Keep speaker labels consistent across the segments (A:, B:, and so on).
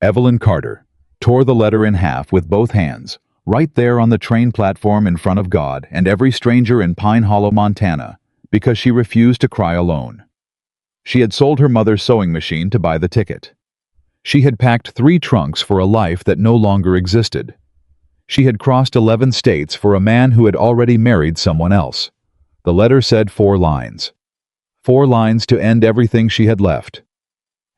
A: Evelyn Carter tore the letter in half with both hands, right there on the train platform in front of God and every stranger in Pine Hollow, Montana, because she refused to cry alone. She had sold her mother's sewing machine to buy the ticket. She had packed 3 trunks for a life that no longer existed. She had crossed 11 states for a man who had already married someone else. The letter said 4 lines. 4 lines to end everything she had left.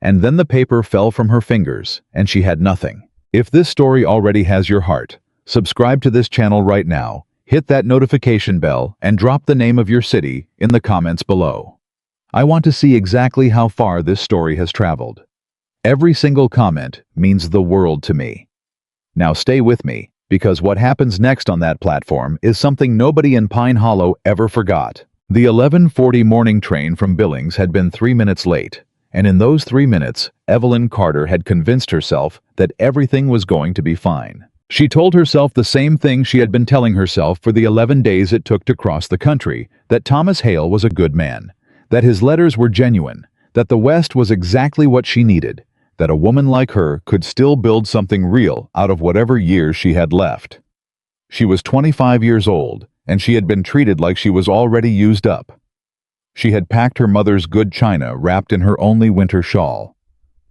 A: And then the paper fell from her fingers, and she had nothing. If this story already has your heart, subscribe to this channel right now, hit that notification bell, and drop the name of your city in the comments below. I want to see exactly how far this story has traveled. Every single comment means the world to me. Now stay with me, because what happens next on that platform is something nobody in Pine Hollow ever forgot. The 11:40 morning train from Billings had been 3 minutes late, and in those 3 minutes, Evelyn Carter had convinced herself that everything was going to be fine. She told herself the same thing she had been telling herself for the 11 days it took to cross the country, that Thomas Hale was a good man, that his letters were genuine, that the West was exactly what she needed, that a woman like her could still build something real out of whatever years she had left. She was 25 years old, and she had been treated like she was already used up. She had packed her mother's good china wrapped in her only winter shawl.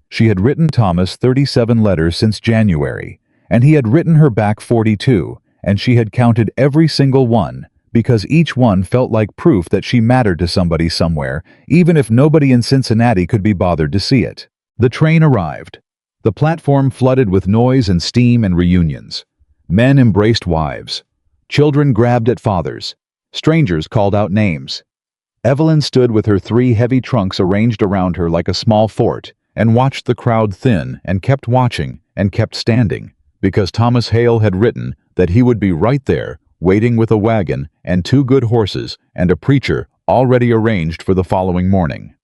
A: She had written Thomas 37 letters since January, and he had written her back 42, and she had counted every single one, because each one felt like proof that she mattered to somebody somewhere, even if nobody in Cincinnati could be bothered to see it. The train arrived. The platform flooded with noise and steam and reunions. Men embraced wives. Children grabbed at fathers. Strangers called out names. Evelyn stood with her 3 heavy trunks arranged around her like a small fort, and watched the crowd thin, and kept watching, and kept standing, because Thomas Hale had written that he would be right there, waiting with a wagon and 2 good horses and a preacher already arranged for the following morning.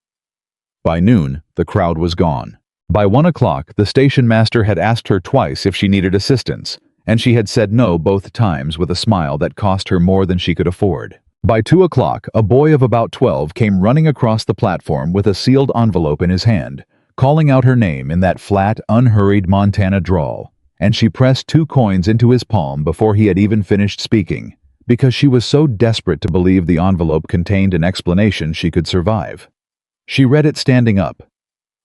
A: By noon, the crowd was gone. By 1 o'clock, the station master had asked her twice if she needed assistance, and she had said no both times with a smile that cost her more than she could afford. By 2 o'clock, a boy of about 12 came running across the platform with a sealed envelope in his hand, calling out her name in that flat, unhurried Montana drawl, and she pressed 2 coins into his palm before he had even finished speaking, because she was so desperate to believe the envelope contained an explanation she could survive. She read it standing up.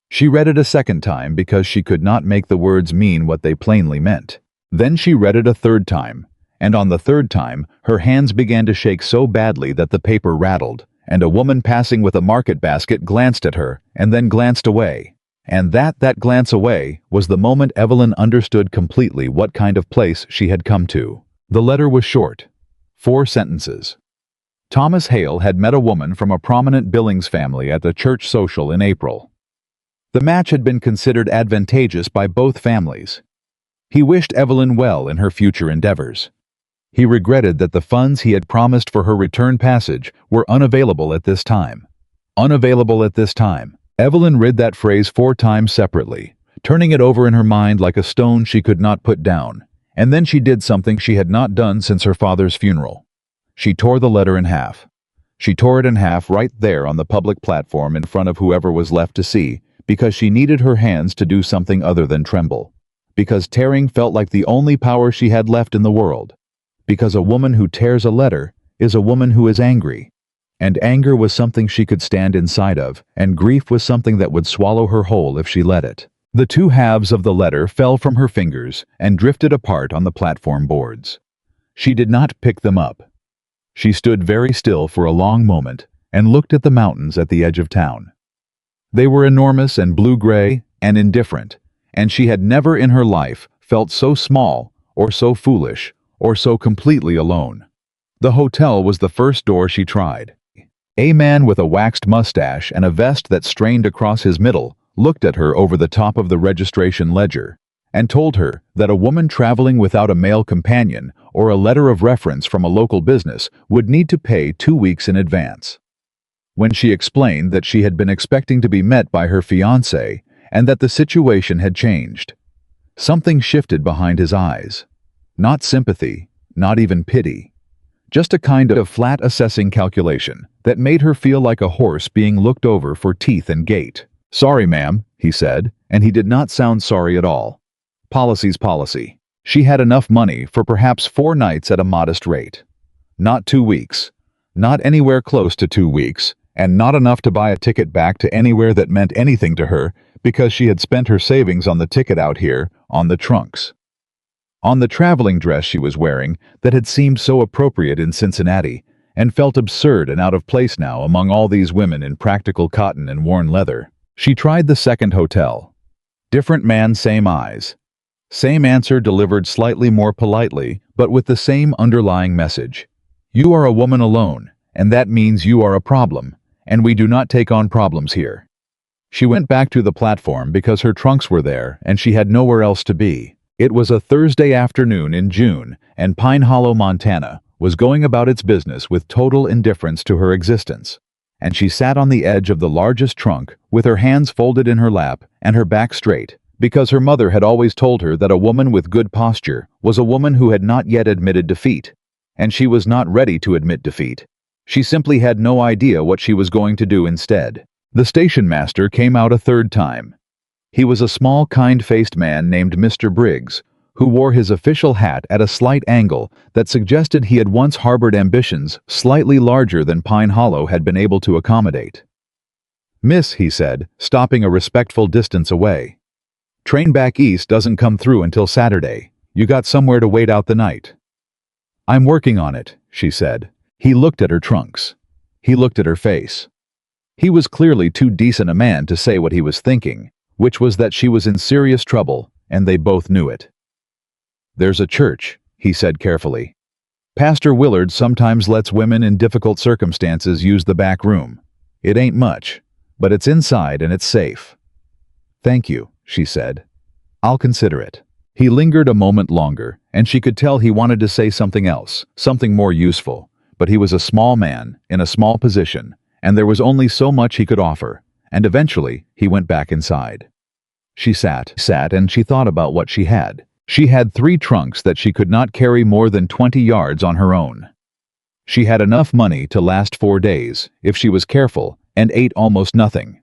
A: She read it a second time because she could not make the words mean what they plainly meant. Then she read it a third time, and on the third time, her hands began to shake so badly that the paper rattled, and a woman passing with a market basket glanced at her and then glanced away. And that glance away was the moment Evelyn understood completely what kind of place she had come to. The letter was short. 4 sentences. Thomas Hale had met a woman from a prominent Billings family at the church social in April. The match had been considered advantageous by both families. He wished Evelyn well in her future endeavors. He regretted that the funds he had promised for her return passage were unavailable at this time. Unavailable at this time. Evelyn read that phrase 4 times separately, turning it over in her mind like a stone she could not put down, and then she did something she had not done since her father's funeral. She tore the letter in half. She tore it in half right there on the public platform in front of whoever was left to see, because she needed her hands to do something other than tremble. Because tearing felt like the only power she had left in the world. Because a woman who tears a letter is a woman who is angry. And anger was something she could stand inside of, and grief was something that would swallow her whole if she let it. The 2 halves of the letter fell from her fingers and drifted apart on the platform boards. She did not pick them up. She stood very still for a long moment and looked at the mountains at the edge of town. They were enormous and blue-gray and indifferent, and she had never in her life felt so small or so foolish or so completely alone. The hotel was the first door she tried. A man with a waxed mustache and a vest that strained across his middle looked at her over the top of the registration ledger and told her that a woman traveling without a male companion or a letter of reference from a local business would need to pay 2 weeks in advance. When she explained that she had been expecting to be met by her fiancé and that the situation had changed, something shifted behind his eyes. Not sympathy, not even pity. Just a kind of flat assessing calculation that made her feel like a horse being looked over for teeth and gait. "Sorry, ma'am," he said, and he did not sound sorry at all. Policy's policy. She had enough money for perhaps 4 nights at a modest rate. Not 2 weeks. Not anywhere close to 2 weeks, and not enough to buy a ticket back to anywhere that meant anything to her because she had spent her savings on the ticket out here, on the trunks. On the traveling dress she was wearing that had seemed so appropriate in Cincinnati, and felt absurd and out of place now among all these women in practical cotton and worn leather. She tried the second hotel. Different man, same eyes. Same answer delivered slightly more politely, but with the same underlying message. You are a woman alone, and that means you are a problem, and we do not take on problems here. She went back to the platform because her trunks were there and she had nowhere else to be. It was a Thursday afternoon in June, and Pine Hollow, Montana, was going about its business with total indifference to her existence. And she sat on the edge of the largest trunk, with her hands folded in her lap and her back straight, because her mother had always told her that a woman with good posture was a woman who had not yet admitted defeat. And she was not ready to admit defeat. She simply had no idea what she was going to do instead. The station master came out a third time. He was a small, kind-faced man named Mr. Briggs, who wore his official hat at a slight angle that suggested he had once harbored ambitions slightly larger than Pine Hollow had been able to accommodate. "Miss," he said, stopping a respectful distance away. "Train back east doesn't come through until Saturday. You got somewhere to wait out the night?" "I'm working on it," she said. He looked at her trunks. He looked at her face. He was clearly too decent a man to say what he was thinking, which was that she was in serious trouble, and they both knew it. "There's a church," he said carefully. "Pastor Willard sometimes lets women in difficult circumstances use the back room. It ain't much, but it's inside and it's safe." "Thank you," she said. "I'll consider it." He lingered a moment longer, and she could tell he wanted to say something else, something more useful, but he was a small man, in a small position, and there was only so much he could offer, and eventually he went back inside. She sat, and she thought about what she had. She had 3 trunks that she could not carry more than 20 yards on her own. She had enough money to last 4 days, if she was careful, and ate almost nothing.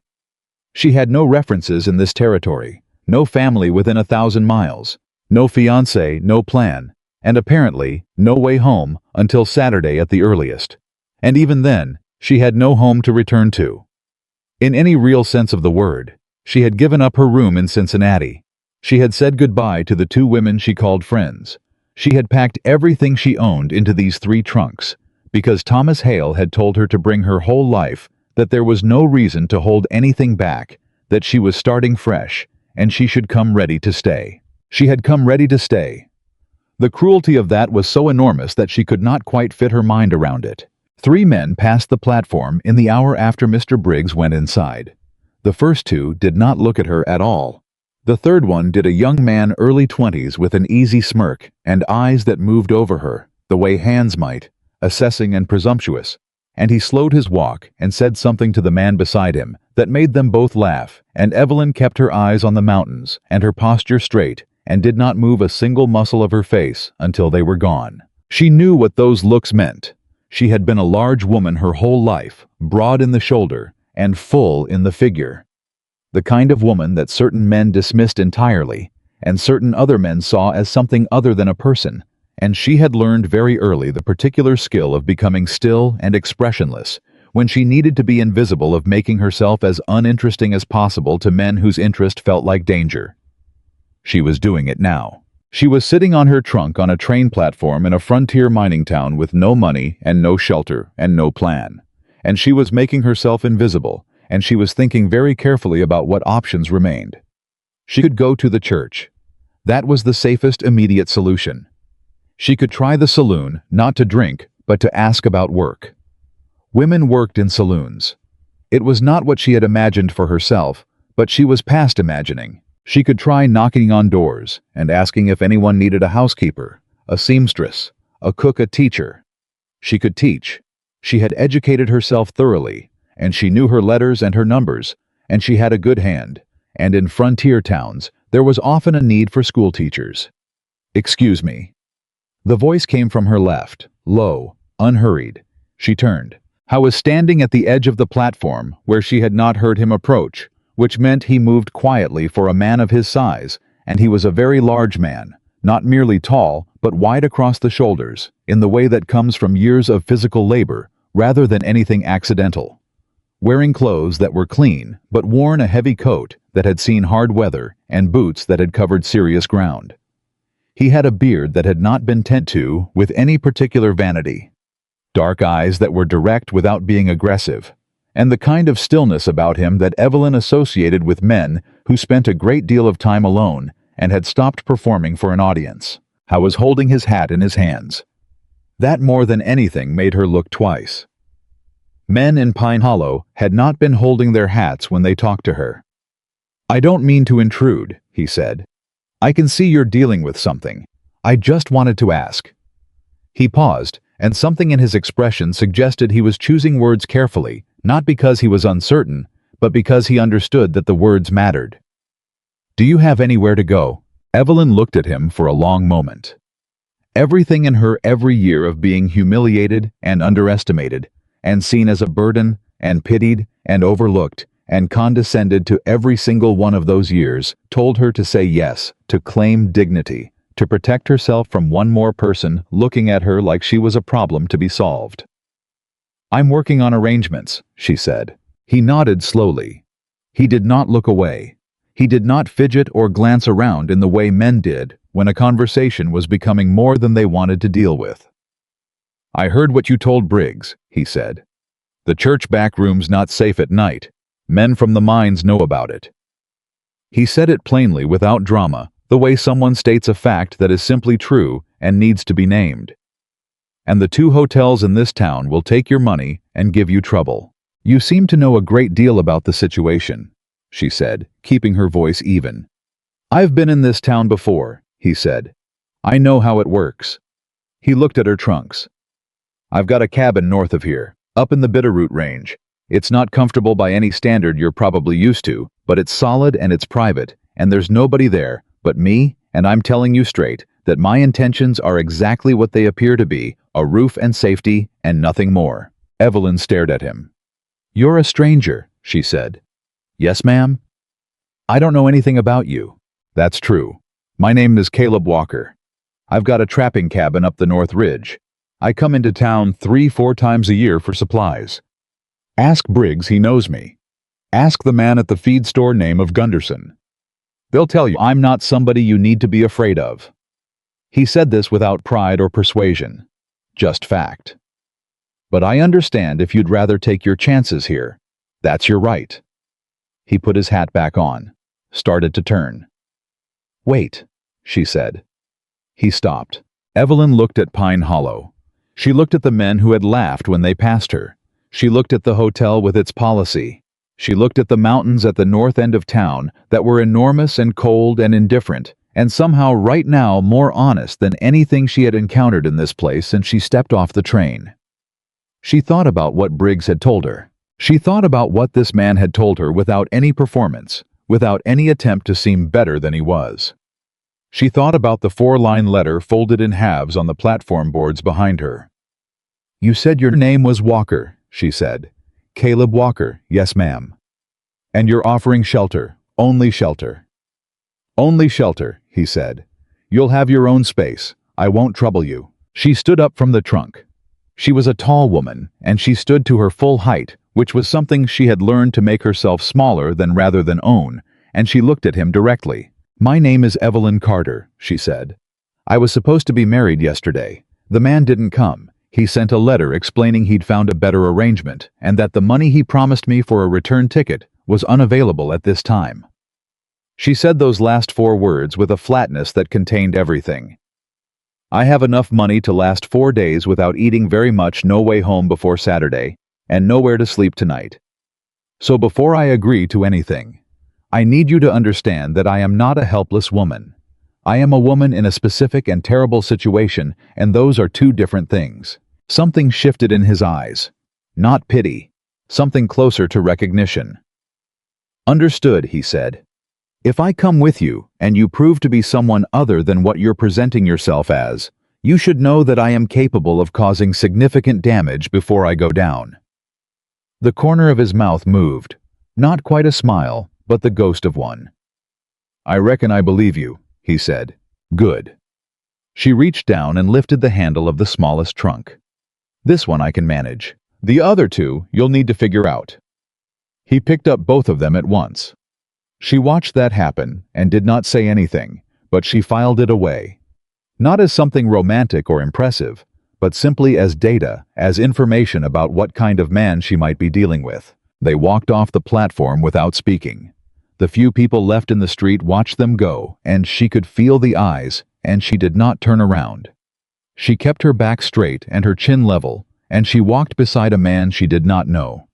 A: She had no references in this territory, no family within 1,000 miles, no fiancé, no plan, and apparently no way home until Saturday at the earliest. And even then, she had no home to return to. In any real sense of the word, she had given up her room in Cincinnati. She had said goodbye to the 2 women she called friends. She had packed everything she owned into these 3 trunks, because Thomas Hale had told her to bring her whole life, that there was no reason to hold anything back, that she was starting fresh, and she should come ready to stay. She had come ready to stay. The cruelty of that was so enormous that she could not quite fit her mind around it. 3 men passed the platform in the hour after Mr. Briggs went inside. The first 2 did not look at her at all. The third one did, a young man early 20s with an easy smirk and eyes that moved over her, the way hands might, assessing and presumptuous, and he slowed his walk and said something to the man beside him that made them both laugh, and Evelyn kept her eyes on the mountains and her posture straight and did not move a single muscle of her face until they were gone. She knew what those looks meant. She had been a large woman her whole life, broad in the shoulder and full in the figure. The kind of woman that certain men dismissed entirely, and certain other men saw as something other than a person, and she had learned very early the particular skill of becoming still and expressionless, when she needed to be invisible, of making herself as uninteresting as possible to men whose interest felt like danger. She was doing it now. She was sitting on her trunk on a train platform in a frontier mining town with no money and no shelter and no plan. And she was making herself invisible, and she was thinking very carefully about what options remained. She could go to the church. That was the safest immediate solution. She could try the saloon, not to drink, but to ask about work. Women worked in saloons. It was not what she had imagined for herself, but she was past imagining. She could try knocking on doors and asking if anyone needed a housekeeper, a seamstress, a cook, a teacher. She could teach. She had educated herself thoroughly, and she knew her letters and her numbers, and she had a good hand, and in frontier towns there was often a need for school teachers. "Excuse me." The voice came from her left, low, unhurried. She turned. Howe was standing at the edge of the platform, where she had not heard him approach, which meant he moved quietly for a man of his size, and he was a very large man, not merely tall, but wide across the shoulders, in the way that comes from years of physical labor, rather than anything accidental. Wearing clothes that were clean, but worn a heavy coat that had seen hard weather and boots that had covered serious ground. He had a beard that had not been tended to with any particular vanity, dark eyes that were direct without being aggressive, and the kind of stillness about him that Evelyn associated with men who spent a great deal of time alone and had stopped performing for an audience. He was holding his hat in his hands. That more than anything made her look twice. Men in Pine Hollow had not been holding their hats when they talked to her. "I don't mean to intrude," he said. "I can see you're dealing with something. I just wanted to ask." He paused, and something in his expression suggested he was choosing words carefully, not because he was uncertain, but because he understood that the words mattered. "Do you have anywhere to go?" Evelyn looked at him for a long moment. Everything in her every year of being humiliated and underestimated, and seen as a burden, and pitied, and overlooked, and condescended to every single one of those years, told her to say yes, to claim dignity, to protect herself from one more person looking at her like she was a problem to be solved. "I'm working on arrangements," she said. He nodded slowly. He did not look away. He did not fidget or glance around in the way men did when a conversation was becoming more than they wanted to deal with. "I heard what you told Briggs," he said. "The church back room's not safe at night. Men from the mines know about it." He said it plainly without drama, the way someone states a fact that is simply true and needs to be named. "And the 2 hotels in this town will take your money and give you trouble. You seem to know a great deal about the situation," she said, keeping her voice even. "I've been in this town before," he said. "I know how it works." He looked at her trunks. "I've got a cabin north of here, up in the Bitterroot Range. It's not comfortable by any standard you're probably used to, but it's solid and it's private, and there's nobody there but me, and I'm telling you straight that my intentions are exactly what they appear to be, a roof and safety, and nothing more." Evelyn stared at him. "You're a stranger," she said. "Yes, ma'am?" "I don't know anything about you." "That's true. My name is Caleb Walker. I've got a trapping cabin up the North Ridge. I come into town 3-4 times a year for supplies. Ask Briggs, he knows me. Ask the man at the feed store name of Gunderson. They'll tell you I'm not somebody you need to be afraid of." He said this without pride or persuasion, just fact. "But I understand if you'd rather take your chances here. That's your right." He put his hat back on, started to turn. "Wait," she said. He stopped. Evelyn looked at Pine Hollow. She looked at the men who had laughed when they passed her. She looked at the hotel with its policy. She looked at the mountains at the north end of town that were enormous and cold and indifferent, and somehow right now more honest than anything she had encountered in this place since she stepped off the train. She thought about what Briggs had told her. She thought about what this man had told her without any performance, without any attempt to seem better than he was. She thought about the 4-line letter folded in halves on the platform boards behind her. "You said your name was Walker," she said. "Caleb Walker, yes ma'am. And you're offering shelter, only shelter." "Only shelter," he said. "You'll have your own space. I won't trouble you." She stood up from the trunk. She was a tall woman, and she stood to her full height, which was something she had learned to make herself smaller than rather than own, and she looked at him directly. "My name is Evelyn Carter," she said. "I was supposed to be married yesterday. The man didn't come. He sent a letter explaining he'd found a better arrangement, and that the money he promised me for a return ticket was unavailable at this time." She said those last 4 words with a flatness that contained everything. "I have enough money to last 4 days without eating very much, no way home before Saturday, and nowhere to sleep tonight. So before I agree to anything, I need you to understand that I am not a helpless woman. I am a woman in a specific and terrible situation, and those are 2 different things." Something shifted in his eyes. Not pity. Something closer to recognition. "Understood," he said. "If I come with you, and you prove to be someone other than what you're presenting yourself as, you should know that I am capable of causing significant damage before I go down." The corner of his mouth moved. Not quite a smile, but the ghost of one. "I reckon I believe you," he said. "Good." She reached down and lifted the handle of the smallest trunk. "This one I can manage. The other two you'll need to figure out." He picked up both of them at once. She watched that happen and did not say anything, but she filed it away. Not as something romantic or impressive, but simply as data, as information about what kind of man she might be dealing with. They walked off the platform without speaking. The few people left in the street watched them go, and she could feel the eyes, and she did not turn around. She kept her back straight and her chin level, and she walked beside a man she did not know.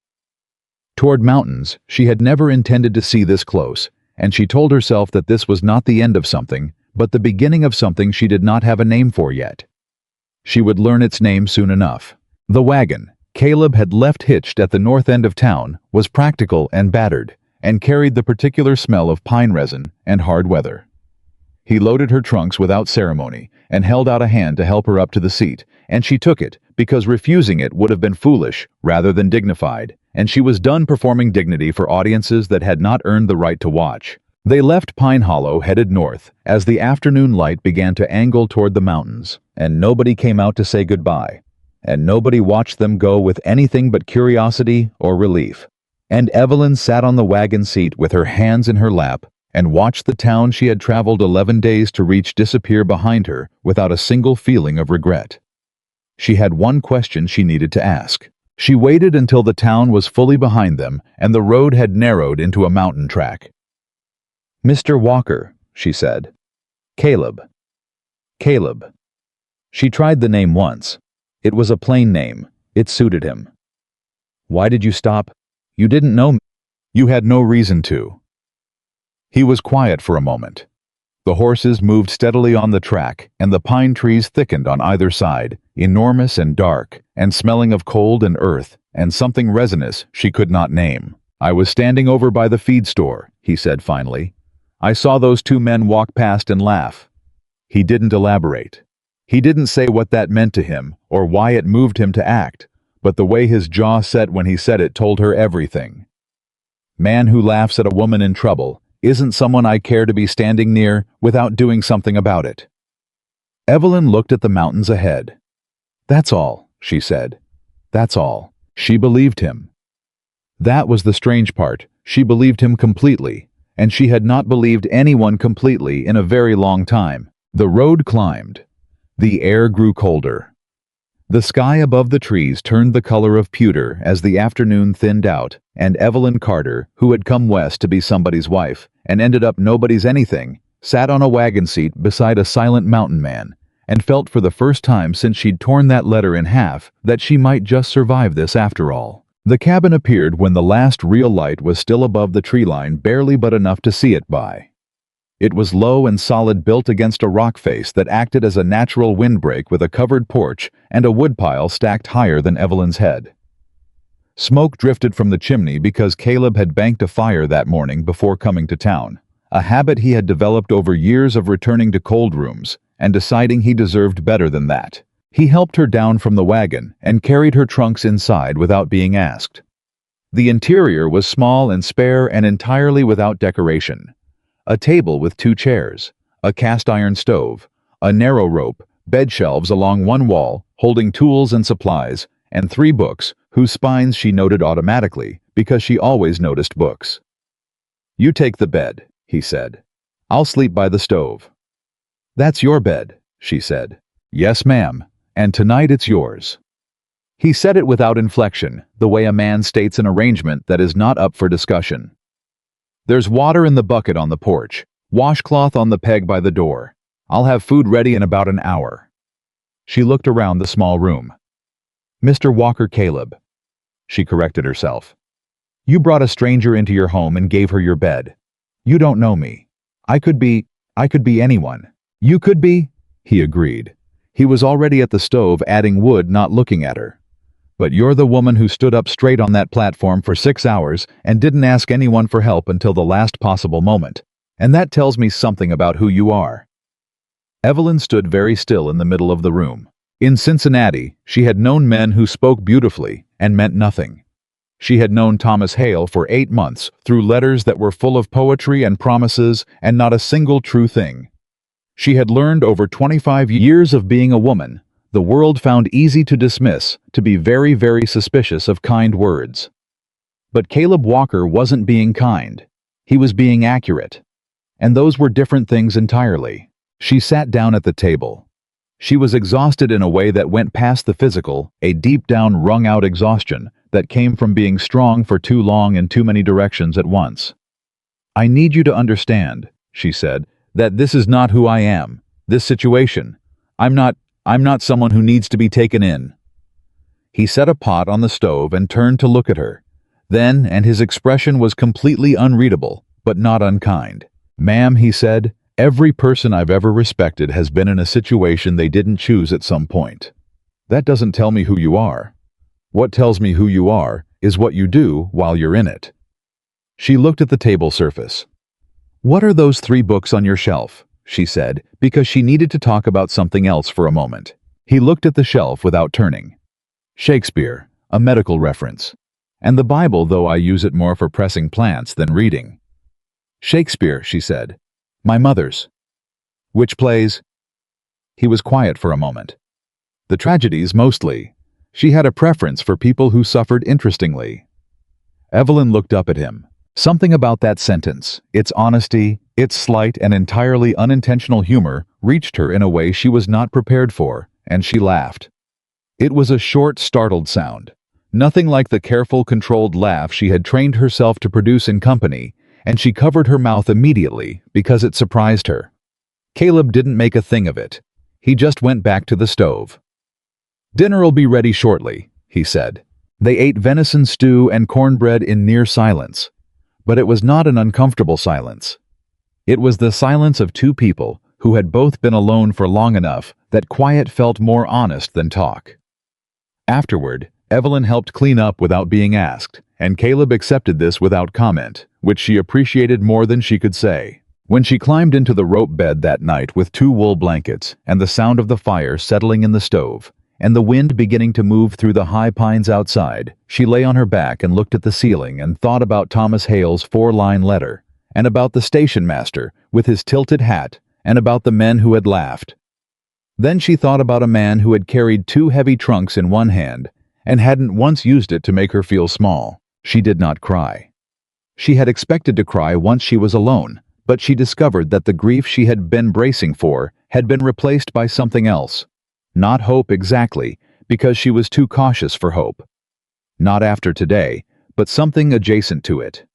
A: Toward mountains, she had never intended to see this close, and she told herself that this was not the end of something, but the beginning of something she did not have a name for yet. She would learn its name soon enough. The wagon Caleb had left hitched at the north end of town was practical and battered, and carried the particular smell of pine resin and hard weather. He loaded her trunks without ceremony and held out a hand to help her up to the seat, and she took it because refusing it would have been foolish rather than dignified, and she was done performing dignity for audiences that had not earned the right to watch. They left Pine Hollow headed north as the afternoon light began to angle toward the mountains, and nobody came out to say goodbye, and nobody watched them go with anything but curiosity or relief. And Evelyn sat on the wagon seat with her hands in her lap and watched the town she had traveled 11 days to reach disappear behind her without a single feeling of regret. She had one question she needed to ask. She waited until the town was fully behind them and the road had narrowed into a mountain track. "Mr. Walker," she said. "Caleb." Caleb. She tried the name once. It was a plain name. It suited him. "Why did you stop? You didn't know me." "You had no reason to." He was quiet for a moment. The horses moved steadily on the track, and the pine trees thickened on either side, enormous and dark, and smelling of cold and earth, and something resinous she could not name. "I was standing over by the feed store," he said finally. "I saw those two men walk past and laugh." He didn't elaborate. He didn't say what that meant to him, or why it moved him to act, but the way his jaw set when he said it told her everything. Man who laughs at a woman in trouble isn't someone I care to be standing near without doing something about it. Evelyn looked at the mountains ahead. "That's all," she said. "That's all." She believed him. That was the strange part. She believed him completely, and she had not believed anyone completely in a very long time. The road climbed. The air grew colder. The sky above the trees turned the color of pewter as the afternoon thinned out, and Evelyn Carter, who had come west to be somebody's wife, and ended up nobody's anything, sat on a wagon seat beside a silent mountain man, and felt for the first time since she'd torn that letter in half that she might just survive this after all. The cabin appeared when the last real light was still above the tree line, barely but enough to see it by. It was low and solid, built against a rock face that acted as a natural windbreak with a covered porch and a woodpile stacked higher than Evelyn's head. Smoke drifted from the chimney because Caleb had banked a fire that morning before coming to town, a habit he had developed over years of returning to cold rooms and deciding he deserved better than that. He helped her down from the wagon and carried her trunks inside without being asked. The interior was small and spare and entirely without decoration. A table with 2 chairs, a cast-iron stove, a narrow rope, bed shelves along one wall holding tools and supplies, and 3 books whose spines she noted automatically because she always noticed books. "You take the bed," he said. "I'll sleep by the stove." "That's your bed," she said. "Yes, ma'am. And tonight it's yours." He said it without inflection, the way a man states an arrangement that is not up for discussion. "There's water in the bucket on the porch, washcloth on the peg by the door. I'll have food ready in about an hour." She looked around the small room. "Mr. Walker Caleb," she corrected herself. "You brought a stranger into your home and gave her your bed. You don't know me. I could be anyone." "You could be," he agreed. He was already at the stove adding wood, not looking at her. "But you're the woman who stood up straight on that platform for 6 hours and didn't ask anyone for help until the last possible moment. And that tells me something about who you are." Evelyn stood very still in the middle of the room. In Cincinnati, she had known men who spoke beautifully and meant nothing. She had known Thomas Hale for 8 months, through letters that were full of poetry and promises and not a single true thing. She had learned over 25 years of being a woman, the world found easy to dismiss, to be very, very suspicious of kind words. But Caleb Walker wasn't being kind. He was being accurate. And those were different things entirely. She sat down at the table. She was exhausted in a way that went past the physical, a deep-down wrung-out exhaustion that came from being strong for too long in too many directions at once. "I need you to understand," she said, "that this is not who I am, this situation. I'm not someone who needs to be taken in." He set a pot on the stove and turned to look at her. Then, and his expression was completely unreadable, but not unkind. "Ma'am," he said, "every person I've ever respected has been in a situation they didn't choose at some point. That doesn't tell me who you are. What tells me who you are is what you do while you're in it." She looked at the table surface. "What are those 3 books on your shelf?" she said, because she needed to talk about something else for a moment. He looked at the shelf without turning. "Shakespeare, a medical reference. And the Bible, though I use it more for pressing plants than reading." "Shakespeare," she said. "My mother's." "Which plays?" He was quiet for a moment. "The tragedies, mostly. She had a preference for people who suffered interestingly." Evelyn looked up at him. Something about that sentence, its honesty, its slight and entirely unintentional humor, reached her in a way she was not prepared for, and she laughed. It was a short, startled sound. Nothing like the careful, controlled laugh she had trained herself to produce in company, and she covered her mouth immediately because it surprised her. Caleb didn't make a thing of it. He just went back to the stove. "Dinner'll be ready shortly," he said. They ate venison stew and cornbread in near silence. But it was not an uncomfortable silence. It was the silence of 2 people who had both been alone for long enough that quiet felt more honest than talk. Afterward, Evelyn helped clean up without being asked, and Caleb accepted this without comment, which she appreciated more than she could say. When she climbed into the rope bed that night with 2 wool blankets and the sound of the fire settling in the stove, and the wind beginning to move through the high pines outside, she lay on her back and looked at the ceiling and thought about Thomas Hale's 4-line letter, and about the station master with his tilted hat, and about the men who had laughed. Then she thought about a man who had carried 2 heavy trunks in one hand and hadn't once used it to make her feel small. She did not cry. She had expected to cry once she was alone, but she discovered that the grief she had been bracing for had been replaced by something else. Not hope exactly, because she was too cautious for hope. Not after today, but something adjacent to it.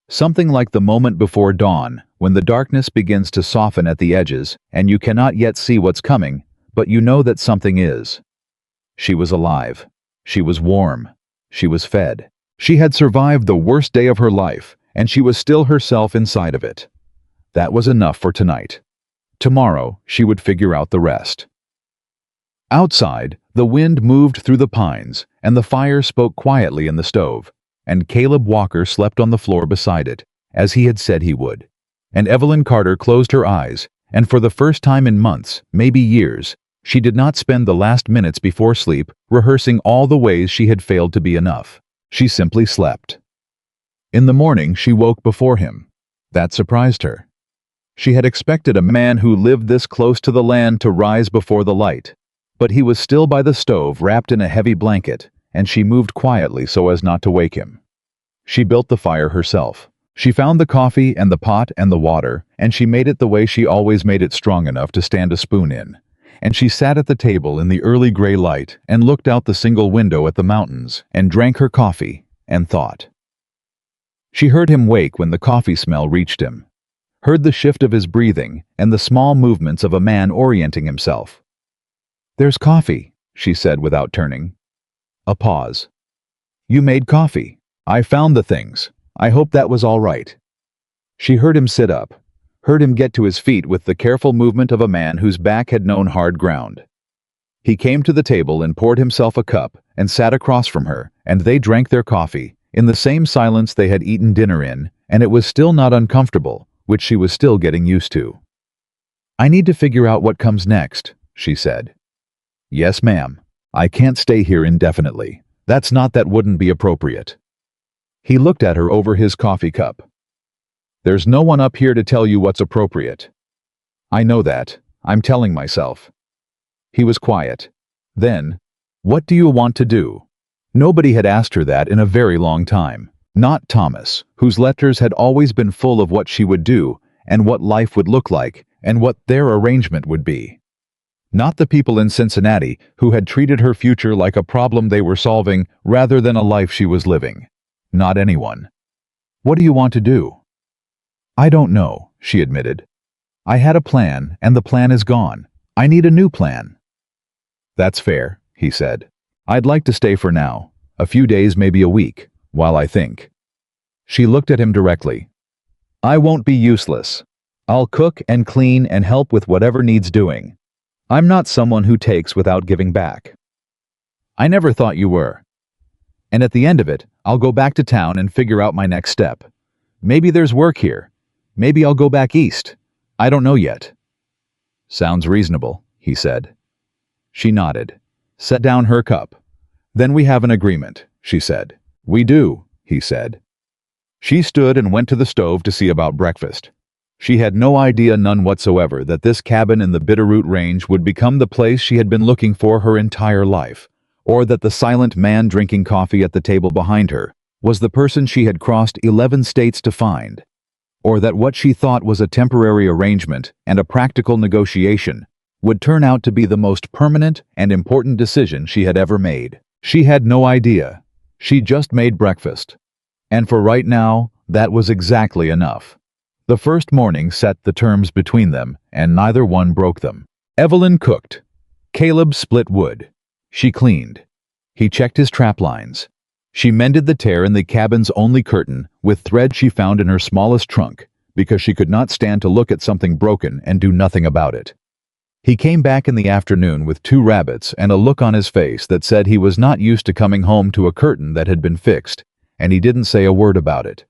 A: Something like the moment before dawn, when the darkness begins to soften at the edges and you cannot yet see what's coming, but you know that something is. She was alive. She was warm. She was fed. She had survived the worst day of her life, and she was still herself inside of it. That was enough for tonight. Tomorrow, she would figure out the rest. Outside, the wind moved through the pines, and the fire spoke quietly in the stove, and Caleb Walker slept on the floor beside it, as he had said he would. And Evelyn Carter closed her eyes, and for the first time in months, maybe years, she did not spend the last minutes before sleep rehearsing all the ways she had failed to be enough. She simply slept. In the morning, she woke before him. That surprised her. She had expected a man who lived this close to the land to rise before the light. But he was still by the stove, wrapped in a heavy blanket, and she moved quietly so as not to wake him. She built the fire herself. She found the coffee and the pot and the water, and she made it the way she always made it, strong enough to stand a spoon in. And she sat at the table in the early gray light and looked out the single window at the mountains and drank her coffee and thought. She heard him wake when the coffee smell reached him, heard the shift of his breathing and the small movements of a man orienting himself. "There's coffee," she said without turning. A pause. "You made coffee. I found the things. I hope that was all right." She heard him sit up, heard him get to his feet with the careful movement of a man whose back had known hard ground. He came to the table and poured himself a cup and sat across from her, and they drank their coffee, in the same silence they had eaten dinner in, and it was still not uncomfortable, which she was still getting used to. "I need to figure out what comes next," she said. "Yes, ma'am. I can't stay here indefinitely. That wouldn't be appropriate." He looked at her over his coffee cup. "There's no one up here to tell you what's appropriate." "I know that. I'm telling myself." He was quiet. Then, "What do you want to do?" Nobody had asked her that in a very long time. Not Thomas, whose letters had always been full of what she would do, and what life would look like, and what their arrangement would be. Not the people in Cincinnati, who had treated her future like a problem they were solving rather than a life she was living. Not anyone. "What do you want to do?" "I don't know," she admitted. "I had a plan, and the plan is gone. I need a new plan." "That's fair," he said. "I'd like to stay for now, a few days, maybe a week, while I think." She looked at him directly. "I won't be useless. I'll cook and clean and help with whatever needs doing. I'm not someone who takes without giving back." "I never thought you were. And at the end of it, I'll go back to town and figure out my next step. Maybe there's work here. Maybe I'll go back east. I don't know yet." "Sounds reasonable," he said. She nodded, set down her cup. "Then we have an agreement," she said. "We do," he said. She stood and went to the stove to see about breakfast. She had no idea, none whatsoever, that this cabin in the Bitterroot Range would become the place she had been looking for her entire life, or that the silent man drinking coffee at the table behind her was the person she had crossed 11 states to find, or that what she thought was a temporary arrangement and a practical negotiation would turn out to be the most permanent and important decision she had ever made. She had no idea. She just made breakfast. And for right now, that was exactly enough. The first morning set the terms between them, and neither one broke them. Evelyn cooked. Caleb split wood. She cleaned. He checked his trap lines. She mended the tear in the cabin's only curtain with thread she found in her smallest trunk, because she could not stand to look at something broken and do nothing about it. He came back in the afternoon with 2 rabbits and a look on his face that said he was not used to coming home to a curtain that had been fixed, and he didn't say a word about it.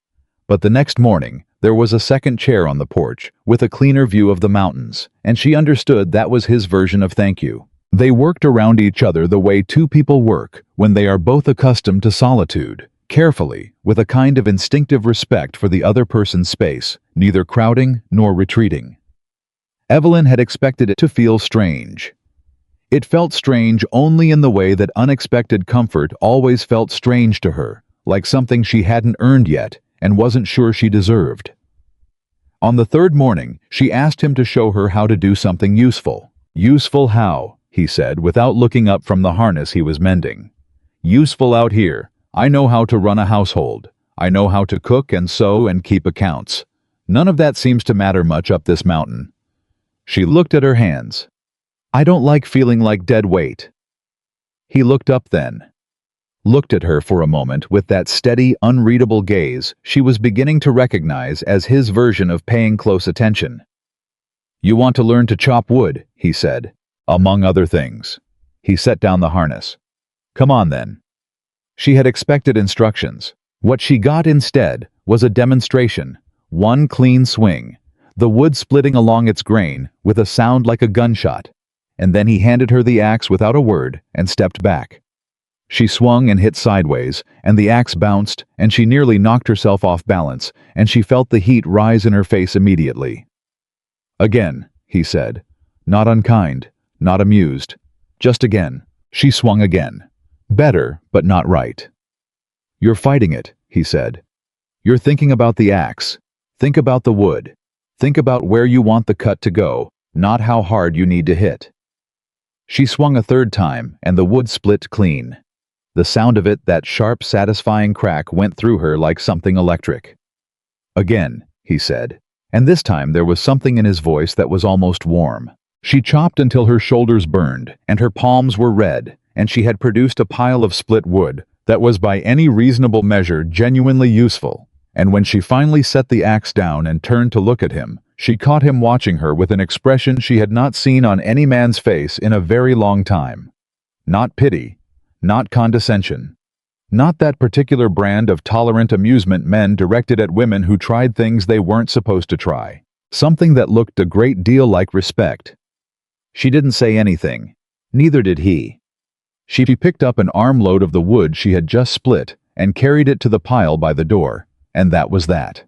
A: But the next morning, there was a second chair on the porch with a cleaner view of the mountains, and she understood that was his version of thank you. They worked around each other the way 2 people work when they are both accustomed to solitude, carefully, with a kind of instinctive respect for the other person's space, neither crowding nor retreating. Evelyn had expected it to feel strange. It felt strange only in the way that unexpected comfort always felt strange to her, like something she hadn't earned yet and wasn't sure she deserved. On the 3rd morning, she asked him to show her how to do something useful. "Useful how?" he said, without looking up from the harness he was mending. "Useful out here. I know how to run a household. I know how to cook and sew and keep accounts. None of that seems to matter much up this mountain." She looked at her hands. "I don't like feeling like dead weight." He looked up then. Looked at her for a moment with that steady, unreadable gaze she was beginning to recognize as his version of paying close attention. "You want to learn to chop wood," he said, "among other things." He set down the harness. "Come on then." She had expected instructions. What she got instead was a demonstration, one clean swing, the wood splitting along its grain with a sound like a gunshot, and then he handed her the axe without a word and stepped back. She swung and hit sideways, and the axe bounced, and she nearly knocked herself off balance, and she felt the heat rise in her face immediately. "Again," he said, not unkind, not amused. "Just again." She swung again. Better, but not right. "You're fighting it," he said. "You're thinking about the axe. Think about the wood. Think about where you want the cut to go, not how hard you need to hit." She swung a 3rd time, and the wood split clean. The sound of it, that sharp, satisfying crack, went through her like something electric. "Again," he said, and this time there was something in his voice that was almost warm. She chopped until her shoulders burned, and her palms were red, and she had produced a pile of split wood that was by any reasonable measure genuinely useful. And when she finally set the axe down and turned to look at him, she caught him watching her with an expression she had not seen on any man's face in a very long time. Not pity, not condescension, not that particular brand of tolerant amusement men directed at women who tried things they weren't supposed to try. Something that looked a great deal like respect. She didn't say anything. Neither did he. She picked up an armload of the wood she had just split and carried it to the pile by the door, and that was that.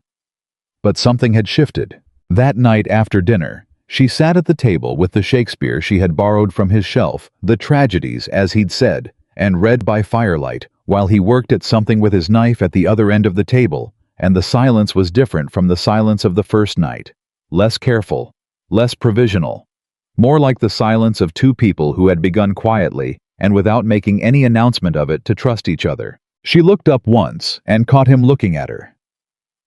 A: But something had shifted. That night after dinner, she sat at the table with the Shakespeare she had borrowed from his shelf, the tragedies, as he'd said, and read by firelight, while he worked at something with his knife at the other end of the table, and the silence was different from the silence of the first night. Less careful, less provisional. More like the silence of two people who had begun quietly, and without making any announcement of it, to trust each other. She looked up once, and caught him looking at her.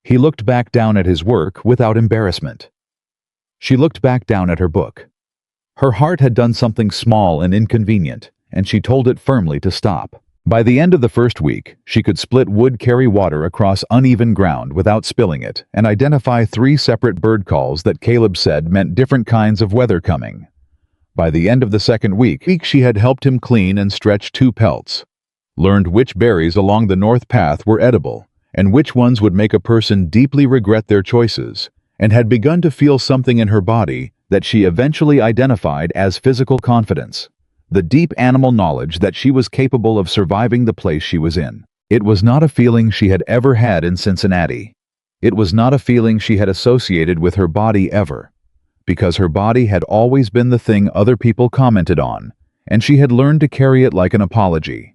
A: He looked back down at his work without embarrassment. She looked back down at her book. Her heart had done something small and inconvenient, and she told it firmly to stop. By the end of the first week, she could split wood, carry water across uneven ground without spilling it, and identify 3 separate bird calls that Caleb said meant different kinds of weather coming. By the end of the second week, she had helped him clean and stretch 2 pelts, learned which berries along the north path were edible, and which ones would make a person deeply regret their choices, and had begun to feel something in her body that she eventually identified as physical confidence. The deep animal knowledge that she was capable of surviving the place she was in. It was not a feeling she had ever had in Cincinnati. It was not a feeling she had associated with her body ever, because her body had always been the thing other people commented on, and she had learned to carry it like an apology.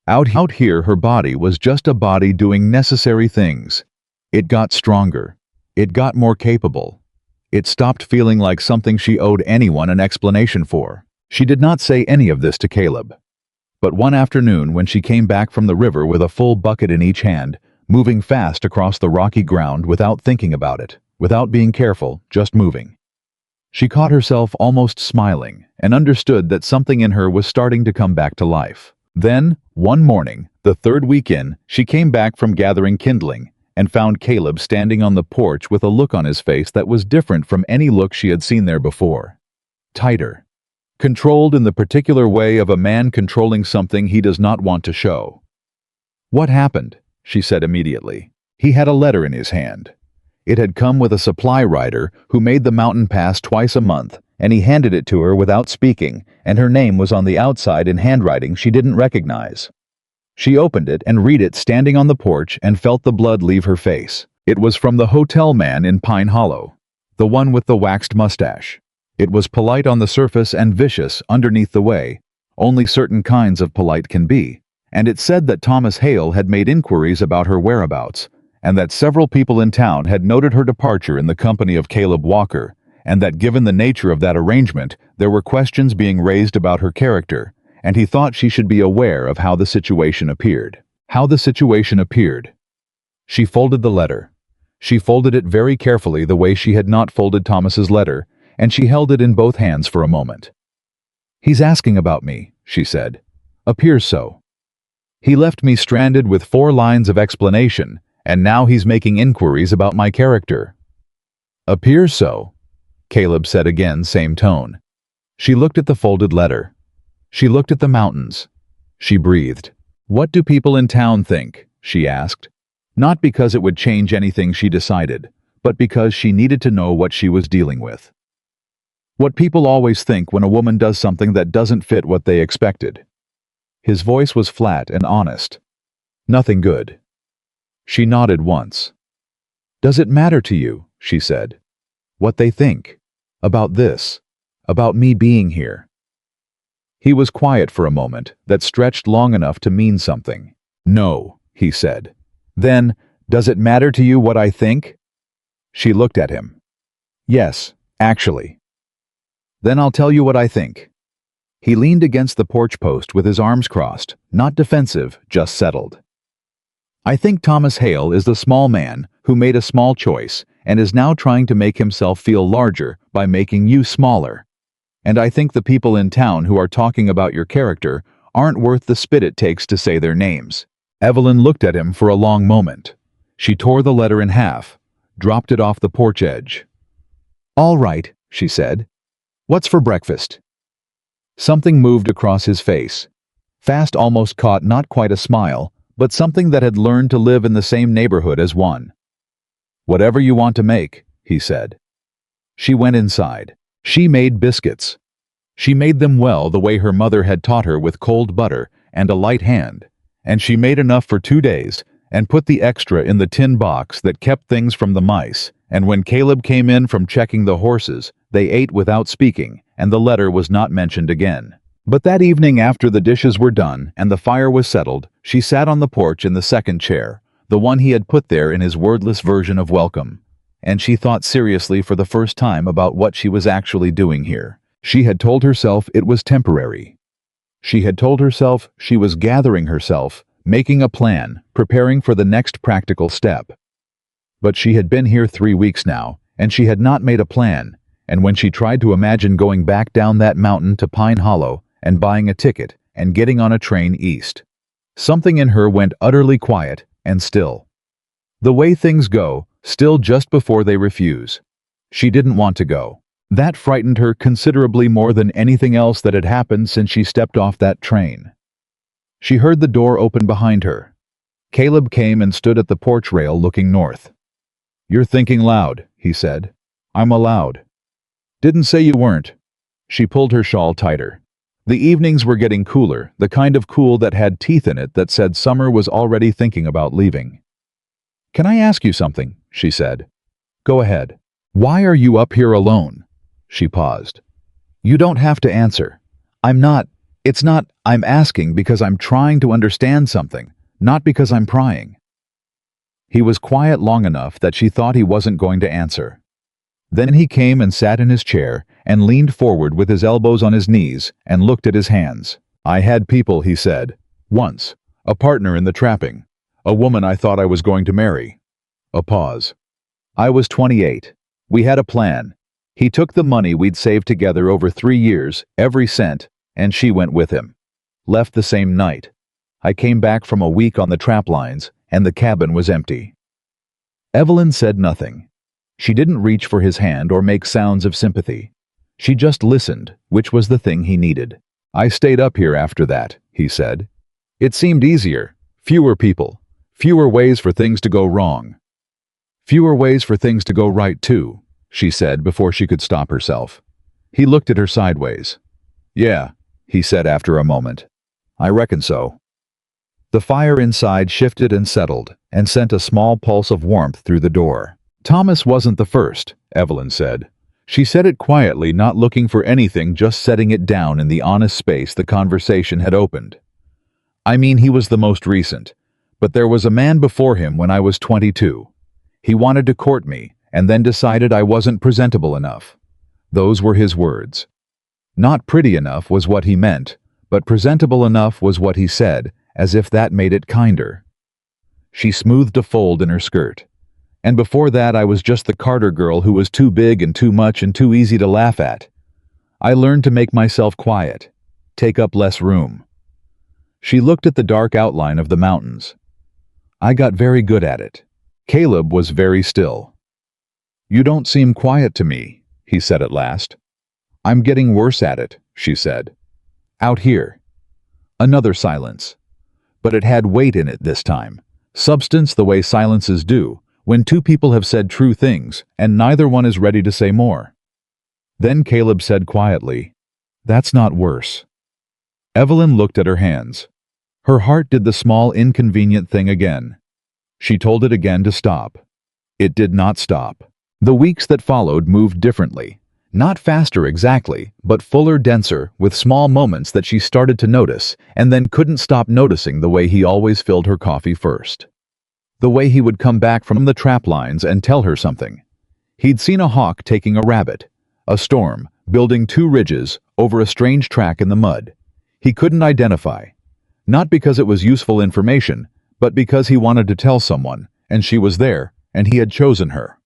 A: Out here, her body was just a body doing necessary things. It got stronger. It got more capable. It stopped feeling like something she owed anyone an explanation for. She did not say any of this to Caleb. But one afternoon, when she came back from the river with a full bucket in each hand, moving fast across the rocky ground without thinking about it, without being careful, just moving, she caught herself almost smiling and understood that something in her was starting to come back to life. Then, one morning, the 3rd week in, she came back from gathering kindling and found Caleb standing on the porch with a look on his face that was different from any look she had seen there before. Tighter. Controlled in the particular way of a man controlling something he does not want to show. "What happened?" she said immediately. He had a letter in his hand. It had come with a supply rider who made the mountain pass twice a month, and he handed it to her without speaking, and her name was on the outside in handwriting she didn't recognize. She opened it and read it standing on the porch and felt the blood leave her face. It was from the hotel man in Pine Hollow, the one with the waxed mustache. It was polite on the surface and vicious underneath the way only certain kinds of polite can be, and it said that Thomas Hale had made inquiries about her whereabouts, and that several people in town had noted her departure in the company of Caleb Walker, and that given the nature of that arrangement, there were questions being raised about her character, and he thought she should be aware of how the situation appeared. How the situation appeared. She folded the letter. She folded it very carefully, the way she had not folded Thomas's letter, and she held it in both hands for a moment. "He's asking about me," she said. "Appears so. He left me stranded with 4 lines of explanation, and now he's making inquiries about my character." "Appears so," Caleb said again, same tone. She looked at the folded letter. She looked at the mountains. She breathed. "What do people in town think?" she asked. Not because it would change anything she decided, but because she needed to know what she was dealing with. What people always think when a woman does something that doesn't fit what they expected. His voice was flat and honest. "Nothing good." She nodded once. "Does it matter to you," she said, "what they think? About this? About me being here?" He was quiet for a moment that stretched long enough to mean something. "No," he said. Then, "Does it matter to you what I think?" She looked at him. "Yes, actually." "Then I'll tell you what I think." He leaned against the porch post with his arms crossed, not defensive, just settled. "I think Thomas Hale is the small man who made a small choice and is now trying to make himself feel larger by making you smaller. And I think the people in town who are talking about your character aren't worth the spit it takes to say their names." Evelyn looked at him for a long moment. She tore the letter in half, dropped it off the porch edge. "All right," she said. "What's for breakfast?" Something moved across his face. Fast, almost caught, not quite a smile, but something that had learned to live in the same neighborhood as one. "Whatever you want to make," he said. She went inside. She made biscuits. She made them well the way her mother had taught her, with cold butter and a light hand, And she made enough for 2 days, and put the extra in the tin box that kept things from the mice, and when Caleb came in from checking the horses, they ate without speaking, and the letter was not mentioned again. But that evening after the dishes were done and the fire was settled, she sat on the porch in the second chair, the one he had put there in his wordless version of welcome. And she thought seriously for the first time about what she was actually doing here. She had told herself it was temporary. She had told herself she was gathering herself, making a plan, preparing for the next practical step. But she had been here 3 weeks now, and she had not made a plan, and when she tried to imagine going back down that mountain to Pine Hollow and buying a ticket and getting on a train east, something in her went utterly quiet and still. The way things go, still just before they refuse. She didn't want to go. That frightened her considerably more than anything else that had happened since she stepped off that train. She heard the door open behind her. Caleb came and stood at the porch rail looking north. "You're thinking loud," he said. "I'm allowed." "Didn't say you weren't." She pulled her shawl tighter. The evenings were getting cooler, the kind of cool that had teeth in it that said summer was already thinking about leaving. "Can I ask you something?" she said. "Go ahead." "Why are you up here alone?" She paused. "You don't have to answer. I'm asking because I'm trying to understand something, not because I'm prying." He was quiet long enough that she thought he wasn't going to answer. Then he came and sat in his chair and leaned forward with his elbows on his knees and looked at his hands. "I had people," he said. "Once. A partner in the trapping. A woman I thought I was going to marry." A pause. "I was 28. We had a plan. He took the money we'd saved together over 3 years, every cent, and she went with him. Left the same night. I came back from a week on the trap lines, and the cabin was empty." Evelyn said nothing. She didn't reach for his hand or make sounds of sympathy. She just listened, which was the thing he needed. "I stayed up here after that," he said. "It seemed easier. Fewer people. Fewer ways for things to go wrong." "Fewer ways for things to go right, too," she said before she could stop herself. He looked at her sideways. "Yeah," he said after a moment. "I reckon so." The fire inside shifted and settled, and sent a small pulse of warmth through the door. "Thomas wasn't the first," Evelyn said. She said it quietly, not looking for anything, just setting it down in the honest space the conversation had opened. "I mean, he was the most recent. But there was a man before him when I was 22. He wanted to court me, and then decided I wasn't presentable enough. Those were his words. Not pretty enough was what he meant, but presentable enough was what he said, as if that made it kinder." She smoothed a fold in her skirt. "And before that I was just the Carter girl who was too big and too much and too easy to laugh at. I learned to make myself quiet, take up less room." She looked at the dark outline of the mountains. "I got very good at it." Caleb was very still. "You don't seem quiet to me," he said at last. "I'm getting worse at it," she said. "Out here." Another silence. But it had weight in it this time. Substance, the way silences do, when two people have said true things and neither one is ready to say more. Then Caleb said quietly, "That's not worse." Evelyn looked at her hands. Her heart did the small inconvenient thing again. She told it again to stop. It did not stop. The weeks that followed moved differently. Not faster exactly, but fuller, denser, with small moments that she started to notice, and then couldn't stop noticing the way he always filled her coffee first. The way he would come back from the trap lines and tell her something. He'd seen a hawk taking a rabbit, a storm, building 2 ridges, over a strange track in the mud. He couldn't identify. Not because it was useful information, but because he wanted to tell someone, and she was there, and he had chosen her.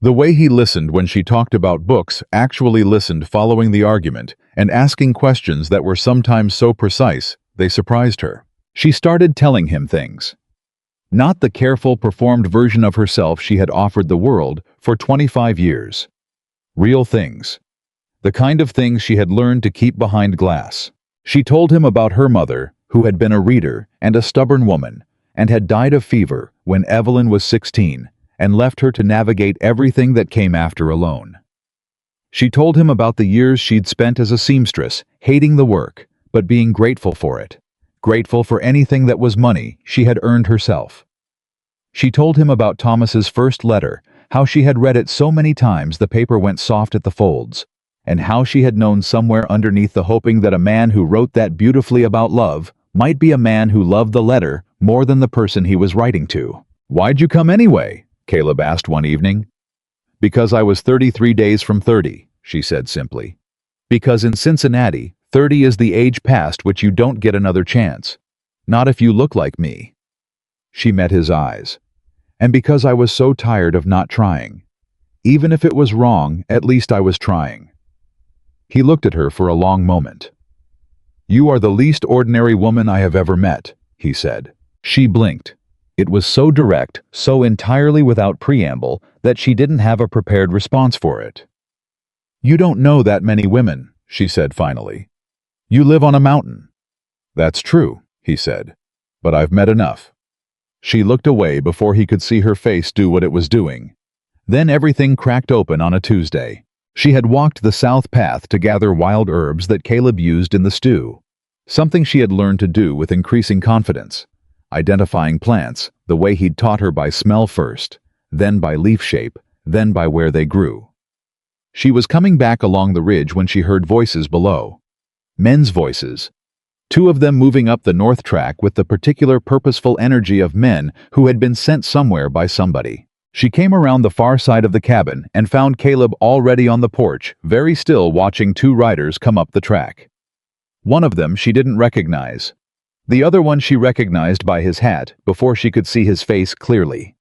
A: The way he listened when she talked about books, actually listened following the argument, and asking questions that were sometimes so precise, they surprised her. She started telling him things. Not the careful, performed version of herself she had offered the world for 25 years. Real things. The kind of things she had learned to keep behind glass. She told him about her mother, who had been a reader and a stubborn woman, and had died of fever when Evelyn was 16, and left her to navigate everything that came after alone. She told him about the years she'd spent as a seamstress, hating the work, but being grateful for it. grateful for anything that was money she had earned herself. She told him about Thomas's first letter, how she had read it so many times the paper went soft at the folds, and how she had known somewhere underneath the hoping that a man who wrote that beautifully about love might be a man who loved the letter more than the person he was writing to. "Why'd you come anyway?" Caleb asked one evening. "Because I was 33 days from 30, she said simply. "Because in Cincinnati, 30 is the age past which you don't get another chance. Not if you look like me." She met his eyes. "And because I was so tired of not trying. Even if it was wrong, at least I was trying." He looked at her for a long moment. "You are the least ordinary woman I have ever met," he said. She blinked. It was so direct, so entirely without preamble, that she didn't have a prepared response for it. "You don't know that many women," she said finally. "You live on a mountain." "That's true," he said, "but I've met enough." She looked away before he could see her face do what it was doing. Then everything cracked open on a Tuesday. She had walked the south path to gather wild herbs that Caleb used in the stew, something she had learned to do with increasing confidence, identifying plants the way he'd taught her by smell first, then by leaf shape, then by where they grew. She was coming back along the ridge when she heard voices below. Men's voices. Two of them moving up the north track with the particular purposeful energy of men who had been sent somewhere by somebody. She came around the far side of the cabin and found Caleb already on the porch, very still watching two riders come up the track. One of them she didn't recognize. The other one she recognized by his hat before she could see his face clearly.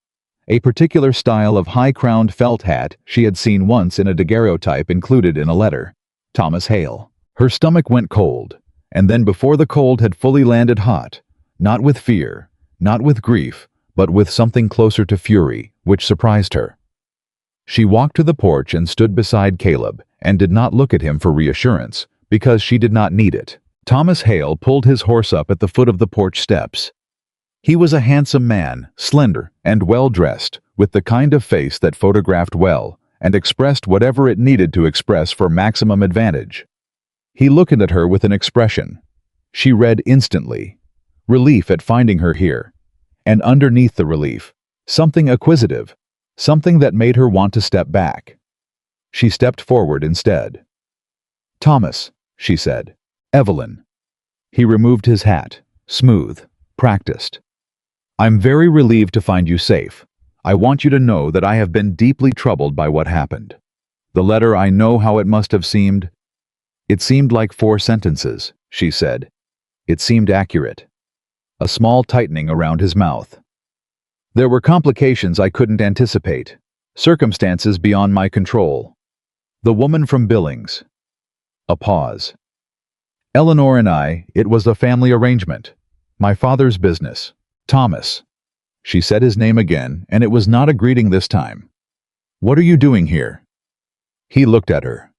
A: A particular style of high-crowned felt hat she had seen once in a daguerreotype included in a letter. Thomas Hale. Her stomach went cold, and then before the cold had fully landed hot, not with fear, not with grief, but with something closer to fury, which surprised her. She walked to the porch and stood beside Caleb, and did not look at him for reassurance, because she did not need it. Thomas Hale pulled his horse up at the foot of the porch steps. He was a handsome man, slender and well-dressed, with the kind of face that photographed well and expressed whatever it needed to express for maximum advantage. He looked at her with an expression. She read instantly. Relief at finding her here. And underneath the relief, something acquisitive, something that made her want to step back. She stepped forward instead. "Thomas," she said. "Evelyn." He removed his hat, smooth, practiced. "I'm very relieved to find you safe. I want you to know that I have been deeply troubled by what happened. The letter, I know how it must have seemed." "It seemed like 4 sentences," she said. "It seemed accurate." A small tightening around his mouth. "There were complications I couldn't anticipate, circumstances beyond my control. The woman from Billings." A pause. "Eleanor and I, it was a family arrangement. My father's business. Thomas." She said his name again, and it was not a greeting this time. "What are you doing here?" He looked at her.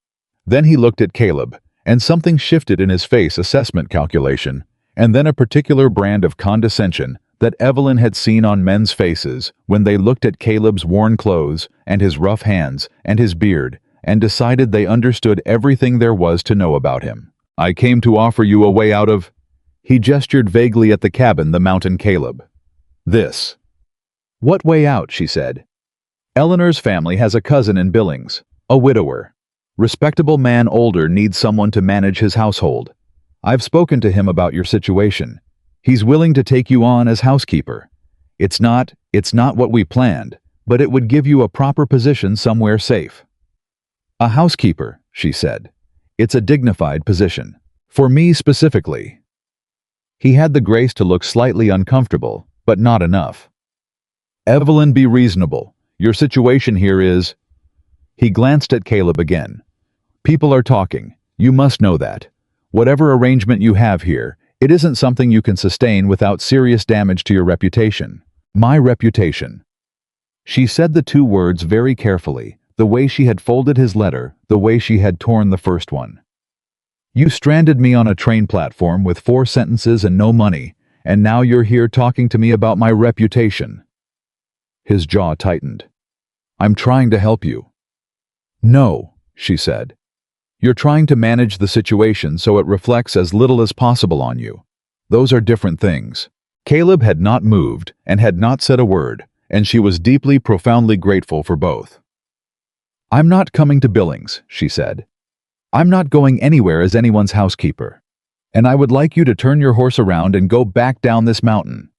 A: Then he looked at Caleb, and something shifted in his face assessment calculation, and then a particular brand of condescension that Evelyn had seen on men's faces when they looked at Caleb's worn clothes and his rough hands and his beard and decided they understood everything there was to know about him. "I came to offer you a way out of—" He gestured vaguely at the cabin, the mountain Caleb. "This." "What way out?" she said. "Eleanor's family has a cousin in Billings, a widower. Respectable man older needs someone to manage his household. I've spoken to him about your situation. He's willing to take you on as housekeeper. It's not what we planned, but it would give you a proper position somewhere safe." "A housekeeper," she said. "It's a dignified position. For me specifically." He had the grace to look slightly uncomfortable, but not enough. "Evelyn, be reasonable. Your situation here is—" He glanced at Caleb again. "People are talking. You must know that. Whatever arrangement you have here, it isn't something you can sustain without serious damage to your reputation. My reputation." She said the 2 words very carefully, the way she had folded his letter, the way she had torn the first one. "You stranded me on a train platform with 4 sentences and no money, and now you're here talking to me about my reputation." His jaw tightened. "I'm trying to help you." "No," she said. "You're trying to manage the situation so it reflects as little as possible on you. Those are different things. Caleb had not moved and had not said a word, and she was deeply, profoundly grateful for both. "I'm not coming to Billings," she said. "I'm not going anywhere as anyone's housekeeper. And I would like you to turn your horse around and go back down this mountain."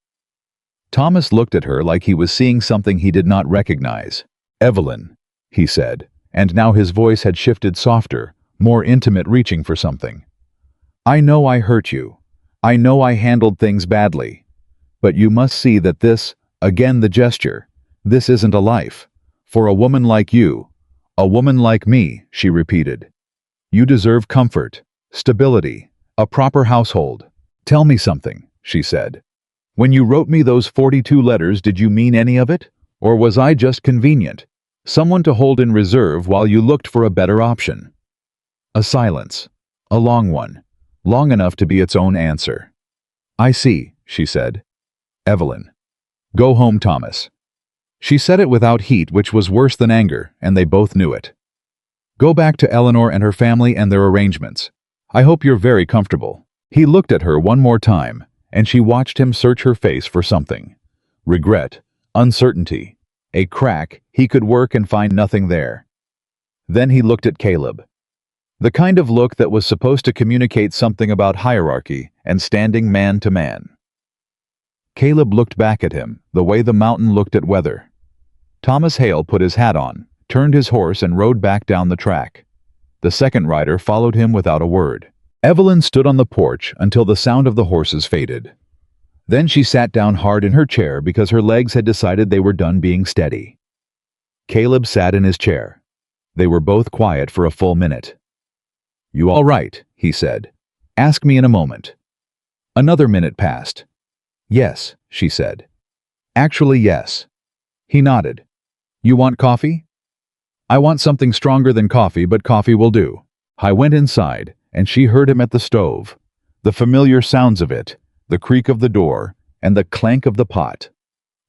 A: Thomas looked at her like he was seeing something he did not recognize. "Evelyn," he said, and now his voice had shifted softer, more intimate, reaching for something. "I know I hurt you. I know I handled things badly. But you must see that this, again the gesture, this isn't a life. For a woman like you, a woman like me," she repeated. "You deserve comfort, stability, a proper household. Tell me something," she said. "When you wrote me those 42 letters, did you mean any of it? Or was I just convenient? Someone to hold in reserve while you looked for a better option?" A silence. A long one. Long enough to be its own answer. "I see," she said. "Evelyn. Go home, Thomas." She said it without heat, which was worse than anger, and they both knew it. "Go back to Eleanor and her family and their arrangements. I hope you're very comfortable." He looked at her one more time, and she watched him search her face for something. Regret, uncertainty, a crack he could work and find nothing there. Then he looked at Caleb. The kind of look that was supposed to communicate something about hierarchy and standing man to man. Caleb looked back at him, the way the mountain looked at weather. Thomas Hale put his hat on, turned his horse and rode back down the track. The second rider followed him without a word. Evelyn stood on the porch until the sound of the horses faded. Then she sat down hard in her chair because her legs had decided they were done being steady. Caleb sat in his chair. They were both quiet for a full minute. "You all right?" he said. "Ask me in a moment." Another minute passed. "Yes," she said. "Actually, yes." He nodded. "You want coffee?" "I want something stronger than coffee, but coffee will do." I went inside, and she heard him at the stove. The familiar sounds of it, the creak of the door, and the clank of the pot.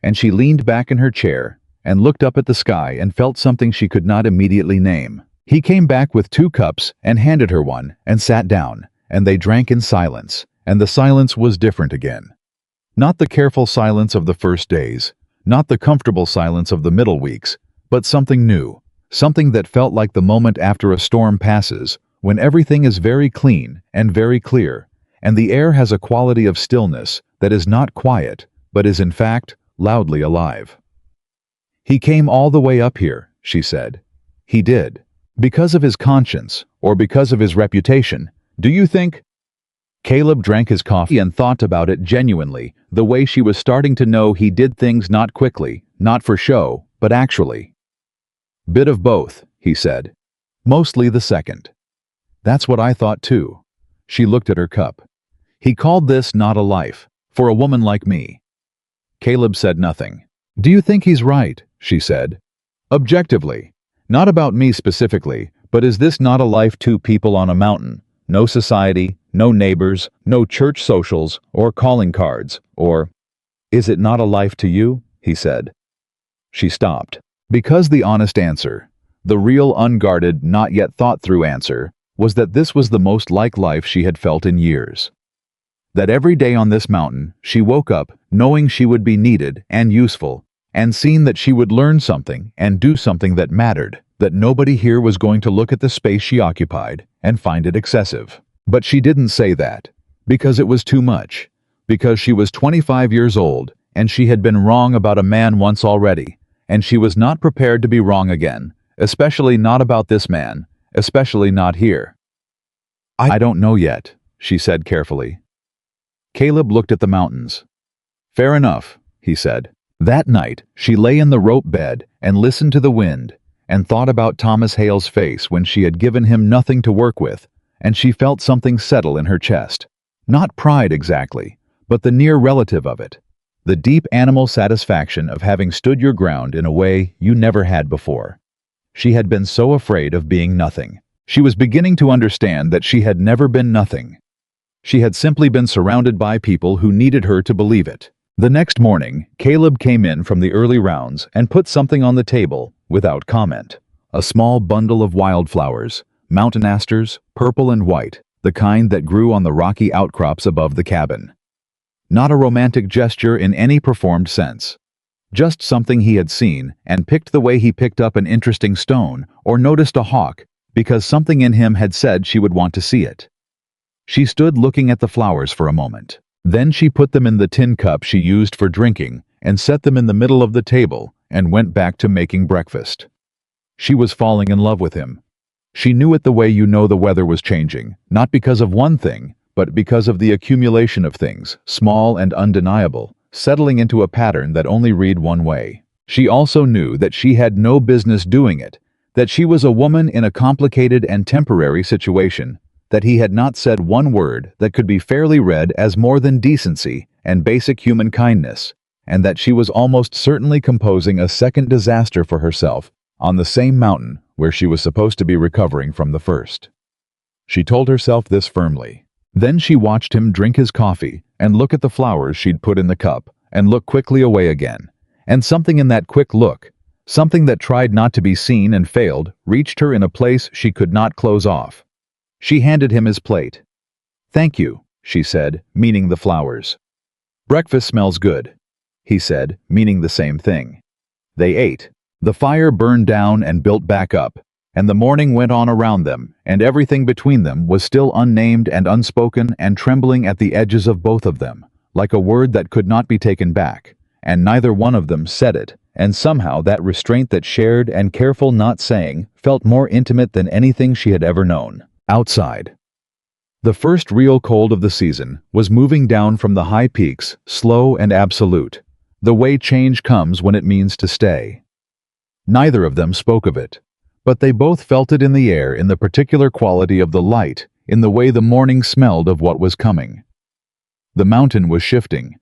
A: And she leaned back in her chair, and looked up at the sky and felt something she could not immediately name. He came back with 2 cups and handed her one, and sat down, and they drank in silence, and the silence was different again. Not the careful silence of the first days, not the comfortable silence of the middle weeks, but something new, something that felt like the moment after a storm passes, when everything is very clean and very clear, and the air has a quality of stillness that is not quiet, but is in fact loudly alive. "He came all the way up here," she said. "He did. Because of his conscience, or because of his reputation, do you think?" Caleb drank his coffee and thought about it genuinely, the way she was starting to know he did things not quickly, not for show, but actually. "Bit of both," he said. "Mostly the second." "That's what I thought too." She looked at her cup. "He called this not a life, for a woman like me." Caleb said nothing. "Do you think he's right?" she said. "Objectively. Not about me specifically, but is this not a life 2 people on a mountain? No society, no neighbors, no church socials or calling cards, or... Is it not a life to you?" he said. She stopped. Because the honest answer, the real unguarded, not yet thought through answer, was that this was the most like life she had felt in years. That every day on this mountain, she woke up knowing she would be needed and useful, and seen that she would learn something and do something that mattered, that nobody here was going to look at the space she occupied and find it excessive. But she didn't say that, because it was too much, because she was 25 years old, and she had been wrong about a man once already, and she was not prepared to be wrong again, especially not about this man, especially not here. I don't know yet," she said carefully. Caleb looked at the mountains. "Fair enough," he said. That night, she lay in the rope bed and listened to the wind, and thought about Thomas Hale's face when she had given him nothing to work with, and she felt something settle in her chest. Not pride exactly, but the near relative of it. The deep animal satisfaction of having stood your ground in a way you never had before. She had been so afraid of being nothing. She was beginning to understand that she had never been nothing. She had simply been surrounded by people who needed her to believe it. The next morning, Caleb came in from the early rounds and put something on the table, without comment. A small bundle of wildflowers, mountain asters, purple and white, the kind that grew on the rocky outcrops above the cabin. Not a romantic gesture in any performed sense. Just something he had seen and picked the way he picked up an interesting stone or noticed a hawk because something in him had said she would want to see it. She stood looking at the flowers for a moment. Then she put them in the tin cup she used for drinking and set them in the middle of the table and went back to making breakfast. She was falling in love with him. She knew it the way you know the weather was changing, not because of one thing, but because of the accumulation of things, small and undeniable, settling into a pattern that only read one way. She also knew that she had no business doing it, that she was a woman in a complicated and temporary situation, that he had not said one word that could be fairly read as more than decency and basic human kindness, and that she was almost certainly composing a second disaster for herself on the same mountain where she was supposed to be recovering from the first. She told herself this firmly. Then she watched him drink his coffee and look at the flowers she'd put in the cup and look quickly away again. And something in that quick look, something that tried not to be seen and failed, reached her in a place she could not close off. She handed him his plate. "Thank you," she said, meaning the flowers. "Breakfast smells good," he said, meaning the same thing. They ate. The fire burned down and built back up, and the morning went on around them, and everything between them was still unnamed and unspoken and trembling at the edges of both of them, like a word that could not be taken back, and neither one of them said it, and somehow that restraint that shared and careful not saying felt more intimate than anything she had ever known. Outside. The first real cold of the season was moving down from the high peaks, slow and absolute, the way change comes when it means to stay. Neither of them spoke of it, but they both felt it in the air, in the particular quality of the light, in the way the morning smelled of what was coming. The mountain was shifting,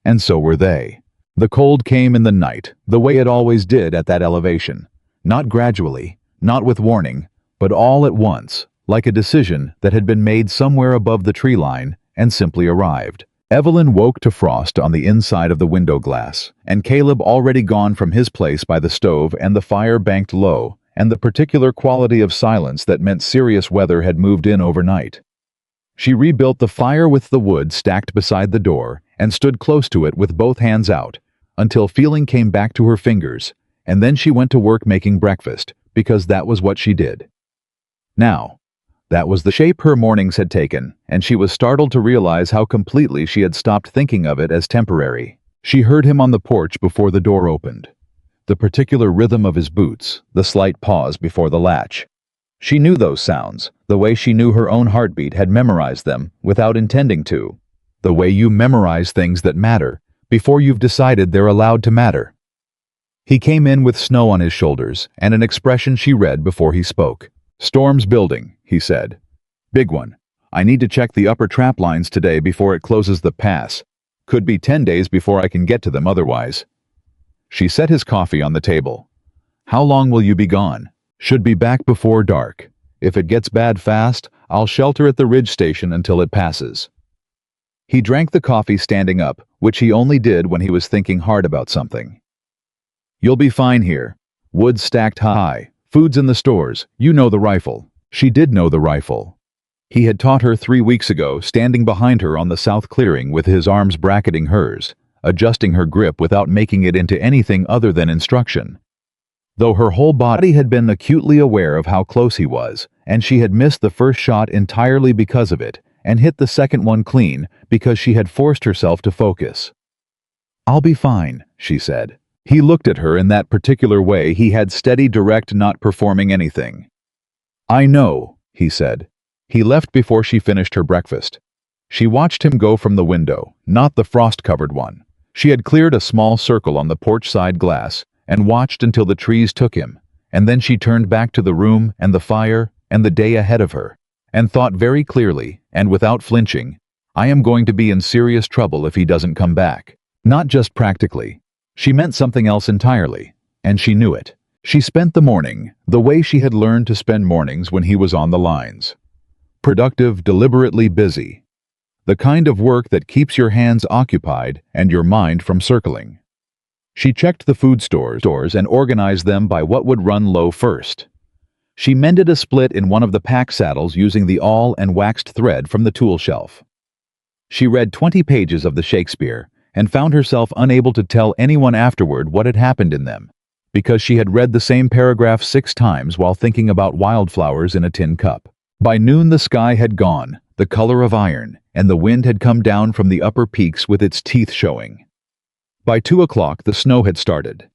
A: and so were they. The cold came in the night, the way it always did at that elevation, not gradually, not with warning, but all at once, like a decision that had been made somewhere above the tree line and simply arrived. Evelyn woke to frost on the inside of the window glass, and Caleb already gone from his place by the stove and the fire banked low, and the particular quality of silence that meant serious weather had moved in overnight. She rebuilt the fire with the wood stacked beside the door and stood close to it with both hands out, until feeling came back to her fingers, and then she went to work making breakfast, because that was what she did. Now, that was the shape her mornings had taken, and she was startled to realize how completely she had stopped thinking of it as temporary. She heard him on the porch before the door opened. The particular rhythm of his boots, the slight pause before the latch. She knew those sounds, the way she knew her own heartbeat, had memorized them, without intending to. The way you memorize things that matter, before you've decided they're allowed to matter. He came in with snow on his shoulders, and an expression she read before he spoke. "Storm's building," he said. "Big one. I need to check the upper trap lines today before it closes the pass. Could be 10 days before I can get to them otherwise." She set his coffee on the table. "How long will you be gone?" "Should be back before dark. If it gets bad fast, I'll shelter at the ridge station until it passes." He drank the coffee standing up, which he only did when he was thinking hard about something. "You'll be fine here. Wood stacked high. Food's in the stores. You know the rifle." She did know the rifle. He had taught her 3 weeks ago, standing behind her on the south clearing with his arms bracketing hers, adjusting her grip without making it into anything other than instruction. Though her whole body had been acutely aware of how close he was, and she had missed the first shot entirely because of it, and hit the second one clean because she had forced herself to focus. "I'll be fine," she said. He looked at her in that particular way he had, steady, direct, not performing anything. "I know," he said. He left before she finished her breakfast. She watched him go from the window, not the frost-covered one. She had cleared a small circle on the porch side glass and watched until the trees took him, and then she turned back to the room and the fire and the day ahead of her, and thought very clearly, and without flinching, "I am going to be in serious trouble if he doesn't come back." Not just practically. She meant something else entirely, and she knew it. She spent the morning the way she had learned to spend mornings when he was on the lines. Productive, deliberately busy. The kind of work that keeps your hands occupied and your mind from circling. She checked the food stores and organized them by what would run low first. She mended a split in one of the pack saddles using the awl and waxed thread from the tool shelf. She read 20 pages of the Shakespeare and found herself unable to tell anyone afterward what had happened in them, because she had read the same paragraph 6 times while thinking about wildflowers in a tin cup. By noon the sky had gone, the color of iron, and the wind had come down from the upper peaks with its teeth showing. By 2 o'clock the snow had started.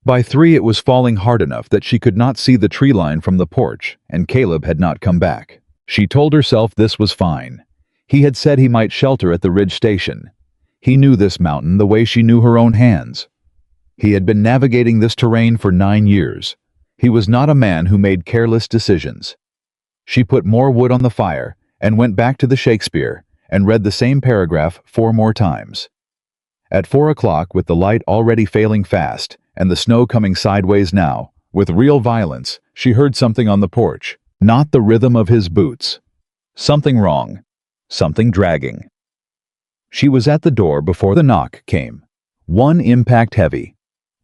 A: By 3 it was falling hard enough that she could not see the tree line from the porch, and Caleb had not come back. She told herself this was fine. He had said he might shelter at the ridge station. He knew this mountain the way she knew her own hands. He had been navigating this terrain for 9 years. He was not a man who made careless decisions. She put more wood on the fire and went back to the Shakespeare and read the same paragraph 4 more times. At 4 o'clock, with the light already failing fast and the snow coming sideways now, with real violence, she heard something on the porch, not the rhythm of his boots. Something wrong. Something dragging. She was at the door before the knock came. One impact heavy.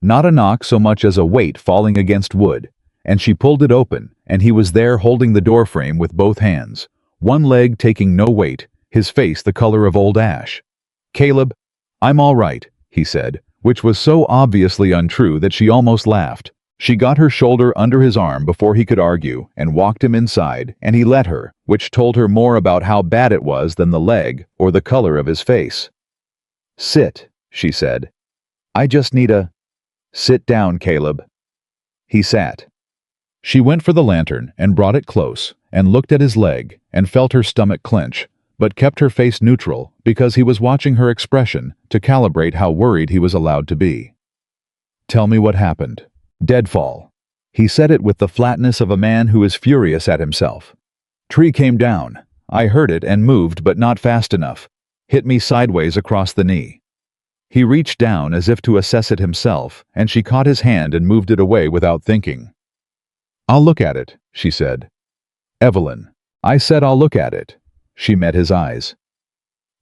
A: Not a knock so much as a weight falling against wood, and she pulled it open, and he was there holding the door frame with both hands, one leg taking no weight, his face the color of old ash. "Caleb, I'm all right," he said, which was so obviously untrue that she almost laughed. She got her shoulder under his arm before he could argue and walked him inside, and he let her, which told her more about how bad it was than the leg or the color of his face. "Sit," she said. "I just need a—" "Sit down, Caleb." He sat. She went for the lantern and brought it close and looked at his leg and felt her stomach clench, but kept her face neutral because he was watching her expression to calibrate how worried he was allowed to be. "Tell me what happened." "Deadfall." He said it with the flatness of a man who is furious at himself. "Tree came down. I heard it and moved, but not fast enough. Hit me sideways across the knee." He reached down as if to assess it himself, and she caught his hand and moved it away without thinking. "I'll look at it," she said. "Evelyn, I said I'll look at it." She met his eyes.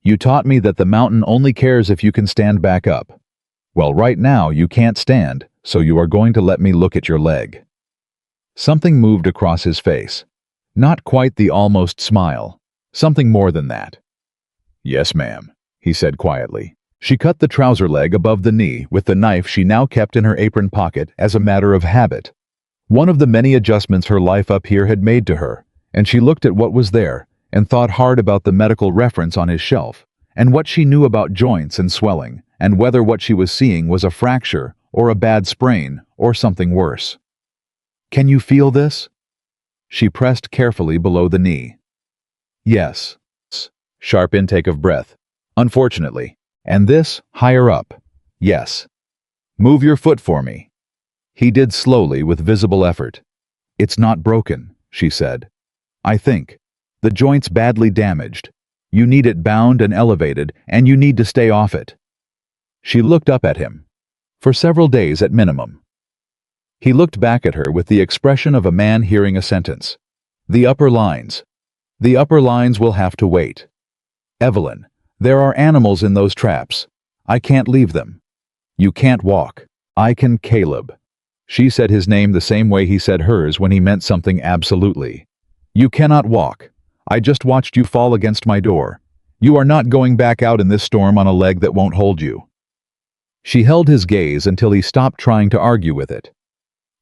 A: "You taught me that the mountain only cares if you can stand back up. Well, right now you can't stand, so you are going to let me look at your leg." Something moved across his face. Not quite the almost smile. Something more than that. "Yes, ma'am," he said quietly. She cut the trouser leg above the knee with the knife she now kept in her apron pocket as a matter of habit. One of the many adjustments her life up here had made to her, and she looked at what was there and thought hard about the medical reference on his shelf, and what she knew about joints and swelling, and whether what she was seeing was a fracture or a bad sprain or something worse. "Can you feel this?" She pressed carefully below the knee. "Yes." Sharp intake of breath. "Unfortunately. And this, higher up. Yes." "Move your foot for me." He did slowly with visible effort. "It's not broken," she said. "I think. The joint's badly damaged. You need it bound and elevated, and you need to stay off it." She looked up at him. "For several days at minimum." He looked back at her with the expression of a man hearing a sentence. "The upper lines. The upper lines will have to wait. Evelyn, there are animals in those traps. I can't leave them. You can't walk. I can, Caleb." She said his name the same way he said hers when he meant something absolutely. "You cannot walk. I just watched you fall against my door. You are not going back out in this storm on a leg that won't hold you." She held his gaze until he stopped trying to argue with it.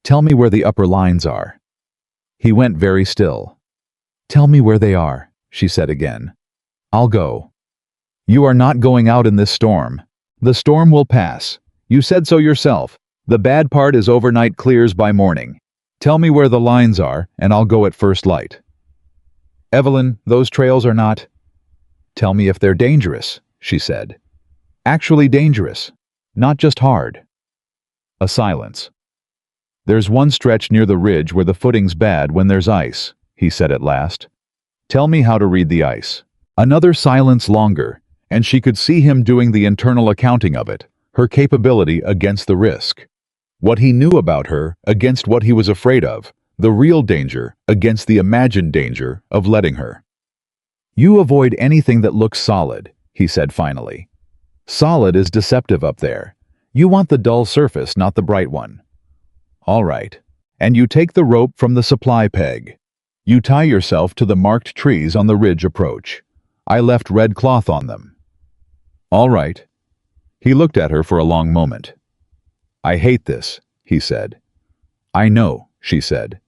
A: "Tell me where the upper lines are." He went very still. "Tell me where they are," she said again. "I'll go." "You are not going out in this storm. The storm will pass. You said so yourself. The bad part is overnight clears by morning. Tell me where the lines are, and I'll go at first light." "Evelyn, those trails are not—" "Tell me if they're dangerous," she said. "Actually dangerous. Not just hard." A silence. "There's one stretch near the ridge where the footing's bad when there's ice," he said at last. "Tell me how to read the ice." Another silence longer, and she could see him doing the internal accounting of it, her capability against the risk. What he knew about her against what he was afraid of, the real danger against the imagined danger of letting her. "You avoid anything that looks solid," he said finally. "Solid is deceptive up there. You want the dull surface, not the bright one." "All right. And you take the rope from the supply peg. You tie yourself to the marked trees on the ridge approach. I left red cloth on them." "All right." He looked at her for a long moment. "I hate this," he said. "I know," she said.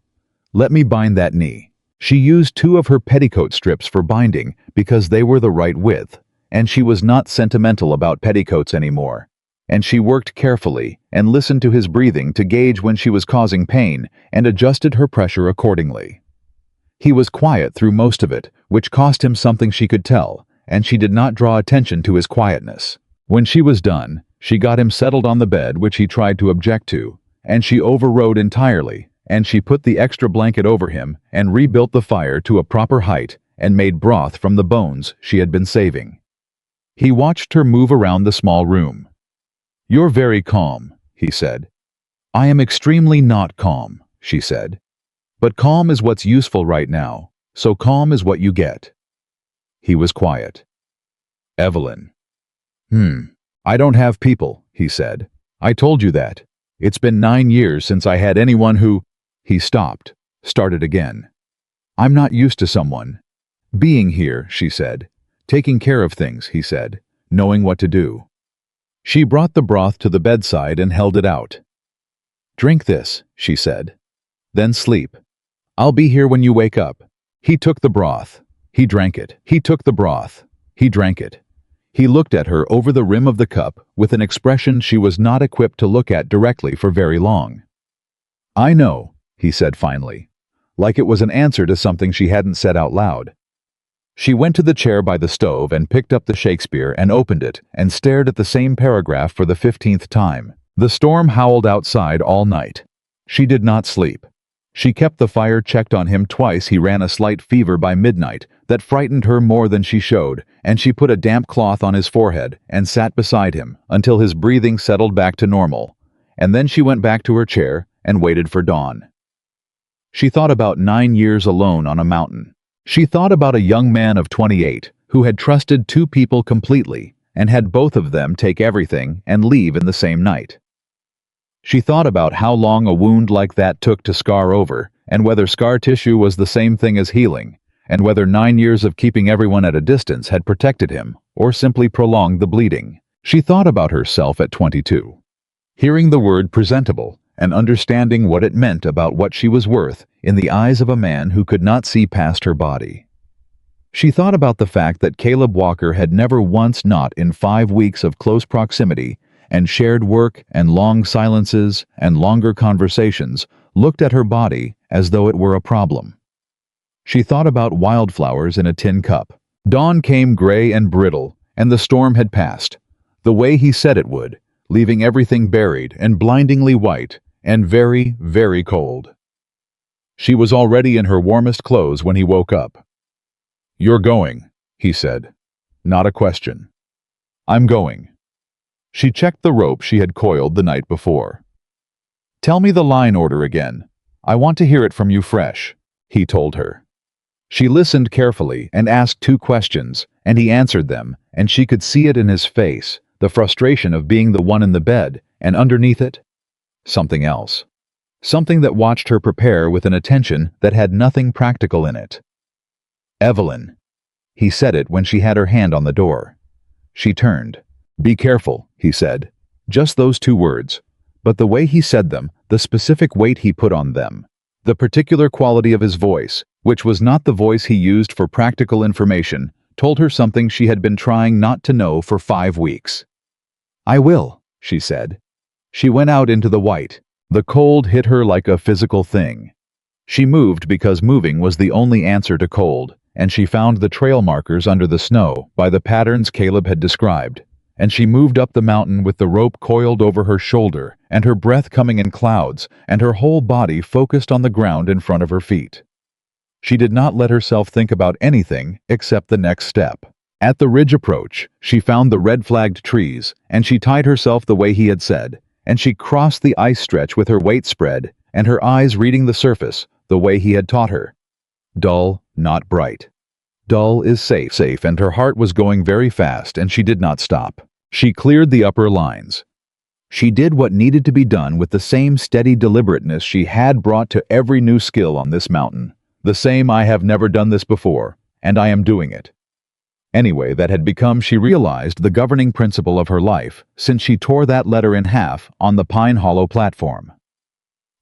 A: "Let me bind that knee." She used 2 of her petticoat strips for binding because they were the right width, and she was not sentimental about petticoats anymore. And she worked carefully and listened to his breathing to gauge when she was causing pain and adjusted her pressure accordingly. He was quiet through most of it, which cost him something she could tell, and she did not draw attention to his quietness. When she was done, she got him settled on the bed, which he tried to object to, and she overrode entirely, and she put the extra blanket over him and rebuilt the fire to a proper height and made broth from the bones she had been saving. He watched her move around the small room. "You're very calm," he said. "I am extremely not calm," she said. "But calm is what's useful right now, so calm is what you get." He was quiet. "Evelyn." I don't have people," he said. "I told you that. It's been 9 years since I had anyone who—" He stopped, started again. "I'm not used to someone being here," she said. "Taking care of things," he said, "knowing what to do." She brought the broth to the bedside and held it out. "Drink this," she said. "Then sleep. I'll be here when you wake up." He took the broth. He drank it. He took the broth. He drank it. He looked at her over the rim of the cup with an expression she was not equipped to look at directly for very long. "I know," he said finally, like it was an answer to something she hadn't said out loud. She went to the chair by the stove and picked up the Shakespeare and opened it and stared at the same paragraph for the 15th time. The storm howled outside all night. She did not sleep. She kept the fire checked on him twice. He ran a slight fever by midnight that frightened her more than she showed, and she put a damp cloth on his forehead and sat beside him until his breathing settled back to normal, and then she went back to her chair and waited for dawn. She thought about 9 years alone on a mountain. She thought about a young man of 28 who had trusted 2 people completely and had both of them take everything and leave in the same night. She thought about how long a wound like that took to scar over, and whether scar tissue was the same thing as healing, and whether 9 years of keeping everyone at a distance had protected him, or simply prolonged the bleeding. She thought about herself at 22. Hearing the word presentable, and understanding what it meant about what she was worth in the eyes of a man who could not see past her body. She thought about the fact that Caleb Walker had never once, not in 5 weeks of close proximity, and shared work and long silences and longer conversations, looked at her body as though it were a problem. She thought about wildflowers in a tin cup. Dawn came gray and brittle, and the storm had passed, the way he said it would, leaving everything buried and blindingly white and very, very cold. She was already in her warmest clothes when he woke up. "You're going," he said. Not a question. "I'm going." She checked the rope she had coiled the night before. "Tell me the line order again. I want to hear it from you fresh," he told her. She listened carefully and asked 2 questions, and he answered them, and she could see it in his face, the frustration of being the one in the bed, and underneath it, something else. Something that watched her prepare with an attention that had nothing practical in it. "Evelyn." He said it when she had her hand on the door. She turned. "Be careful," he said. Just those 2 words. But the way he said them, the specific weight he put on them, the particular quality of his voice, which was not the voice he used for practical information, told her something she had been trying not to know for 5 weeks. "I will," she said. She went out into the white. The cold hit her like a physical thing. She moved because moving was the only answer to cold, and she found the trail markers under the snow by the patterns Caleb had described. And she moved up the mountain with the rope coiled over her shoulder, and her breath coming in clouds, and her whole body focused on the ground in front of her feet. She did not let herself think about anything except the next step. At the ridge approach, she found the red-flagged trees, and she tied herself the way he had said, and she crossed the ice stretch with her weight spread, and her eyes reading the surface, the way he had taught her. Dull, not bright. Dull is safe, and her heart was going very fast, and she did not stop. She cleared the upper lines. She did what needed to be done with the same steady deliberateness she had brought to every new skill on this mountain. The same "I have never done this before, and I am doing it." Anyway, that had become, she realized, the governing principle of her life since she tore that letter in half on the Pine Hollow platform.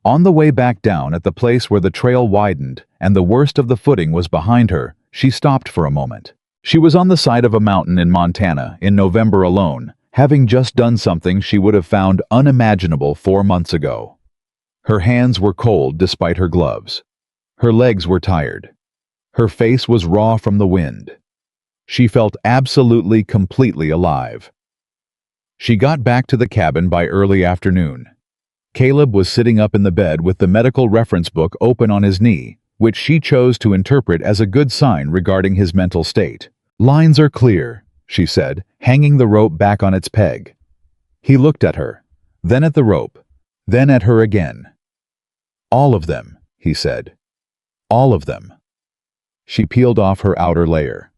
A: On the way back down at the place where the trail widened and the worst of the footing was behind her, she stopped for a moment. She was on the side of a mountain in Montana in November alone, having just done something she would have found unimaginable 4 months ago. Her hands were cold despite her gloves. Her legs were tired. Her face was raw from the wind. She felt absolutely, completely alive. She got back to the cabin by early afternoon. Caleb was sitting up in the bed with the medical reference book open on his knee, which she chose to interpret as a good sign regarding his mental state. "Lines are clear," she said, hanging the rope back on its peg. He looked at her, then at the rope, then at her again. "All of them," he said. "All of them." She peeled off her outer layer.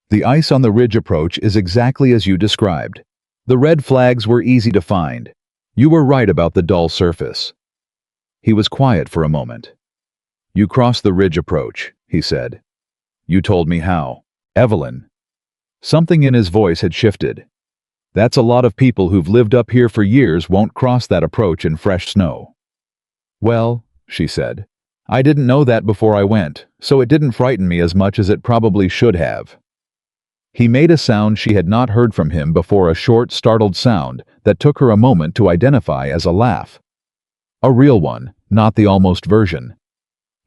A: "The ice on the ridge approach is exactly as you described. The red flags were easy to find. You were right about the dull surface." He was quiet for a moment. "You crossed the ridge approach," he said. "You told me how." "Evelyn." Something in his voice had shifted. "That's a lot of people who've lived up here for years won't cross that approach in fresh snow." "Well," she said, "I didn't know that before I went, so it didn't frighten me as much as it probably should have." He made a sound she had not heard from him before, a short, startled sound that took her a moment to identify as a laugh. A real one, not the almost version.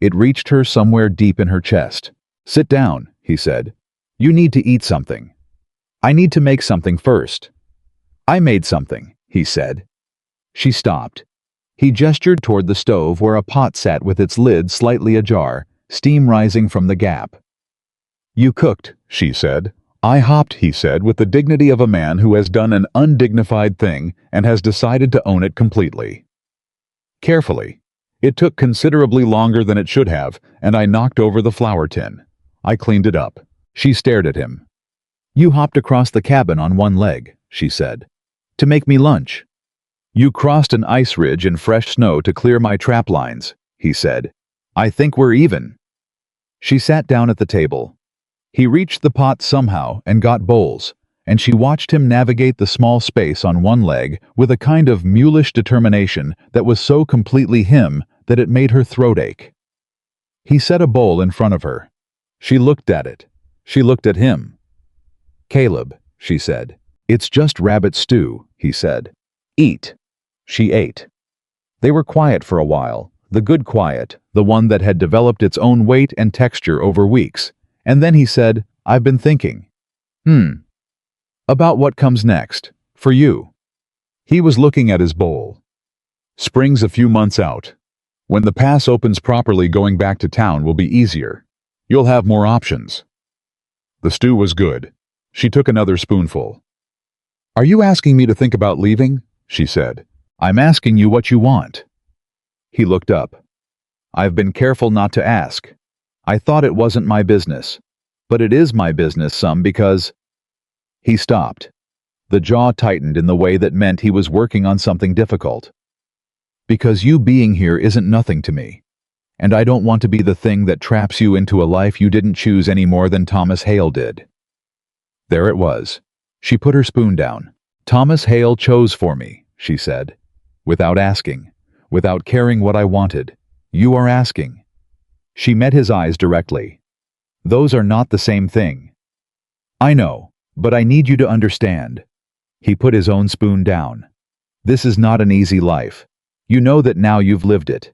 A: It reached her somewhere deep in her chest. "Sit down," he said. "You need to eat something." "I need to make something first." "I made something," he said. She stopped. He gestured toward the stove where a pot sat with its lid slightly ajar, steam rising from the gap. "You cooked," she said. "I hopped," he said, with the dignity of a man who has done an undignified thing and has decided to own it completely. "Carefully. It took considerably longer than it should have, and I knocked over the flour tin. I cleaned it up." She stared at him. "You hopped across the cabin on one leg," she said, "to make me lunch." "You crossed an ice ridge in fresh snow to clear my trap lines," he said. "I think we're even." She sat down at the table. He reached the pot somehow and got bowls, and she watched him navigate the small space on one leg with a kind of mulish determination that was so completely him that it made her throat ache. He set a bowl in front of her. She looked at it. She looked at him. "Caleb," she said. "It's just rabbit stew," he said. "Eat." She ate. They were quiet for a while, the good quiet, the one that had developed its own weight and texture over weeks. And then he said, "I've been thinking." "About what comes next, for you." He was looking at his bowl. "Spring's a few months out. When the pass opens properly, going back to town will be easier. You'll have more options." The stew was good. She took another spoonful. "Are you asking me to think about leaving?" she said. "I'm asking you what you want." He looked up. "I've been careful not to ask. I thought it wasn't my business. But it is my business some because—" He stopped. The jaw tightened in the way that meant he was working on something difficult. "Because you being here isn't nothing to me. And I don't want to be the thing that traps you into a life you didn't choose any more than Thomas Hale did." There it was. She put her spoon down. "Thomas Hale chose for me," she said. "Without asking. Without caring what I wanted. You are asking." She met his eyes directly. "Those are not the same thing." "I know, but I need you to understand." He put his own spoon down. "This is not an easy life. You know that now you've lived it.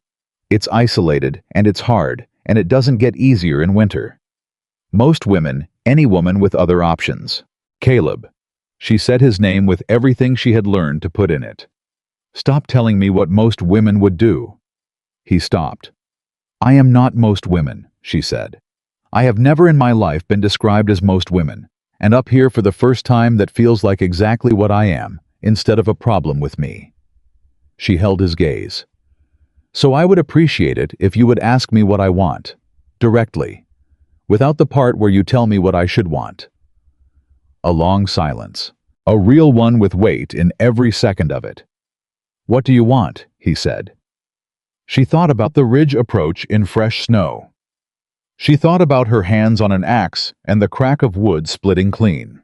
A: It's isolated, and it's hard, and it doesn't get easier in winter. Most women, any woman with other options." "Caleb." She said his name with everything she had learned to put in it. "Stop telling me what most women would do." He stopped. "I am not most women," she said. "I have never in my life been described as most women, and up here for the first time that feels like exactly what I am, instead of a problem with me." She held his gaze. "So I would appreciate it if you would ask me what I want, directly, without the part where you tell me what I should want." A long silence, a real one with weight in every second of it. "What do you want?" he said. She thought about the ridge approach in fresh snow. She thought about her hands on an axe and the crack of wood splitting clean.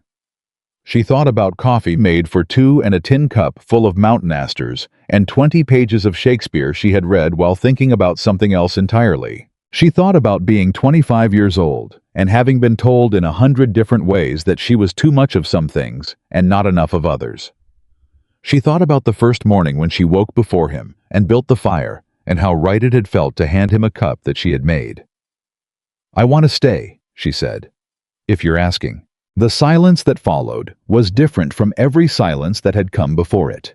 A: She thought about coffee made for two and a tin cup full of mountain asters and 20 pages of Shakespeare she had read while thinking about something else entirely. She thought about being 25 years old and having been told in 100 different ways that she was too much of some things and not enough of others. She thought about the first morning when she woke before him and built the fire and how right it had felt to hand him a cup that she had made. "I want to stay," she said, "if you're asking." The silence that followed was different from every silence that had come before it.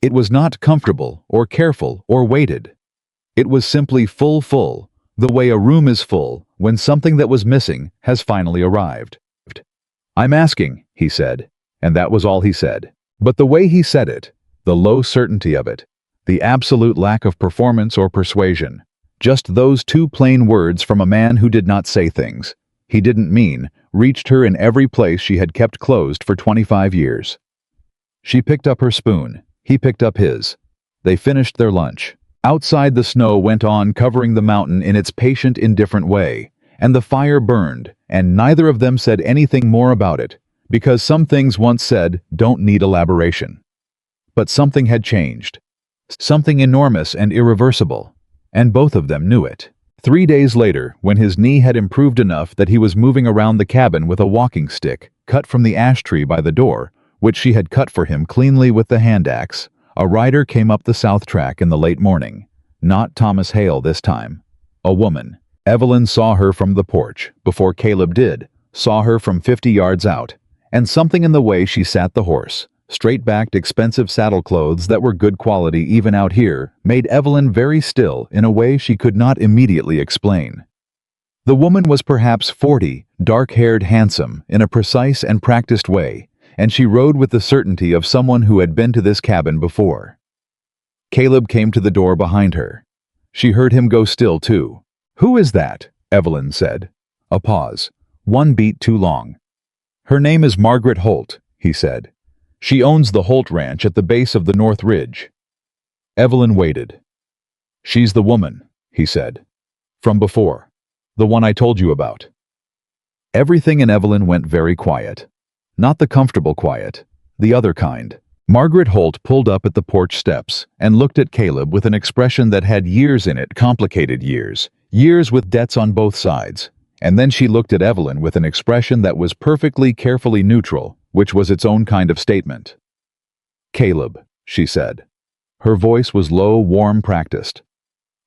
A: It was not comfortable or careful or weighted. It was simply full, the way a room is full when something that was missing has finally arrived. "I'm asking," he said, and that was all he said. But the way he said it, the low certainty of it, the absolute lack of performance or persuasion, just those two plain words from a man who did not say things he didn't mean, reached her in every place she had kept closed for 25 years. She picked up her spoon. He picked up his. They finished their lunch. Outside, the snow went on covering the mountain in its patient, indifferent way, and the fire burned, and neither of them said anything more about it, because some things once said don't need elaboration. But something had changed. Something enormous and irreversible, and both of them knew it. 3 days later, when his knee had improved enough that he was moving around the cabin with a walking stick cut from the ash tree by the door, which she had cut for him cleanly with the hand axe, a rider came up the south track in the late morning. Not Thomas Hale this time. A woman. Evelyn saw her from the porch, before Caleb did, saw her from 50 yards out, and something in the way she sat the horse, straight-backed expensive saddle clothes that were good quality even out here, made Evelyn very still in a way she could not immediately explain. The woman was perhaps 40, dark-haired, handsome, in a precise and practiced way, and she rode with the certainty of someone who had been to this cabin before. Caleb came to the door behind her. She heard him go still, too. "Who is that?" Evelyn said. A pause. One beat too long. "Her name is Margaret Holt," he said. "She owns the Holt Ranch at the base of the North Ridge." Evelyn waited. "She's the woman," he said. "From before. The one I told you about." Everything in Evelyn went very quiet. Not the comfortable quiet, the other kind. Margaret Holt pulled up at the porch steps and looked at Caleb with an expression that had years in it, complicated years, years with debts on both sides. And then she looked at Evelyn with an expression that was perfectly carefully neutral, which was its own kind of statement. "Caleb," she said. Her voice was low, warm, practiced.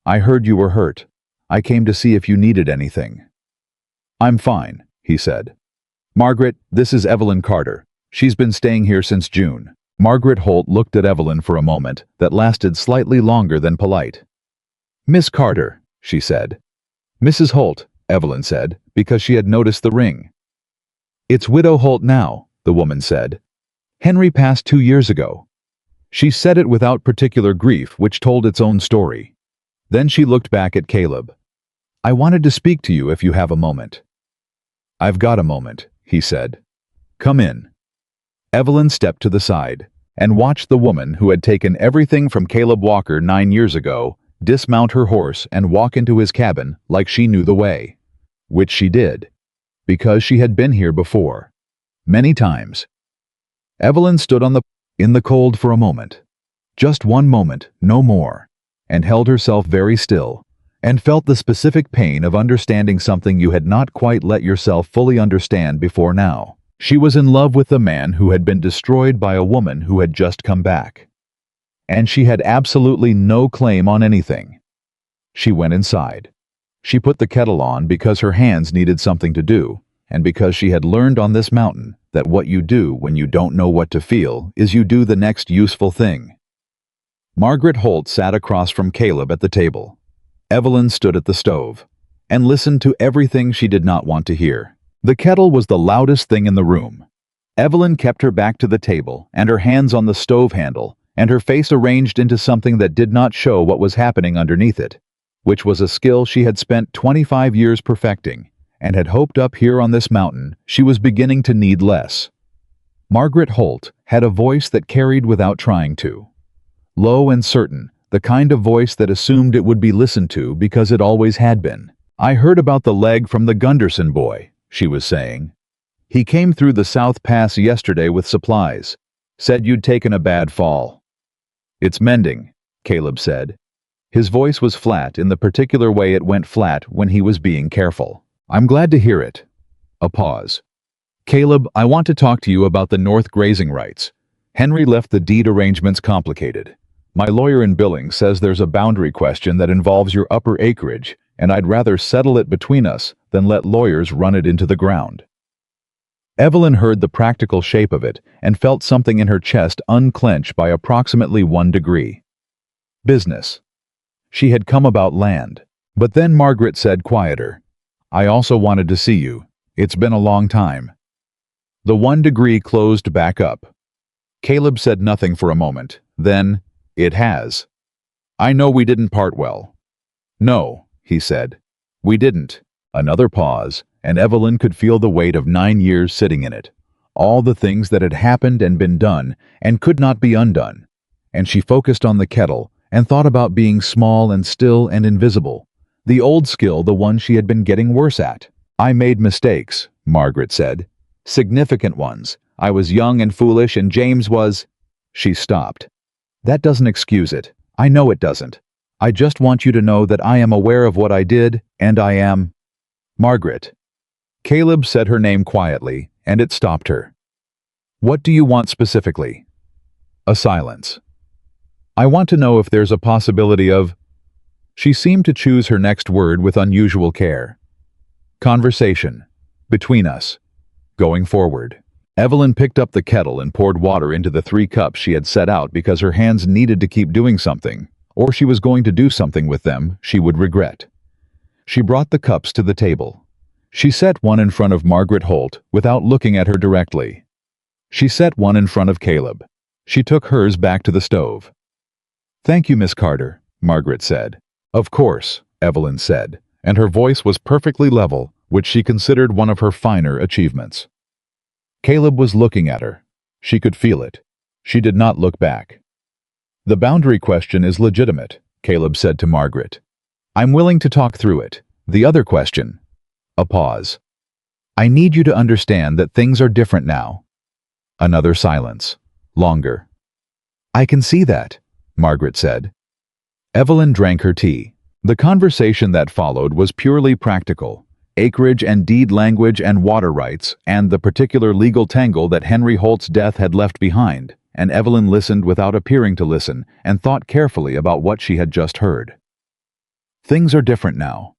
A: "I heard you were hurt. I came to see if you needed anything." "I'm fine," he said. "Margaret, this is Evelyn Carter. She's been staying here since June." Margaret Holt looked at Evelyn for a moment that lasted slightly longer than polite. "Miss Carter," she said. "Mrs. Holt," Evelyn said, because she had noticed the ring. "It's Widow Holt now," the woman said. "Henry passed 2 years ago." She said it without particular grief, which told its own story. Then she looked back at Caleb. "I wanted to speak to you if you have a moment." "I've got a moment," he said. "Come in." Evelyn stepped to the side and watched the woman who had taken everything from Caleb Walker 9 years ago dismount her horse and walk into his cabin like she knew the way. Which she did, because she had been here before. Many times. Evelyn stood in the cold for a moment. Just one moment, no more, and held herself very still, and felt the specific pain of understanding something you had not quite let yourself fully understand before now. She was in love with the man who had been destroyed by a woman who had just come back. And she had absolutely no claim on anything. She went inside. She put the kettle on because her hands needed something to do, and because she had learned on this mountain that what you do when you don't know what to feel is you do the next useful thing. Margaret Holt sat across from Caleb at the table. Evelyn stood at the stove and listened to everything she did not want to hear. The kettle was the loudest thing in the room. Evelyn kept her back to the table and her hands on the stove handle and her face arranged into something that did not show what was happening underneath it, which was a skill she had spent 25 years perfecting and had hoped up here on this mountain she was beginning to need less. Margaret Holt had a voice that carried without trying to. Low and certain, the kind of voice that assumed it would be listened to because it always had been. I heard about the leg from the Gunderson boy, she was saying. He came through the South Pass yesterday with supplies. Said you'd taken a bad fall. It's mending, Caleb said. His voice was flat in the particular way it went flat when he was being careful. I'm glad to hear it. A pause. Caleb, I want to talk to you about the North grazing rights. Henry left the deed arrangements complicated. My lawyer in Billings says there's a boundary question that involves your upper acreage, and I'd rather settle it between us than let lawyers run it into the ground. Evelyn heard the practical shape of it and felt something in her chest unclench by approximately 1 degree. Business. She had come about land. But then Margaret said quieter, I also wanted to see you. It's been a long time. The 1 degree closed back up. Caleb said nothing for a moment. Then, it has. I know we didn't part well. No, he said. We didn't. Another pause, and Evelyn could feel the weight of 9 years sitting in it. All the things that had happened and been done and could not be undone. And she focused on the kettle and thought about being small and still and invisible. The old skill, the one she had been getting worse at. I made mistakes, Margaret said. Significant ones. I was young and foolish and James was... She stopped. That doesn't excuse it. I know it doesn't. I just want you to know that I am aware of what I did, and I am... Margaret. Caleb said her name quietly, and it stopped her. What do you want specifically? A silence. I want to know if there's a possibility of... She seemed to choose her next word with unusual care. Conversation. Between us. Going forward. Evelyn picked up the kettle and poured water into the 3 cups she had set out because her hands needed to keep doing something, or she was going to do something with them she would regret. She brought the cups to the table. She set one in front of Margaret Holt without looking at her directly. She set one in front of Caleb. She took hers back to the stove. Thank you, Miss Carter, Margaret said. Of course, Evelyn said, and her voice was perfectly level, which she considered one of her finer achievements. Caleb was looking at her. She could feel it. She did not look back. The boundary question is legitimate, Caleb said to Margaret. I'm willing to talk through it. The other question. A pause. I need you to understand that things are different now. Another silence. Longer. I can see that, Margaret said. Evelyn drank her tea. The conversation that followed was purely practical. Acreage and deed language and water rights, and the particular legal tangle that Henry Holt's death had left behind, and Evelyn listened without appearing to listen and thought carefully about what she had just heard. Things are different now.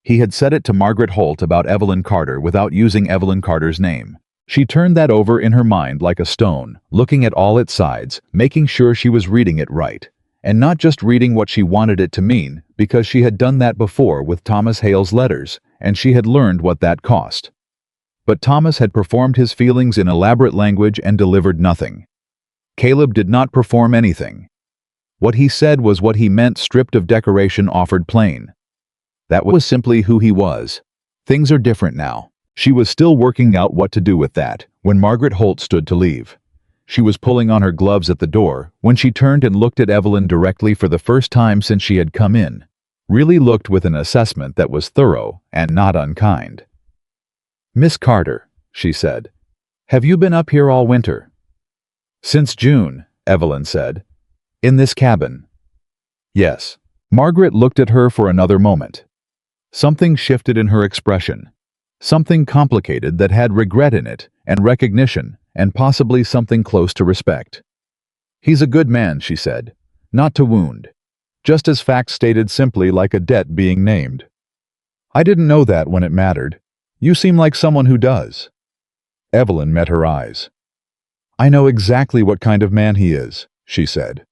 A: He had said it to Margaret Holt about Evelyn Carter without using Evelyn Carter's name. She turned that over in her mind like a stone, looking at all its sides, making sure she was reading it right, and not just reading what she wanted it to mean, because she had done that before with Thomas Hale's letters, and she had learned what that cost. But Thomas had performed his feelings in elaborate language and delivered nothing. Caleb did not perform anything. What he said was what he meant, stripped of decoration, offered plain. That was simply who he was. Things are different now. She was still working out what to do with that when Margaret Holt stood to leave. She was pulling on her gloves at the door when she turned and looked at Evelyn directly for the first time since she had come in. Really looked with an assessment that was thorough and not unkind. Miss Carter, she said, have you been up here all winter? Since June, Evelyn said. In this cabin? Yes. Margaret looked at her for another moment. Something shifted in her expression. Something complicated that had regret in it, and recognition, and possibly something close to respect. He's a good man, she said. Not to wound. Just as facts stated simply, like a debt being named. I didn't know that when it mattered. You seem like someone who does. Evelyn met her eyes. I know exactly what kind of man he is, she said.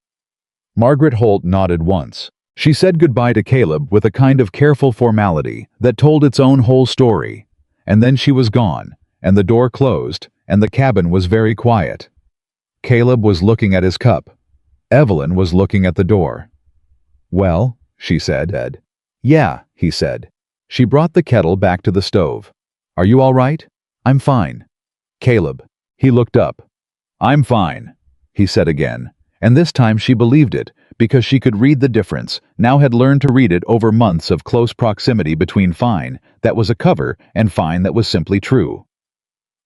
A: Margaret Holt nodded once. She said goodbye to Caleb with a kind of careful formality that told its own whole story, and then she was gone, and the door closed, and the cabin was very quiet. Caleb was looking at his cup. Evelyn was looking at the door. Well, she said. Yeah, he said. She brought the kettle back to the stove. Are you all right? I'm fine. Caleb. He looked up. I'm fine, he said again, And this time she believed it, because she could read the difference, now had learned to read it over months of close proximity between fine, that was a cover, and fine that was simply true.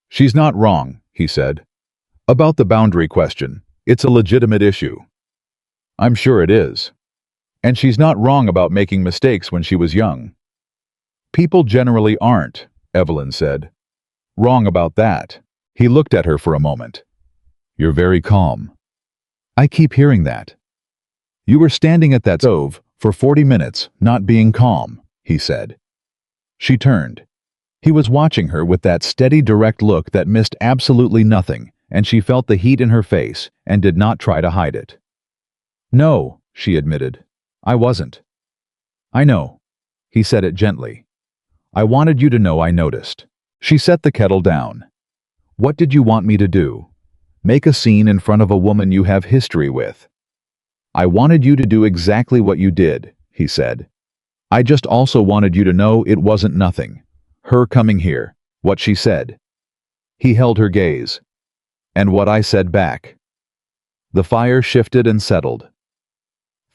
A: "She's not wrong," he said. "About the boundary question. It's a legitimate issue." "I'm sure it is. And she's not wrong about making mistakes when she was young." "People generally aren't," Evelyn said. "Wrong about that." He looked at her for a moment. "You're very calm." "I keep hearing that." "You were standing at that stove for 40 minutes, not being calm," he said. She turned. He was watching her with that steady, direct look that missed absolutely nothing, and she felt the heat in her face and did not try to hide it. "No," she admitted. "I wasn't." "I know." He said it gently. "I wanted you to know I noticed." She set the kettle down. "What did you want me to do? Make a scene in front of a woman you have history with?" "I wanted you to do exactly what you did," he said. "I just also wanted you to know it wasn't nothing. Her coming here, what she said." He held her gaze. "And what I said back." The fire shifted and settled.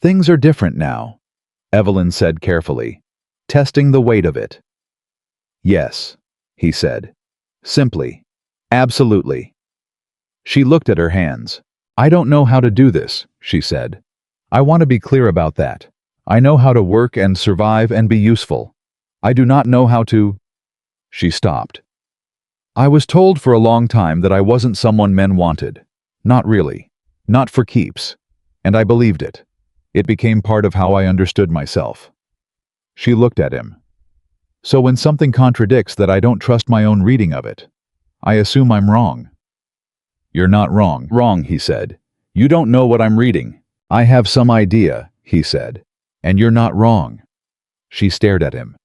A: "Things are different now," Evelyn said carefully, testing the weight of it. "Yes," he said. Simply. "Absolutely." She looked at her hands. "I don't know how to do this," she said. "I want to be clear about that. I know how to work and survive and be useful. I do not know how to—" She stopped. "I was told for a long time that I wasn't someone men wanted. Not really. Not for keeps. And I believed it. It became part of how I understood myself." She looked at him. "So when something contradicts that, I don't trust my own reading of it. I assume I'm wrong." "You're not wrong." "Wrong," he said. "You don't know what I'm reading." "I have some idea," he said. "And you're not wrong." She stared at him.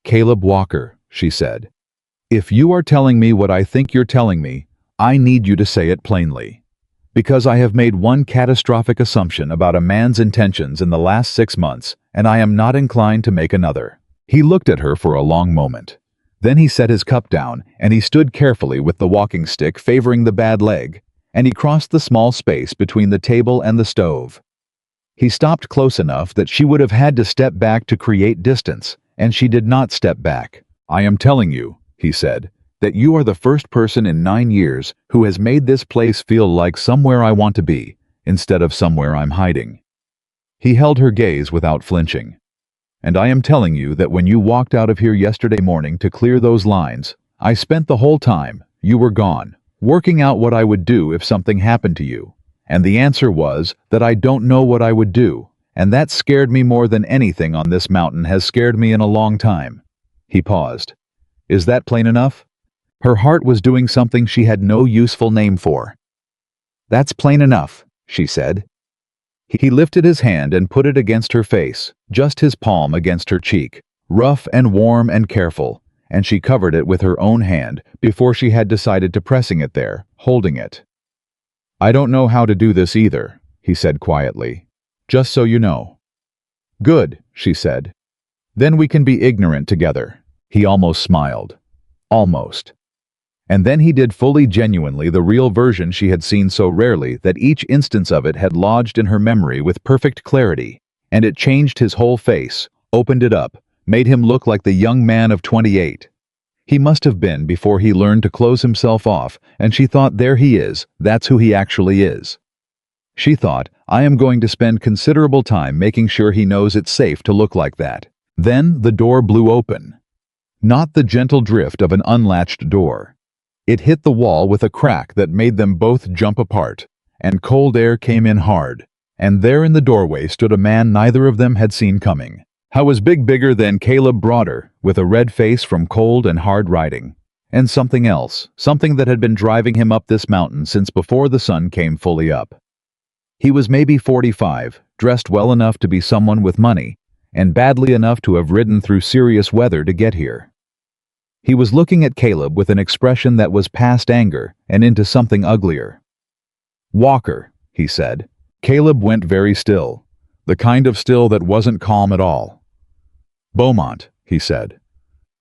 A: "Caleb Walker," she said. "If you are telling me what I think you're telling me, I need you to say it plainly. Because I have made one catastrophic assumption about a man's intentions in the last 6 months, and I am not inclined to make another." He looked at her for a long moment. Then he set his cup down, and he stood carefully with the walking stick favoring the bad leg, and he crossed the small space between the table and the stove. He stopped close enough that she would have had to step back to create distance, and she did not step back. "I am telling you," he said, "that you are the first person in 9 years who has made this place feel like somewhere I want to be, instead of somewhere I'm hiding." He held her gaze without flinching. "And I am telling you that when you walked out of here yesterday morning to clear those lines, I spent the whole time, you were gone, working out what I would do if something happened to you. And the answer was that I don't know what I would do, and that scared me more than anything on this mountain has scared me in a long time." He paused. "Is that plain enough?" Her heart was doing something she had no useful name for. "That's plain enough," she said. He lifted his hand and put it against her face, just his palm against her cheek, rough and warm and careful, and she covered it with her own hand before she had decided to pressing it there, holding it. "I don't know how to do this either," he said quietly. "Just so you know." "Good," she said. "Then we can be ignorant together." He almost smiled. Almost. And then he did fully genuinely the real version she had seen so rarely that each instance of it had lodged in her memory with perfect clarity, and it changed his whole face, opened it up, made him look like the young man of 28. He must have been before he learned to close himself off, and she thought, there he is, that's who he actually is. She thought, I am going to spend considerable time making sure he knows it's safe to look like that. Then the door blew open. Not the gentle drift of an unlatched door. It hit the wall with a crack that made them both jump apart, and cold air came in hard, and there in the doorway stood a man neither of them had seen coming. How was bigger than Caleb, broader, with a red face from cold and hard riding, and something else, something that had been driving him up this mountain since before the sun came fully up. He was maybe 45, dressed well enough to be someone with money, and badly enough to have ridden through serious weather to get here. He was looking at Caleb with an expression that was past anger and into something uglier. "Walker," he said. Caleb went very still, the kind of still that wasn't calm at all. "Beaumont," he said.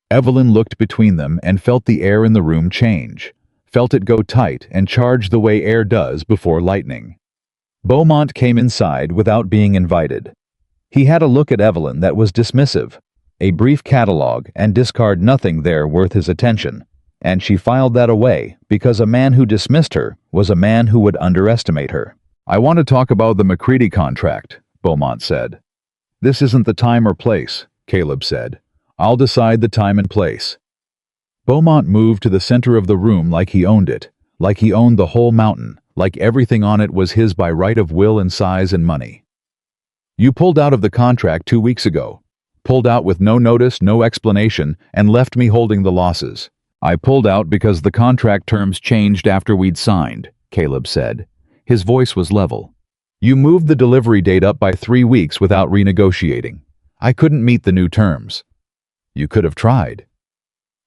A: Evelyn looked between them and felt the air in the room change, felt it go tight and charge the way air does before lightning. Beaumont came inside without being invited. He had a look at Evelyn that was dismissive, a brief catalog and discard nothing there worth his attention, and she filed that away because a man who dismissed her was a man who would underestimate her. "I want to talk about the McCready contract," Beaumont said. "This isn't the time or place," Caleb said. "I'll decide the time and place." Beaumont moved to the center of the room like he owned it, like he owned the whole mountain, like everything on it was his by right of will and size and money. "You pulled out of the contract 2 weeks ago. Pulled out with no notice, no explanation, and left me holding the losses." "I pulled out because the contract terms changed after we'd signed," Caleb said. His voice was level. "You moved the delivery date up by 3 weeks without renegotiating. I couldn't meet the new terms." "You could have tried."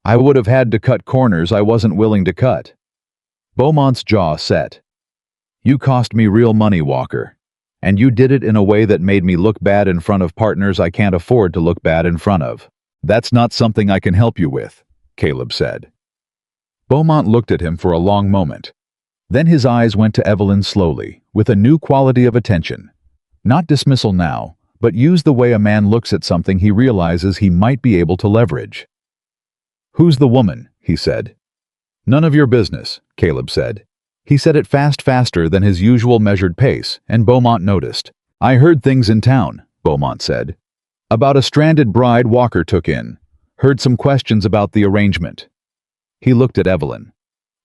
A: "I would have had to cut corners I wasn't willing to cut." Beaumont's jaw set. "You cost me real money, Walker. And you did it in a way that made me look bad in front of partners I can't afford to look bad in front of. That's not something I can help you with," Caleb said. Beaumont looked at him for a long moment. Then his eyes went to Evelyn slowly, with a new quality of attention. Not dismissal now, but used the way a man looks at something he realizes he might be able to leverage. "Who's the woman?" he said. "None of your business," Caleb said. He said it faster than his usual measured pace, and Beaumont noticed. "I heard things in town," Beaumont said. "About a stranded bride Walker took in. Heard some questions about the arrangement." He looked at Evelyn.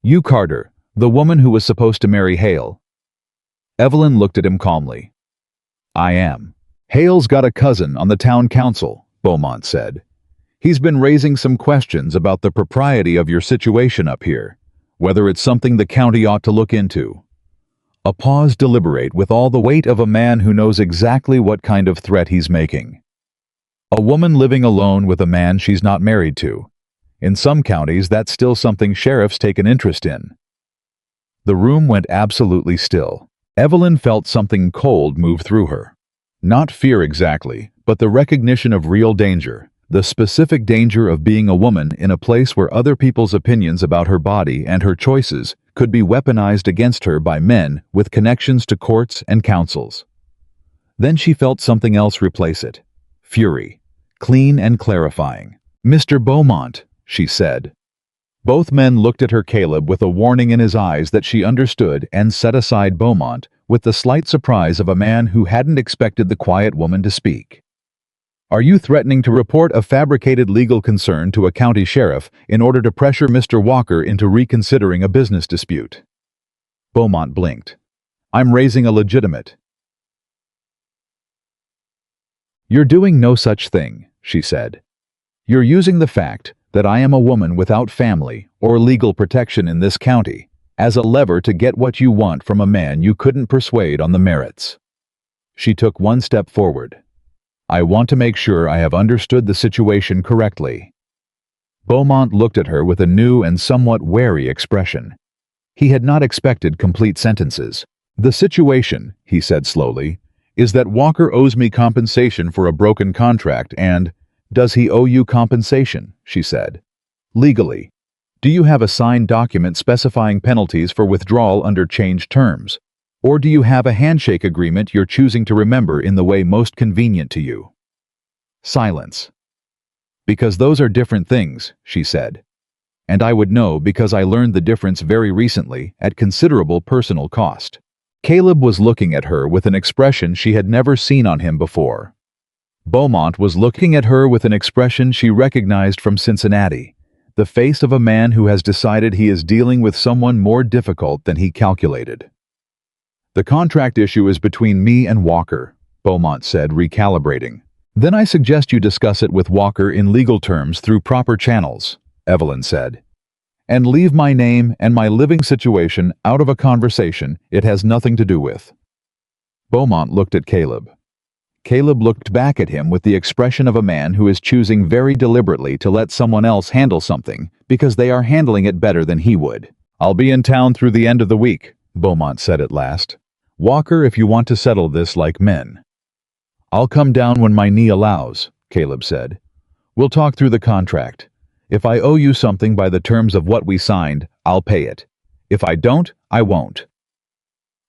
A: "You Carter, the woman who was supposed to marry Hale." Evelyn looked at him calmly. "I am. Hale's got a cousin on the town council," Beaumont said. "He's been raising some questions about the propriety of your situation up here, whether it's something the county ought to look into." A pause deliberate with all the weight of a man who knows exactly what kind of threat he's making. A woman living alone with a man she's not married to. In some counties, that's still something sheriffs take an interest in. The room went absolutely still. Evelyn felt something cold move through her. Not fear exactly, but the recognition of real danger. The specific danger of being a woman in a place where other people's opinions about her body and her choices could be weaponized against her by men with connections to courts and councils. Then she felt something else replace it. Fury. Clean and clarifying. "Mr. Beaumont," she said. Both men looked at her, Caleb with a warning in his eyes that she understood, and set aside Beaumont with the slight surprise of a man who hadn't expected the quiet woman to speak. "Are you threatening to report a fabricated legal concern to a county sheriff in order to pressure Mr. Walker into reconsidering a business dispute?" Beaumont blinked. "I'm raising a legitimate." "You're doing no such thing," she said. "You're using the fact that I am a woman without family or legal protection in this county as a lever to get what you want from a man you couldn't persuade on the merits." She took one step forward. "I want to make sure I have understood the situation correctly." Beaumont looked at her with a new and somewhat wary expression. He had not expected complete sentences. "The situation," he said slowly, "is that Walker owes me compensation for a broken contract and—" "Does he owe you compensation?" she said. "Legally. Do you have a signed document specifying penalties for withdrawal under changed terms? Or do you have a handshake agreement you're choosing to remember in the way most convenient to you?" Silence. "Because those are different things," she said. "And I would know because I learned the difference very recently at considerable personal cost." Caleb was looking at her with an expression she had never seen on him before. Beaumont was looking at her with an expression she recognized from Cincinnati, the face of a man who has decided he is dealing with someone more difficult than he calculated. "The contract issue is between me and Walker," Beaumont said, recalibrating. "Then I suggest you discuss it with Walker in legal terms through proper channels," Evelyn said. "And leave my name and my living situation out of a conversation it has nothing to do with." Beaumont looked at Caleb. Caleb looked back at him with the expression of a man who is choosing very deliberately to let someone else handle something because they are handling it better than he would. "I'll be in town through the end of the week," Beaumont said at last. "Walker, if you want to settle this like men." "I'll come down when my knee allows," Caleb said. "We'll talk through the contract. If I owe you something by the terms of what we signed, I'll pay it. If I don't, I won't."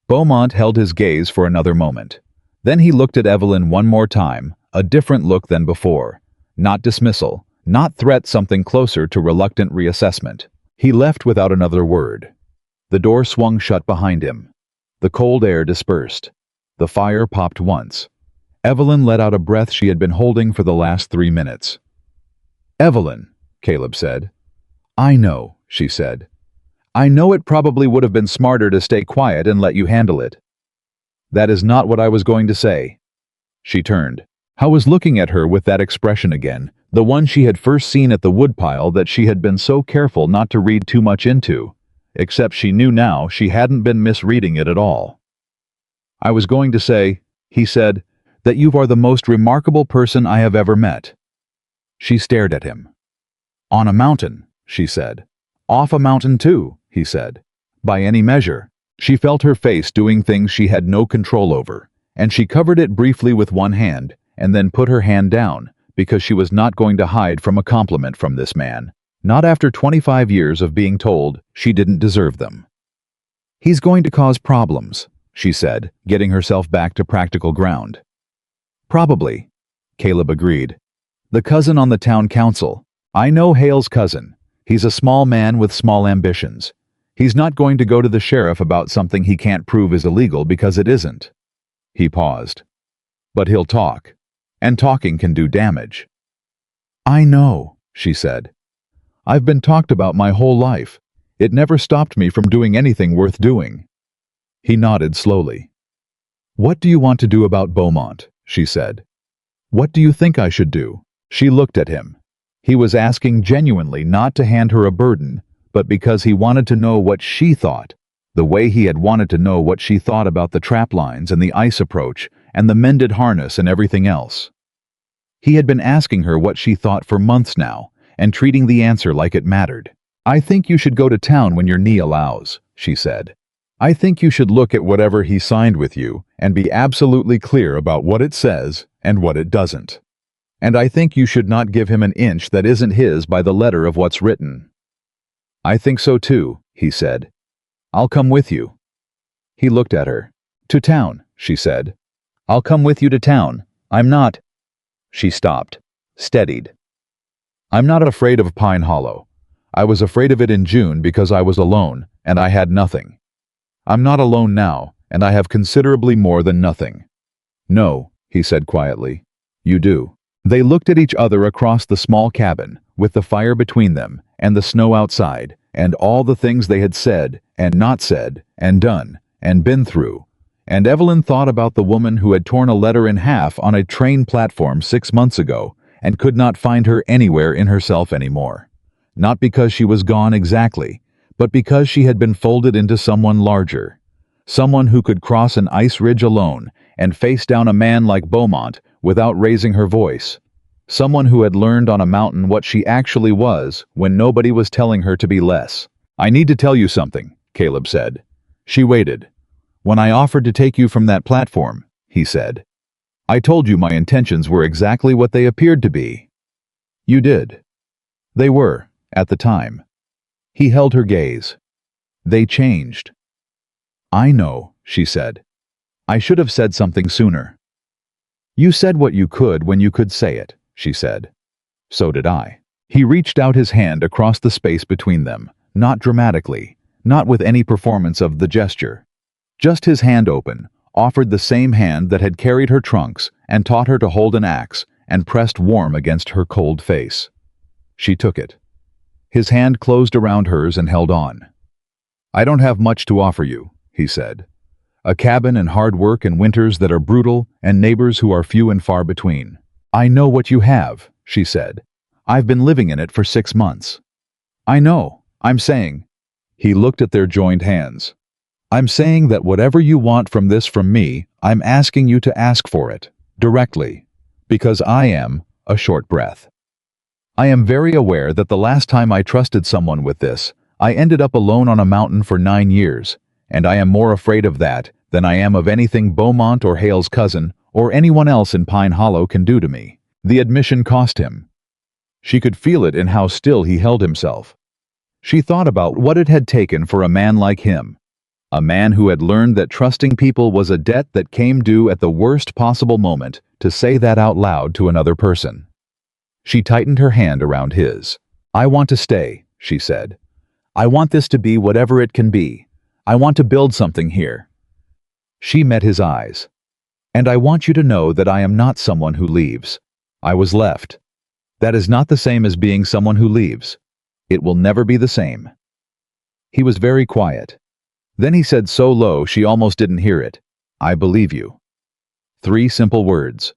A: Beaumont held his gaze for another moment. Then he looked at Evelyn one more time, a different look than before. Not dismissal, not threat, something closer to reluctant reassessment. He left without another word. The door swung shut behind him. The cold air dispersed. The fire popped once. Evelyn let out a breath she had been holding for the last 3 minutes. "Evelyn," Caleb said. "I know," she said. "I know it probably would have been smarter to stay quiet and let you handle it." "That is not what I was going to say." She turned. I was looking at her with that expression again, the one she had first seen at the woodpile that she had been so careful not to read too much into, except she knew now she hadn't been misreading it at all. "I was going to say," he said, "that you are the most remarkable person I have ever met." She stared at him. "On a mountain," she said. "Off a mountain too," he said. "By any measure." She felt her face doing things she had no control over, and she covered it briefly with one hand, and then put her hand down, because she was not going to hide from a compliment from this man, not after 25 years of being told she didn't deserve them. "He's going to cause problems," she said, getting herself back to practical ground. "Probably," Caleb agreed. "The cousin on the town council. I know Hale's cousin. He's a small man with small ambitions. He's not going to go to the sheriff about something he can't prove is illegal because it isn't." He paused. "But he'll talk. And talking can do damage." "I know," she said. "I've been talked about my whole life. It never stopped me from doing anything worth doing." He nodded slowly. "What do you want to do about Beaumont?" she said. "What do you think I should do?" She looked at him. He was asking genuinely, not to hand her a burden, but because he wanted to know what she thought, the way he had wanted to know what she thought about the trap lines and the ice approach and the mended harness and everything else. He had been asking her what she thought for months now, and treating the answer like it mattered. "I think you should go to town when your knee allows," she said. "I think you should look at whatever he signed with you and be absolutely clear about what it says and what it doesn't. And I think you should not give him an inch that isn't his by the letter of what's written." "I think so too," he said. "I'll come with you." He looked at her. "To town," she said. "I'll come with you to town. I'm not—" She stopped, steadied. "I'm not afraid of Pine Hollow. I was afraid of it in June because I was alone, and I had nothing. I'm not alone now, and I have considerably more than nothing." "No," he said quietly. "You do." They looked at each other across the small cabin, with the fire between them, and the snow outside, and all the things they had said, and not said, and done, and been through. And Evelyn thought about the woman who had torn a letter in half on a train platform 6 months ago, and could not find her anywhere in herself anymore. Not because she was gone exactly, but because she had been folded into someone larger. Someone who could cross an ice ridge alone, and face down a man like Beaumont without raising her voice. Someone who had learned on a mountain what she actually was when nobody was telling her to be less. "I need to tell you something," Caleb said. She waited. "When I offered to take you from that platform," he said, "I told you my intentions were exactly what they appeared to be." "You did." "They were, at the time." He held her gaze. "They changed." "I know," she said. "I should have said something sooner." "You said what you could when you could say it," she said. "So did I." He reached out his hand across the space between them, not dramatically, not with any performance of the gesture. Just his hand open, offered the same hand that had carried her trunks and taught her to hold an axe, and pressed warm against her cold face. She took it. His hand closed around hers and held on. "I don't have much to offer you," he said. "A cabin and hard work in winters that are brutal and neighbors who are few and far between." "I know what you have," she said. "I've been living in it for 6 months." "I know. I'm saying—" He looked at their joined hands. "I'm saying that whatever you want from me, I'm asking you to ask for it, directly, because I am—" a short breath. "I am very aware that the last time I trusted someone with this, I ended up alone on a mountain for 9 years, and I am more afraid of that than I am of anything Beaumont or Hale's cousin or anyone else in Pine Hollow can do to me." The admission cost him. She could feel it in how still he held himself. She thought about what it had taken for a man like him. A man who had learned that trusting people was a debt that came due at the worst possible moment, to say that out loud to another person. She tightened her hand around his. "I want to stay," she said. "I want this to be whatever it can be. I want to build something here." She met his eyes. "And I want you to know that I am not someone who leaves. I was left. That is not the same as being someone who leaves. It will never be the same." He was very quiet. Then he said so low she almost didn't hear it, "I believe you." 3 simple words.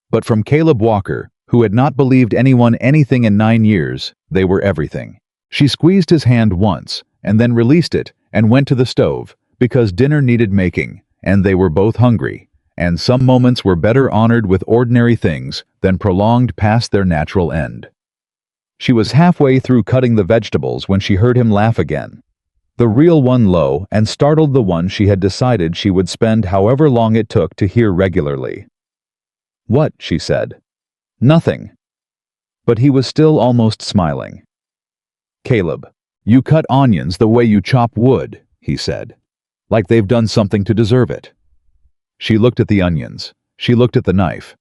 A: But from Caleb Walker, who had not believed anyone anything in 9 years, they were everything. She squeezed his hand once, and then released it, and went to the stove, because dinner needed making, and they were both hungry, and some moments were better honored with ordinary things than prolonged past their natural end. She was halfway through cutting the vegetables when she heard him laugh again. The real one low, and startled the one she had decided she would spend however long it took to hear regularly. "What?" she said. "Nothing." But he was still almost smiling. "Caleb, you cut onions the way you chop wood," he said. "Like they've done something to deserve it." She looked at the onions. She looked at the knife.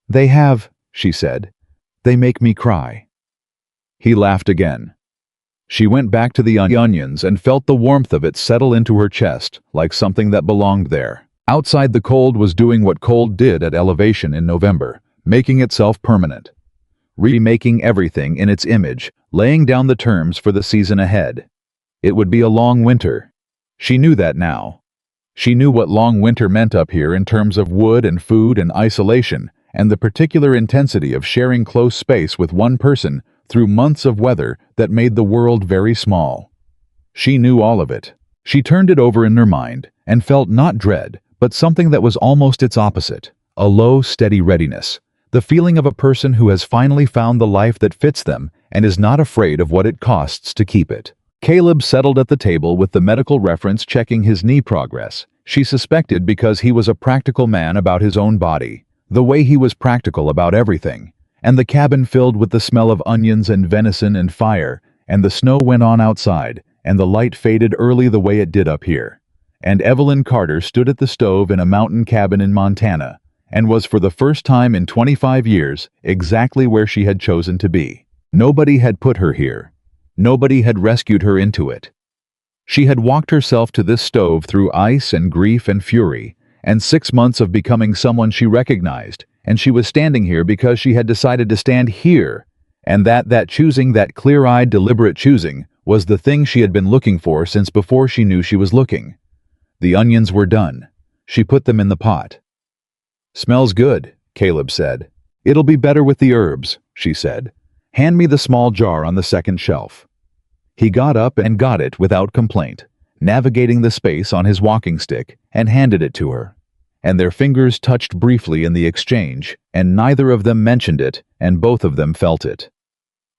A: "They have," she said. "They make me cry." He laughed again. She went back to the onions and felt the warmth of it settle into her chest, like something that belonged there. Outside, the cold was doing what cold did at elevation in November, making itself permanent. Remaking everything in its image, laying down the terms for the season ahead. It would be a long winter. She knew that now. She knew what long winter meant up here in terms of wood and food and isolation, and the particular intensity of sharing close space with one person through months of weather that made the world very small. She knew all of it. She turned it over in her mind, and felt not dread, but something that was almost its opposite, a low, steady readiness, the feeling of a person who has finally found the life that fits them and is not afraid of what it costs to keep it. Caleb settled at the table with the medical reference checking his knee progress. She suspected because he was a practical man about his own body, the way he was practical about everything, and the cabin filled with the smell of onions and venison and fire, and the snow went on outside, and the light faded early the way it did up here. And Evelyn Carter stood at the stove in a mountain cabin in Montana, and was for the first time in 25 years exactly where she had chosen to be. Nobody had put her here. Nobody had rescued her into it. She had walked herself to this stove through ice and grief and fury, and 6 months of becoming someone she recognized, and she was standing here because she had decided to stand here, and that choosing, that clear-eyed, deliberate choosing, was the thing she had been looking for since before she knew she was looking. The onions were done. She put them in the pot. "Smells good," Caleb said. "It'll be better with the herbs," she said. "Hand me the small jar on the second shelf." He got up and got it without complaint, navigating the space on his walking stick, and handed it to her. And their fingers touched briefly in the exchange, and neither of them mentioned it, and both of them felt it.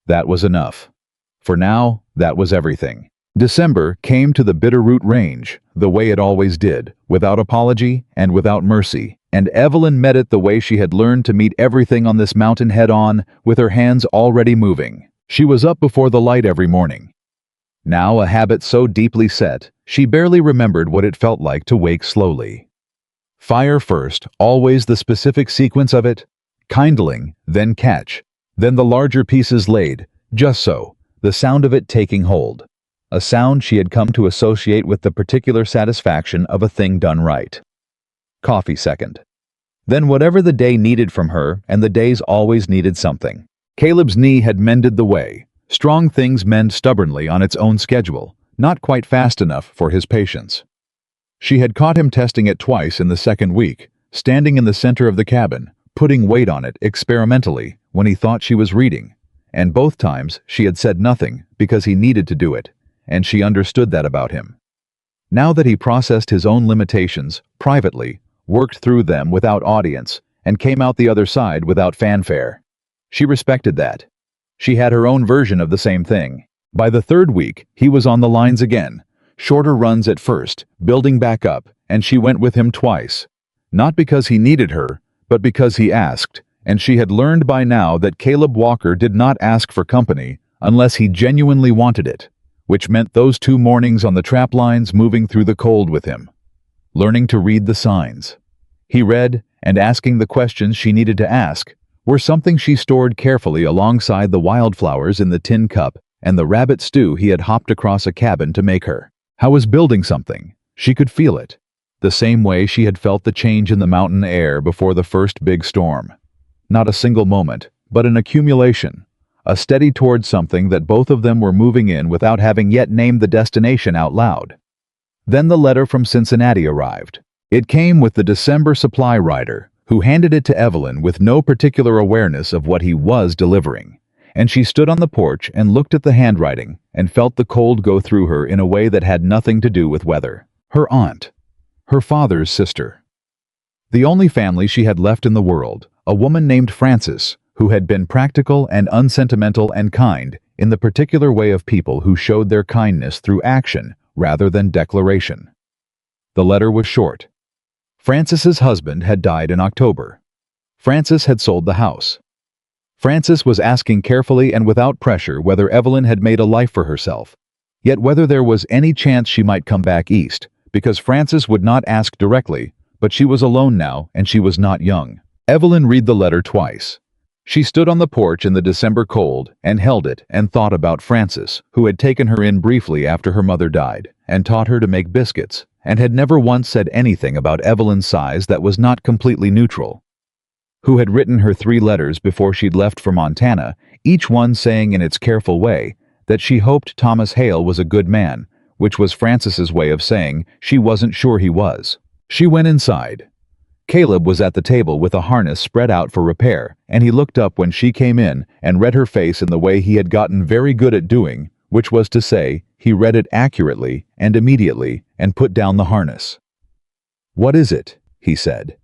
A: That was enough. For now, that was everything. December came to the Bitterroot Range, the way it always did, without apology and without mercy, and Evelyn met it the way she had learned to meet everything on this mountain head-on, with her hands already moving. She was up before the light every morning. Now, a habit so deeply set, she barely remembered what it felt like to wake slowly. Fire first, always the specific sequence of it, kindling, then catch, then the larger pieces laid, just so, the sound of it taking hold. A sound she had come to associate with the particular satisfaction of a thing done right. Coffee second. Then whatever the day needed from her, and the days always needed something. Caleb's knee had mended the way. Strong things mend stubbornly on its own schedule, not quite fast enough for his patience. She had caught him testing it twice in the second week, standing in the center of the cabin, putting weight on it experimentally when he thought she was reading, and both times she had said nothing because he needed to do it, and she understood that about him. Now that he processed his own limitations, privately, worked through them without audience, and came out the other side without fanfare. She respected that. She had her own version of the same thing. By the third week, he was on the lines again. Shorter runs at first, building back up, and she went with him twice. Not because he needed her, but because he asked, and she had learned by now that Caleb Walker did not ask for company unless he genuinely wanted it, which meant those 2 mornings on the trap lines moving through the cold with him. Learning to read the signs. He read, and asking the questions she needed to ask, were something she stored carefully alongside the wildflowers in the tin cup and the rabbit stew he had hopped across a cabin to make her. How was building something? She could feel it, the same way she had felt the change in the mountain air before the first big storm. Not a single moment, but an accumulation, a steady towards something that both of them were moving in without having yet named the destination out loud. Then the letter from Cincinnati arrived. It came with the December supply rider, who handed it to Evelyn with no particular awareness of what he was delivering. And she stood on the porch and looked at the handwriting and felt the cold go through her in a way that had nothing to do with weather. Her aunt. Her father's sister. The only family she had left in the world, a woman named Frances, who had been practical and unsentimental and kind in the particular way of people who showed their kindness through action rather than declaration. The letter was short. Frances's husband had died in October. Frances had sold the house. Frances was asking carefully and without pressure whether Evelyn had made a life for herself, yet whether there was any chance she might come back east, because Frances would not ask directly, but she was alone now and she was not young. Evelyn read the letter twice. She stood on the porch in the December cold and held it and thought about Frances, who had taken her in briefly after her mother died and taught her to make biscuits, and had never once said anything about Evelyn's size that was not completely neutral. Who had written her 3 letters before she'd left for Montana, each one saying in its careful way that she hoped Thomas Hale was a good man, which was Frances's way of saying she wasn't sure he was. She went inside. Caleb was at the table with a harness spread out for repair, and he looked up when she came in and read her face in the way he had gotten very good at doing, which was to say, he read it accurately and immediately and put down the harness. "What is it?" he said.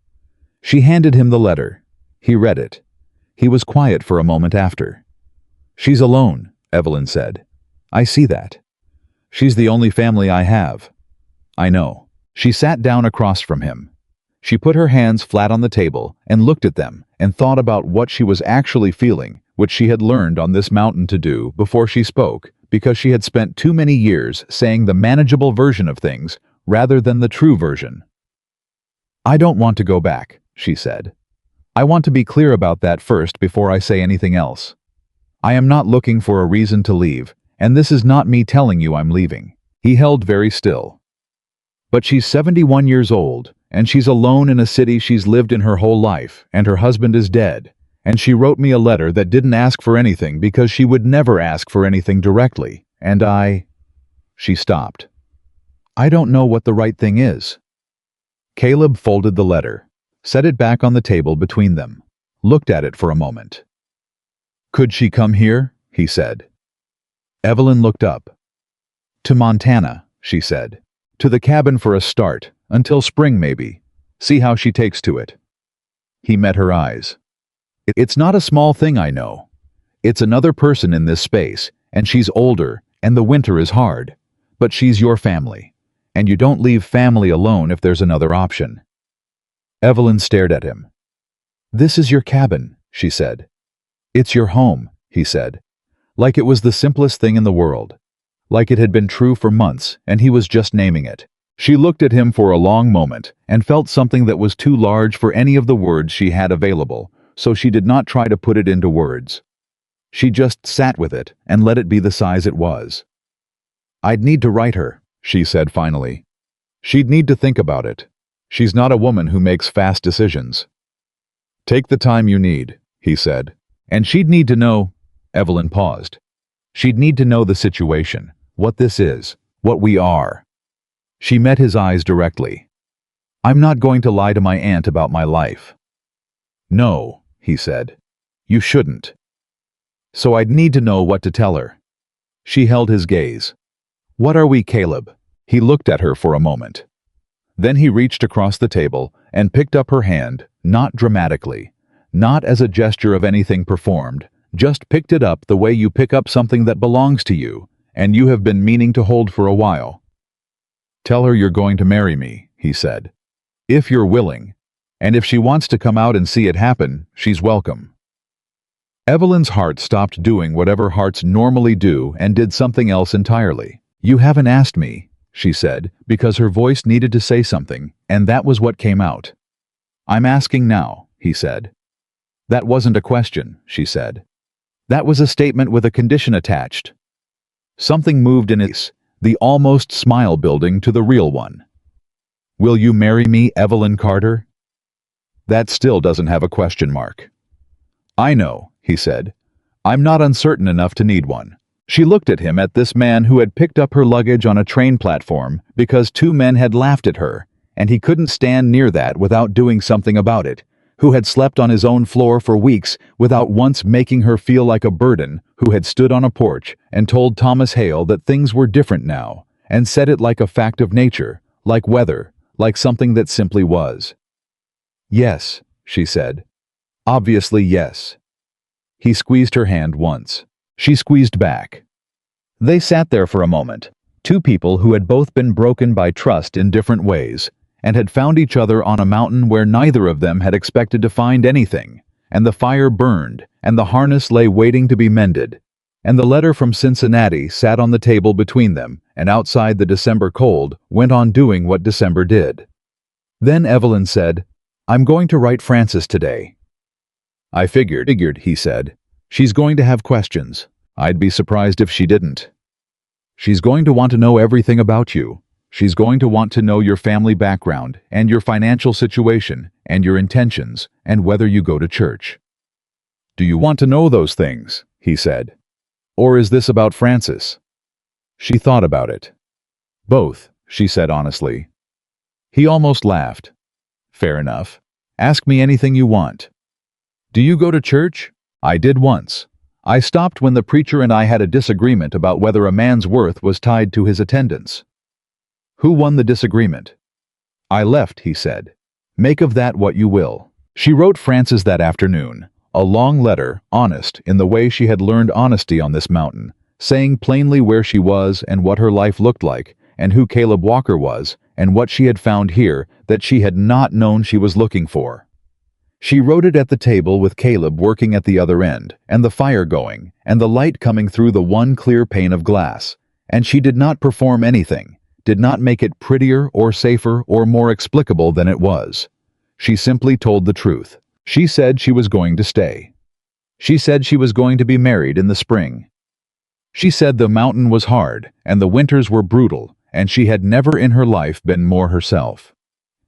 A: She handed him the letter. He read it. He was quiet for a moment after. "She's alone," Evelyn said. "I see that. She's the only family I have." "I know." She sat down across from him. She put her hands flat on the table and looked at them and thought about what she was actually feeling, which she had learned on this mountain to do before she spoke, because she had spent too many years saying the manageable version of things rather than the true version. "I don't want to go back," she said. "I want to be clear about that first before I say anything else. I am not looking for a reason to leave, and this is not me telling you I'm leaving." He held very still. "But she's 71 years old, and she's alone in a city she's lived in her whole life, and her husband is dead, and she wrote me a letter that didn't ask for anything because she would never ask for anything directly, and She stopped. "I don't know what the right thing is." Caleb folded the letter, set it back on the table between them, looked at it for a moment. "Could she come here?" he said. Evelyn looked up. "To Montana," she said. "To the cabin for a start, until spring maybe. See how she takes to it." He met her eyes. "It's not a small thing, I know. It's another person in this space, and she's older, and the winter is hard. But she's your family, and you don't leave family alone if there's another option." Evelyn stared at him. "This is your cabin," she said. "It's your home," he said, like it was the simplest thing in the world, like it had been true for months and he was just naming it. She looked at him for a long moment and felt something that was too large for any of the words she had available, so she did not try to put it into words. She just sat with it and let it be the size it was. "I'd need to write her," she said finally. "She'd need to think about it. She's not a woman who makes fast decisions." "Take the time you need," he said. "And she'd need to know—" Evelyn paused. "She'd need to know the situation, what this is, what we are." She met his eyes directly. "I'm not going to lie to my aunt about my life." "No," he said. "You shouldn't." "So I'd need to know what to tell her." She held his gaze. "What are we, Caleb?" He looked at her for a moment. Then he reached across the table and picked up her hand, not dramatically, not as a gesture of anything performed, just picked it up the way you pick up something that belongs to you and you have been meaning to hold for a while. "Tell her you're going to marry me," he said. "If you're willing, and if she wants to come out and see it happen, she's welcome." Evelyn's heart stopped doing whatever hearts normally do and did something else entirely. "You haven't asked me," she said, because her voice needed to say something, and that was what came out. "I'm asking now," he said. "That wasn't a question," she said. "That was a statement with a condition attached." Something moved in his, the almost smile building to the real one. "Will you marry me, Evelyn Carter?" That still doesn't have a question mark. "I know," he said. "I'm not uncertain enough to need one." She looked at him, at this man who had picked up her luggage on a train platform because two men had laughed at her, and he couldn't stand near that without doing something about it, who had slept on his own floor for weeks without once making her feel like a burden, who had stood on a porch and told Thomas Hale that things were different now, and said it like a fact of nature, like weather, like something that simply was. "Yes," she said. "Obviously yes." He squeezed her hand once. She squeezed back. They sat there for a moment, two people who had both been broken by trust in different ways, and had found each other on a mountain where neither of them had expected to find anything, and the fire burned, and the harness lay waiting to be mended, and the letter from Cincinnati sat on the table between them, and outside the December cold went on doing what December did. Then Evelyn said, "I'm going to write Frances today." "I figured," he said. "She's going to have questions. I'd be surprised if she didn't. She's going to want to know everything about you. She's going to want to know your family background, and your financial situation, and your intentions, and whether you go to church." "Do you want to know those things?" he said. "Or is this about Frances?" She thought about it. "Both," she said honestly. He almost laughed. "Fair enough. Ask me anything you want." "Do you go to church?" "I did once. I stopped when the preacher and I had a disagreement about whether a man's worth was tied to his attendance." "Who won the disagreement?" "I left," he said. "Make of that what you will." She wrote Frances that afternoon, a long letter, honest in the way she had learned honesty on this mountain, saying plainly where she was and what her life looked like, and who Caleb Walker was, and what she had found here that she had not known she was looking for. She wrote it at the table with Caleb working at the other end, and the fire going, and the light coming through the one clear pane of glass, and she did not perform anything, did not make it prettier or safer or more explicable than it was. She simply told the truth. She said she was going to stay. She said she was going to be married in the spring. She said the mountain was hard, and the winters were brutal, and she had never in her life been more herself.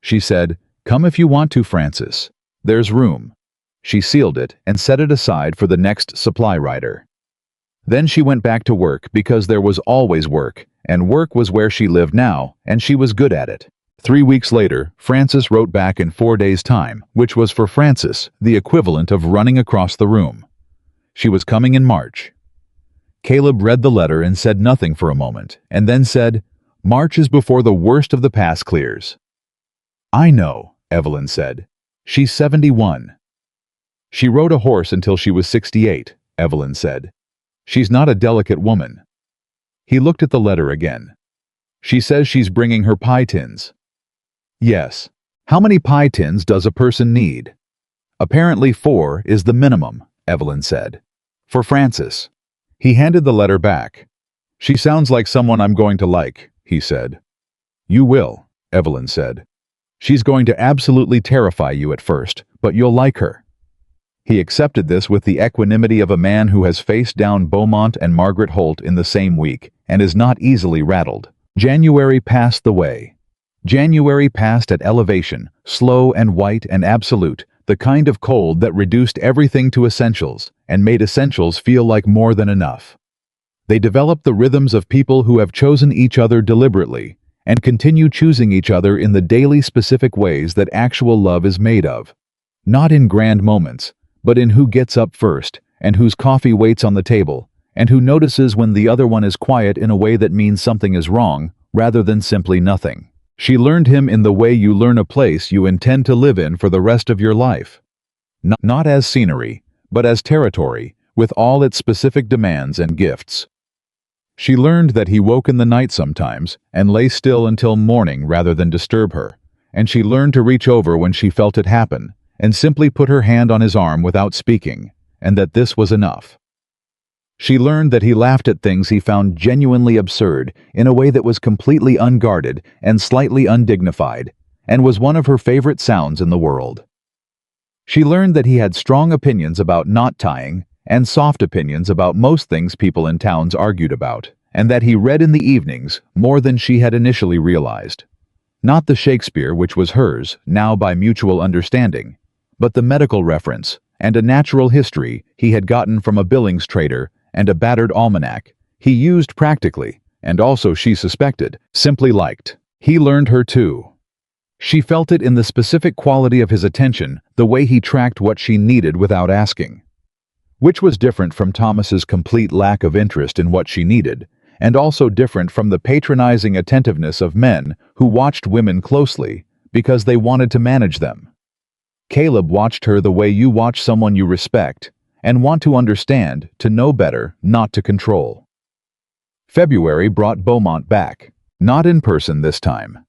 A: She said, "Come if you want to, Frances. There's room." She sealed it and set it aside for the next supply rider. Then she went back to work because there was always work, and work was where she lived now, and she was good at it. 3 weeks later, Frances wrote back in 4 days' time, which was for Frances the equivalent of running across the room. She was coming in March. Caleb read the letter and said nothing for a moment, and then said, "March is before the worst of the pass clears." "I know," Evelyn said. "She's 71. "She rode a horse until she was 68, Evelyn said. "She's not a delicate woman." He looked at the letter again. "She says she's bringing her pie tins." "Yes. How many pie tins does a person need?" "Apparently 4 is the minimum," Evelyn said. "For Frances." He handed the letter back. "She sounds like someone I'm going to like," he said. "You will," Evelyn said. "She's going to absolutely terrify you at first, but you'll like her." He accepted this with the equanimity of a man who has faced down Beaumont and Margaret Holt in the same week and is not easily rattled. January passed the way. January passed at elevation, slow and white and absolute, the kind of cold that reduced everything to essentials and made essentials feel like more than enough. They developed the rhythms of people who have chosen each other deliberately and continue choosing each other in the daily specific ways that actual love is made of. Not in grand moments, but in who gets up first, and whose coffee waits on the table, and who notices when the other one is quiet in a way that means something is wrong, rather than simply nothing. She learned him in the way you learn a place you intend to live in for the rest of your life. Not as scenery, but as territory, with all its specific demands and gifts. She learned that he woke in the night sometimes and lay still until morning rather than disturb her, and she learned to reach over when she felt it happen and simply put her hand on his arm without speaking, and that this was enough. She learned that he laughed at things he found genuinely absurd in a way that was completely unguarded and slightly undignified, and was one of her favorite sounds in the world. She learned that he had strong opinions about knot tying and soft opinions about most things people in towns argued about, and that he read in the evenings more than she had initially realized. Not the Shakespeare which was hers, now by mutual understanding, but the medical reference and a natural history he had gotten from a Billings trader and a battered almanac he used practically, and also she suspected, simply liked. He learned her too. She felt it in the specific quality of his attention, the way he tracked what she needed without asking. Which was different from Thomas's complete lack of interest in what she needed, and also different from the patronizing attentiveness of men who watched women closely because they wanted to manage them. Caleb watched her the way you watch someone you respect and want to understand, to know better, not to control. February brought Beaumont back, not in person this time.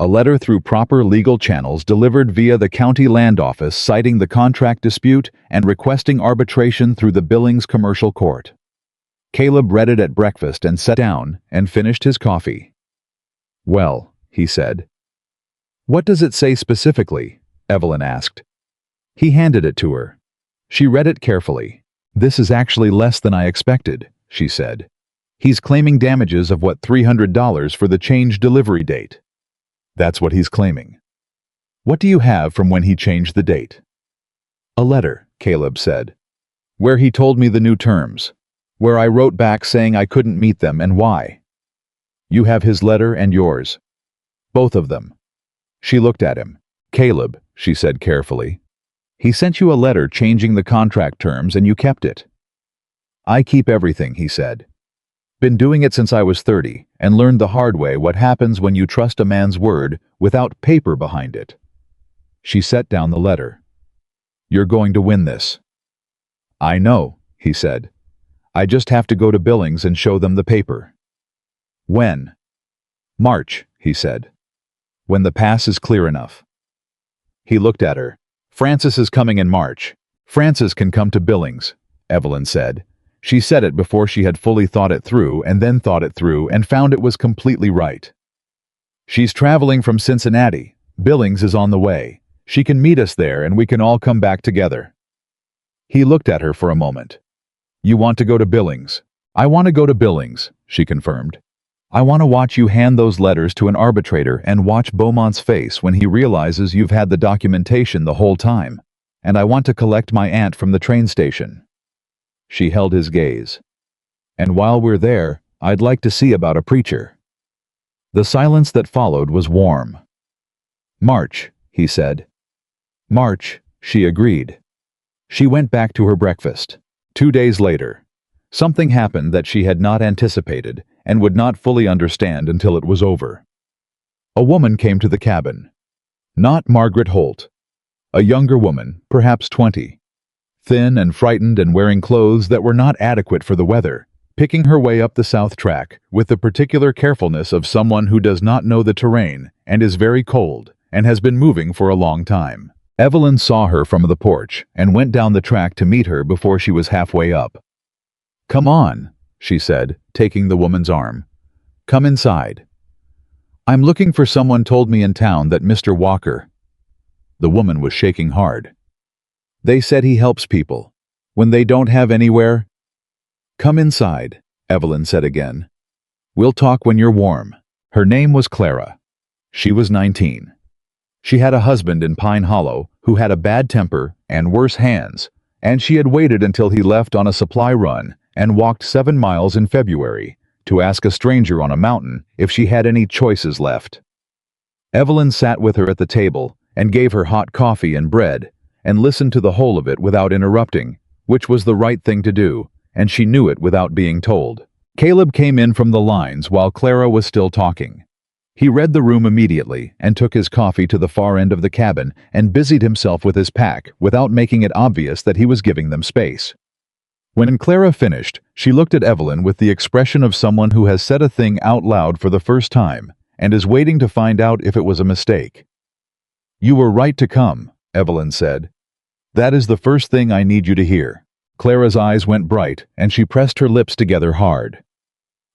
A: A letter through proper legal channels delivered via the county land office citing the contract dispute and requesting arbitration through the Billings Commercial Court. Caleb read it at breakfast and sat down and finished his coffee. "Well," he said. "What does it say specifically?" Evelyn asked. He handed it to her. She read it carefully. "This is actually less than I expected," she said. "He's claiming damages of $300 for the changed delivery date." "That's what he's claiming." "What do you have from when he changed the date?" "A letter," Caleb said, "where he told me the new terms, where I wrote back saying I couldn't meet them and why." "You have his letter and yours?" "Both of them." She looked at him. "Caleb," she said carefully, "he sent you a letter changing the contract terms and you kept it." "I keep everything," he said. "Been doing it since I was 30 and learned the hard way what happens when you trust a man's word without paper behind it." She set down the letter. "You're going to win this." "I know," he said. "I just have to go to Billings and show them the paper." "When?" "March," he said. "When the pass is clear enough." He looked at her. "Francis is coming in March. Francis can come to Billings," Evelyn said. She said it before she had fully thought it through and then thought it through and found it was completely right. "She's traveling from Cincinnati. Billings is on the way. She can meet us there and we can all come back together." He looked at her for a moment. "You want to go to Billings?" "I want to go to Billings," she confirmed. "I want to watch you hand those letters to an arbitrator and watch Beaumont's face when he realizes you've had the documentation the whole time. And I want to collect my aunt from the train station." She held his gaze. "And while we're there, I'd like to see about a preacher." The silence that followed was warm. "March," he said. "March," she agreed. She went back to her breakfast. 2 days later, something happened that she had not anticipated and would not fully understand until it was over. A woman came to the cabin. Not Margaret Holt. A younger woman, perhaps 20. Thin and frightened and wearing clothes that were not adequate for the weather, picking her way up the south track with the particular carefulness of someone who does not know the terrain and is very cold and has been moving for a long time. Evelyn saw her from the porch and went down the track to meet her before she was halfway up. "Come on," she said, taking the woman's arm. "Come inside." "I'm looking for someone told me in town that Mr. Walker." The woman was shaking hard. "They said he helps people when they don't have anywhere." "Come inside," Evelyn said again. "We'll talk when you're warm." Her name was Clara. She was 19. She had a husband in Pine Hollow who had a bad temper and worse hands, and she had waited until he left on a supply run and walked 7 miles in February to ask a stranger on a mountain if she had any choices left. Evelyn sat with her at the table and gave her hot coffee and bread and listened to the whole of it without interrupting, which was the right thing to do, and she knew it without being told. Caleb came in from the lines while Clara was still talking. He read the room immediately and took his coffee to the far end of the cabin and busied himself with his pack without making it obvious that he was giving them space. When Clara finished, she looked at Evelyn with the expression of someone who has said a thing out loud for the first time and is waiting to find out if it was a mistake. "You were right to come," Evelyn said. "That is the first thing I need you to hear. Clara's eyes went bright, and she pressed her lips together hard.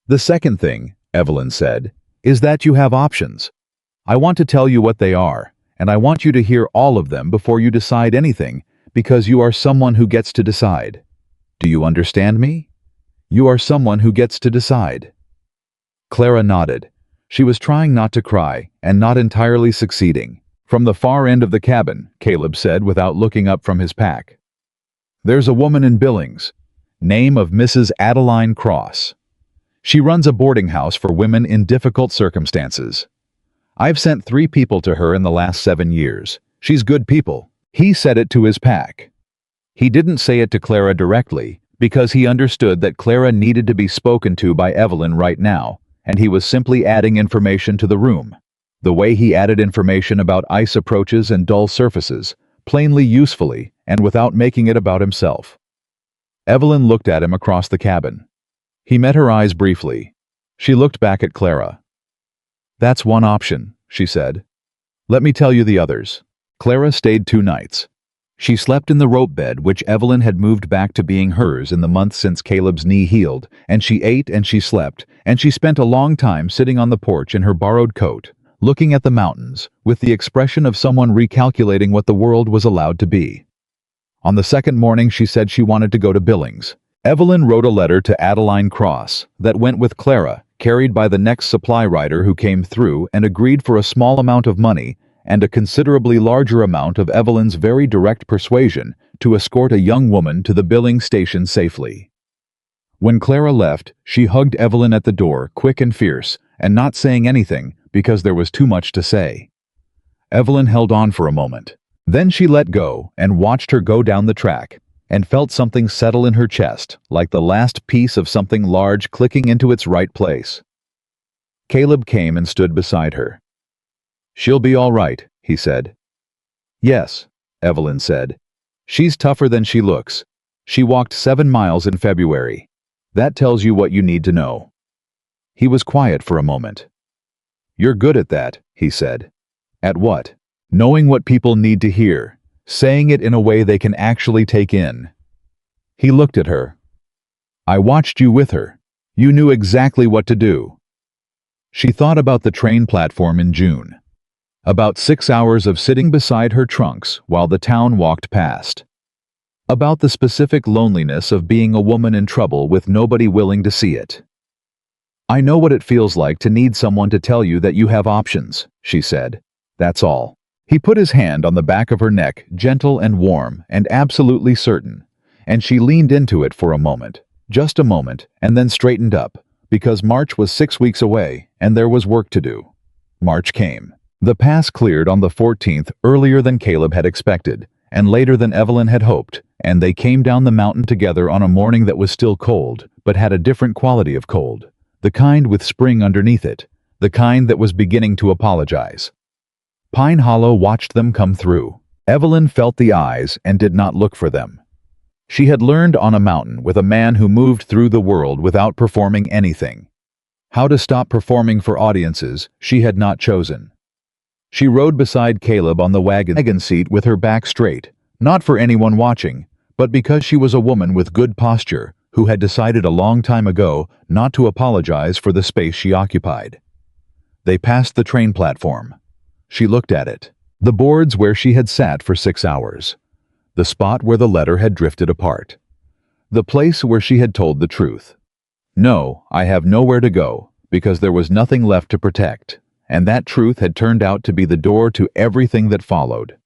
A: "The second thing," Evelyn said, "is that you have options. I want to tell you what they are, and I want you to hear all of them before you decide anything, because you are someone who gets to decide. Do you understand me? You are someone who gets to decide." Clara nodded. She was trying not to cry, and not entirely succeeding. "From the far end of the cabin," Caleb said without looking up from his pack. "There's a woman in Billings. Name of Mrs. Adeline Cross. She runs a boarding house for women in difficult circumstances. I've sent 3 people to her in the last 7 years. She's good people." He said it to his pack. He didn't say it to Clara directly, because he understood that Clara needed to be spoken to by Evelyn right now, and he was simply adding information to the room. The way he added information about ice approaches and dull surfaces, plainly usefully, and without making it about himself. Evelyn looked at him across the cabin. He met her eyes briefly. She looked back at Clara. "That's one option," she said. "Let me tell you the others." Clara stayed 2 nights. She slept in the rope bed which Evelyn had moved back to being hers in the month since Caleb's knee healed, and she ate and she slept, and she spent a long time sitting on the porch in her borrowed coat, looking at the mountains, with the expression of someone recalculating what the world was allowed to be. On the second morning she said she wanted to go to Billings. Evelyn wrote a letter to Adeline Cross that went with Clara, carried by the next supply rider who came through and agreed for a small amount of money and a considerably larger amount of Evelyn's very direct persuasion to escort a young woman to the Billings station safely. When Clara left, she hugged Evelyn at the door, quick and fierce, and not saying anything because there was too much to say. Evelyn held on for a moment. Then she let go and watched her go down the track, and felt something settle in her chest, like the last piece of something large clicking into its right place. Caleb came and stood beside her. "She'll be all right," he said. "Yes," Evelyn said. "She's tougher than she looks. She walked 7 miles in February. That tells you what you need to know." He was quiet for a moment. "You're good at that," he said. "At what? Knowing what people need to hear, saying it in a way they can actually take in." He looked at her. "I watched you with her. You knew exactly what to do." She thought about the train platform in June. About 6 hours of sitting beside her trunks while the town walked past. About the specific loneliness of being a woman in trouble with nobody willing to see it. "I know what it feels like to need someone to tell you that you have options," she said. "That's all." He put his hand on the back of her neck, gentle and warm and absolutely certain, and she leaned into it for a moment, just a moment, and then straightened up, because March was 6 weeks away and there was work to do. March came. The pass cleared on the 14th, earlier than Caleb had expected, and later than Evelyn had hoped, and they came down the mountain together on a morning that was still cold, but had a different quality of cold, the kind with spring underneath it, the kind that was beginning to apologize. Pine Hollow watched them come through. Evelyn felt the eyes and did not look for them. She had learned on a mountain with a man who moved through the world without performing anything. How to stop performing for audiences she had not chosen. She rode beside Caleb on the wagon seat with her back straight, not for anyone watching, but because she was a woman with good posture who had decided a long time ago not to apologize for the space she occupied. They passed the train platform. She looked at it. The boards where she had sat for 6 hours. The spot where the letter had drifted apart. The place where she had told the truth. "No, I have nowhere to go," because there was nothing left to protect. And that truth had turned out to be the door to everything that followed.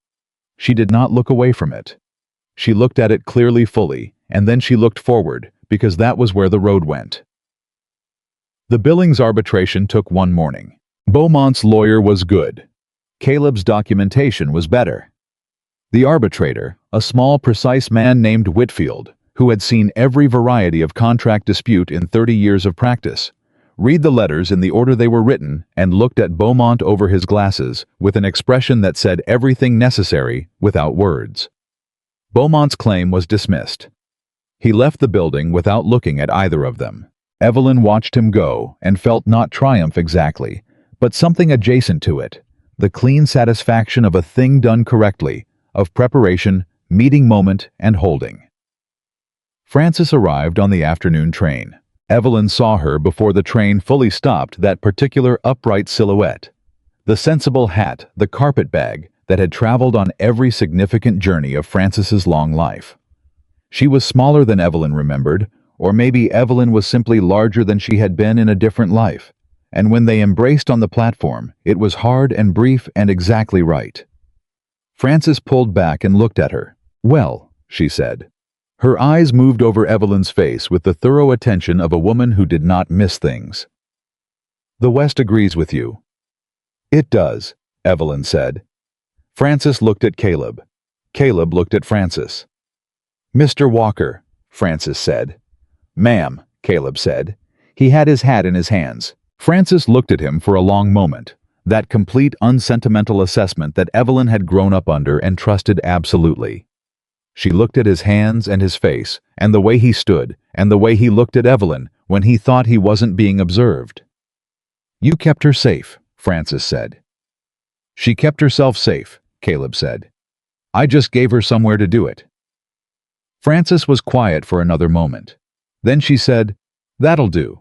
A: She did not look away from it. She looked at it clearly, fully, and then she looked forward, because that was where the road went. The Billings arbitration took 1 morning. Beaumont's lawyer was good. Caleb's documentation was better. The arbitrator, a small, precise man named Whitfield, who had seen every variety of contract dispute in 30 years of practice, read the letters in the order they were written and looked at Beaumont over his glasses with an expression that said everything necessary without words. Beaumont's claim was dismissed. He left the building without looking at either of them. Evelyn watched him go and felt not triumph exactly, but something adjacent to it, the clean satisfaction of a thing done correctly, of preparation, meeting moment, and holding. Frances arrived on the afternoon train. Evelyn saw her before the train fully stopped, that particular upright silhouette. The sensible hat, the carpet bag, that had traveled on every significant journey of Frances's long life. She was smaller than Evelyn remembered, or maybe Evelyn was simply larger than she had been in a different life. And when they embraced on the platform, it was hard and brief and exactly right. Frances pulled back and looked at her. "Well," she said. Her eyes moved over Evelyn's face with the thorough attention of a woman who did not miss things. "The West agrees with you." "It does," Evelyn said. Frances looked at Caleb. Caleb looked at Frances. "Mr. Walker," Frances said. "Ma'am," Caleb said. He had his hat in his hands. Frances looked at him for a long moment, that complete unsentimental assessment that Evelyn had grown up under and trusted absolutely. She looked at his hands and his face, and the way he stood, and the way he looked at Evelyn when he thought he wasn't being observed. "You kept her safe," Frances said. "She kept herself safe," Caleb said. "I just gave her somewhere to do it." Frances was quiet for another moment. Then she said, "That'll do,"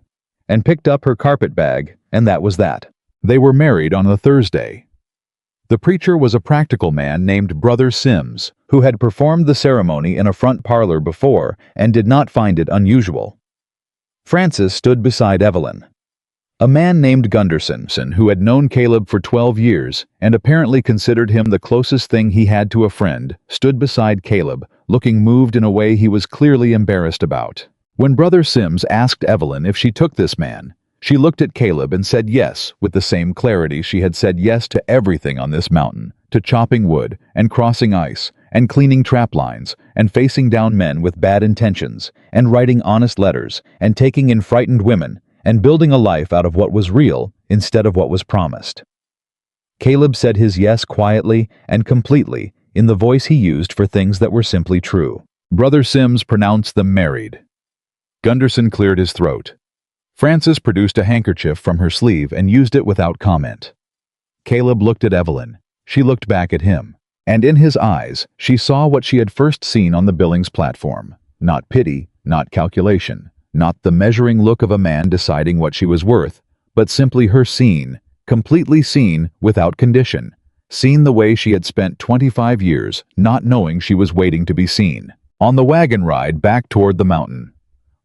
A: and picked up her carpet bag, and that was that. They were married on a Thursday. The preacher was a practical man named Brother Sims, who had performed the ceremony in a front parlor before and did not find it unusual. Frances stood beside Evelyn. A man named Gunderson, who had known Caleb for 12 years and apparently considered him the closest thing he had to a friend, stood beside Caleb, looking moved in a way he was clearly embarrassed about. When Brother Sims asked Evelyn if she took this man, she looked at Caleb and said yes with the same clarity she had said yes to everything on this mountain, to chopping wood and crossing ice and cleaning trap lines and facing down men with bad intentions and writing honest letters and taking in frightened women and building a life out of what was real instead of what was promised. Caleb said his yes quietly and completely in the voice he used for things that were simply true. Brother Sims pronounced them married. Gunderson cleared his throat. Frances produced a handkerchief from her sleeve and used it without comment. Caleb looked at Evelyn. She looked back at him. And in his eyes, she saw what she had first seen on the Billings platform. Not pity, not calculation, not the measuring look of a man deciding what she was worth, but simply her seen, completely seen without condition, seen the way she had spent 25 years not knowing she was waiting to be seen. On the wagon ride back toward the mountain,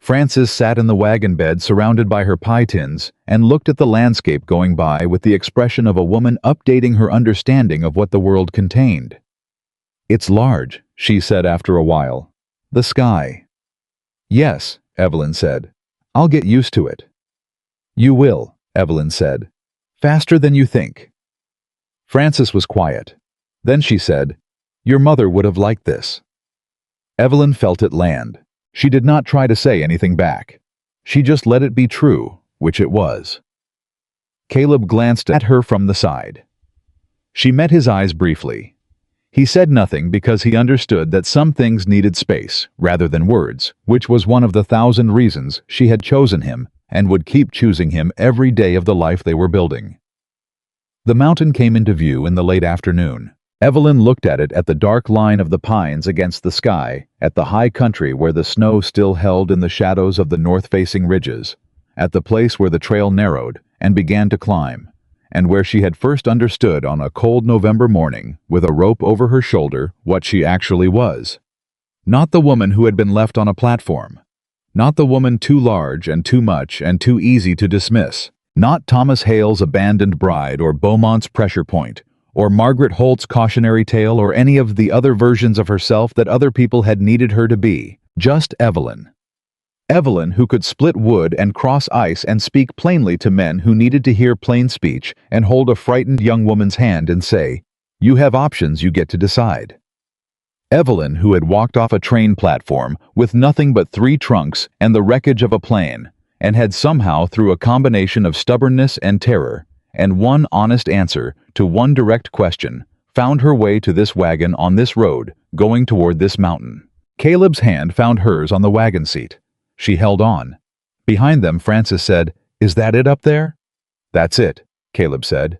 A: Frances sat in the wagon bed surrounded by her pie tins and looked at the landscape going by with the expression of a woman updating her understanding of what the world contained. "It's large," she said after a while. "The sky." "Yes," Evelyn said. "I'll get used to it." "You will," Evelyn said. "Faster than you think." Frances was quiet. Then she said, "Your mother would have liked this." Evelyn felt it land. She did not try to say anything back. She just let it be true, which it was. Caleb glanced at her from the side. She met his eyes briefly. He said nothing because he understood that some things needed space, rather than words, which was one of the 1,000 reasons she had chosen him and would keep choosing him every day of the life they were building. The mountain came into view in the late afternoon. Evelyn looked at it, at the dark line of the pines against the sky, at the high country where the snow still held in the shadows of the north-facing ridges, at the place where the trail narrowed and began to climb, and where she had first understood on a cold November morning, with a rope over her shoulder, what she actually was. Not the woman who had been left on a platform. Not the woman too large and too much and too easy to dismiss. Not Thomas Hale's abandoned bride or Beaumont's pressure point, or Margaret Holt's cautionary tale, or any of the other versions of herself that other people had needed her to be. Just Evelyn. Evelyn, who could split wood and cross ice and speak plainly to men who needed to hear plain speech, and hold a frightened young woman's hand and say, "You have options, you get to decide." Evelyn, who had walked off a train platform with nothing but 3 trunks and the wreckage of a plane, and had somehow, through a combination of stubbornness and terror, and one honest answer to one direct question, found her way to this wagon on this road, going toward this mountain. Caleb's hand found hers on the wagon seat. She held on. Behind them, Frances said, "Is that it up there?" "That's it," Caleb said.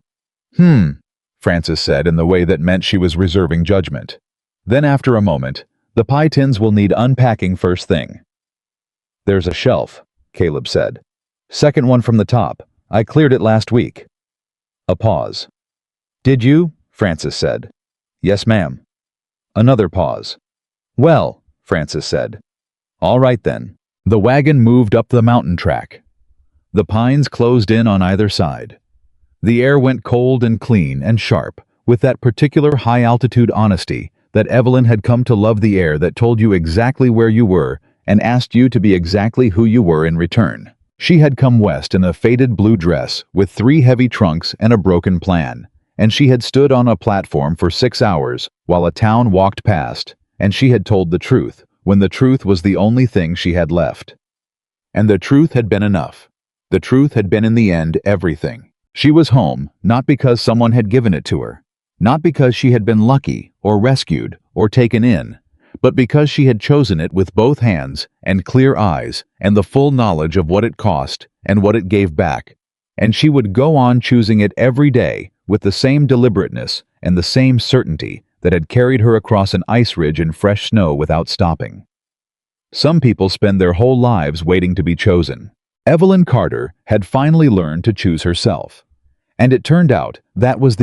A: Frances said in the way that meant she was reserving judgment. Then after a moment, "The pie tins will need unpacking first thing. There's a shelf, Caleb said. Second one from the top. I cleared it last week. A pause. Did you? Frances said. Yes, ma'am. Another pause. Well, Frances said. All right then. The wagon moved up the mountain track. The pines closed in on either side. The air went cold and clean and sharp, with that particular high-altitude honesty that Evelyn had come to love, the air that told you exactly where you were and asked you to be exactly who you were in return. She had come west in a faded blue dress with 3 heavy trunks and a broken plan, and she had stood on a platform for 6 hours while a town walked past, and she had told the truth when the truth was the only thing she had left. And the truth had been enough. The truth had been in the end everything. She was home, not because someone had given it to her, not because she had been lucky or rescued or taken in, but because she had chosen it with both hands and clear eyes and the full knowledge of what it cost and what it gave back, and she would go on choosing it every day with the same deliberateness and the same certainty that had carried her across an ice ridge in fresh snow without stopping. Some people spend their whole lives waiting to be chosen. Evelyn Carter had finally learned to choose herself, and it turned out that was the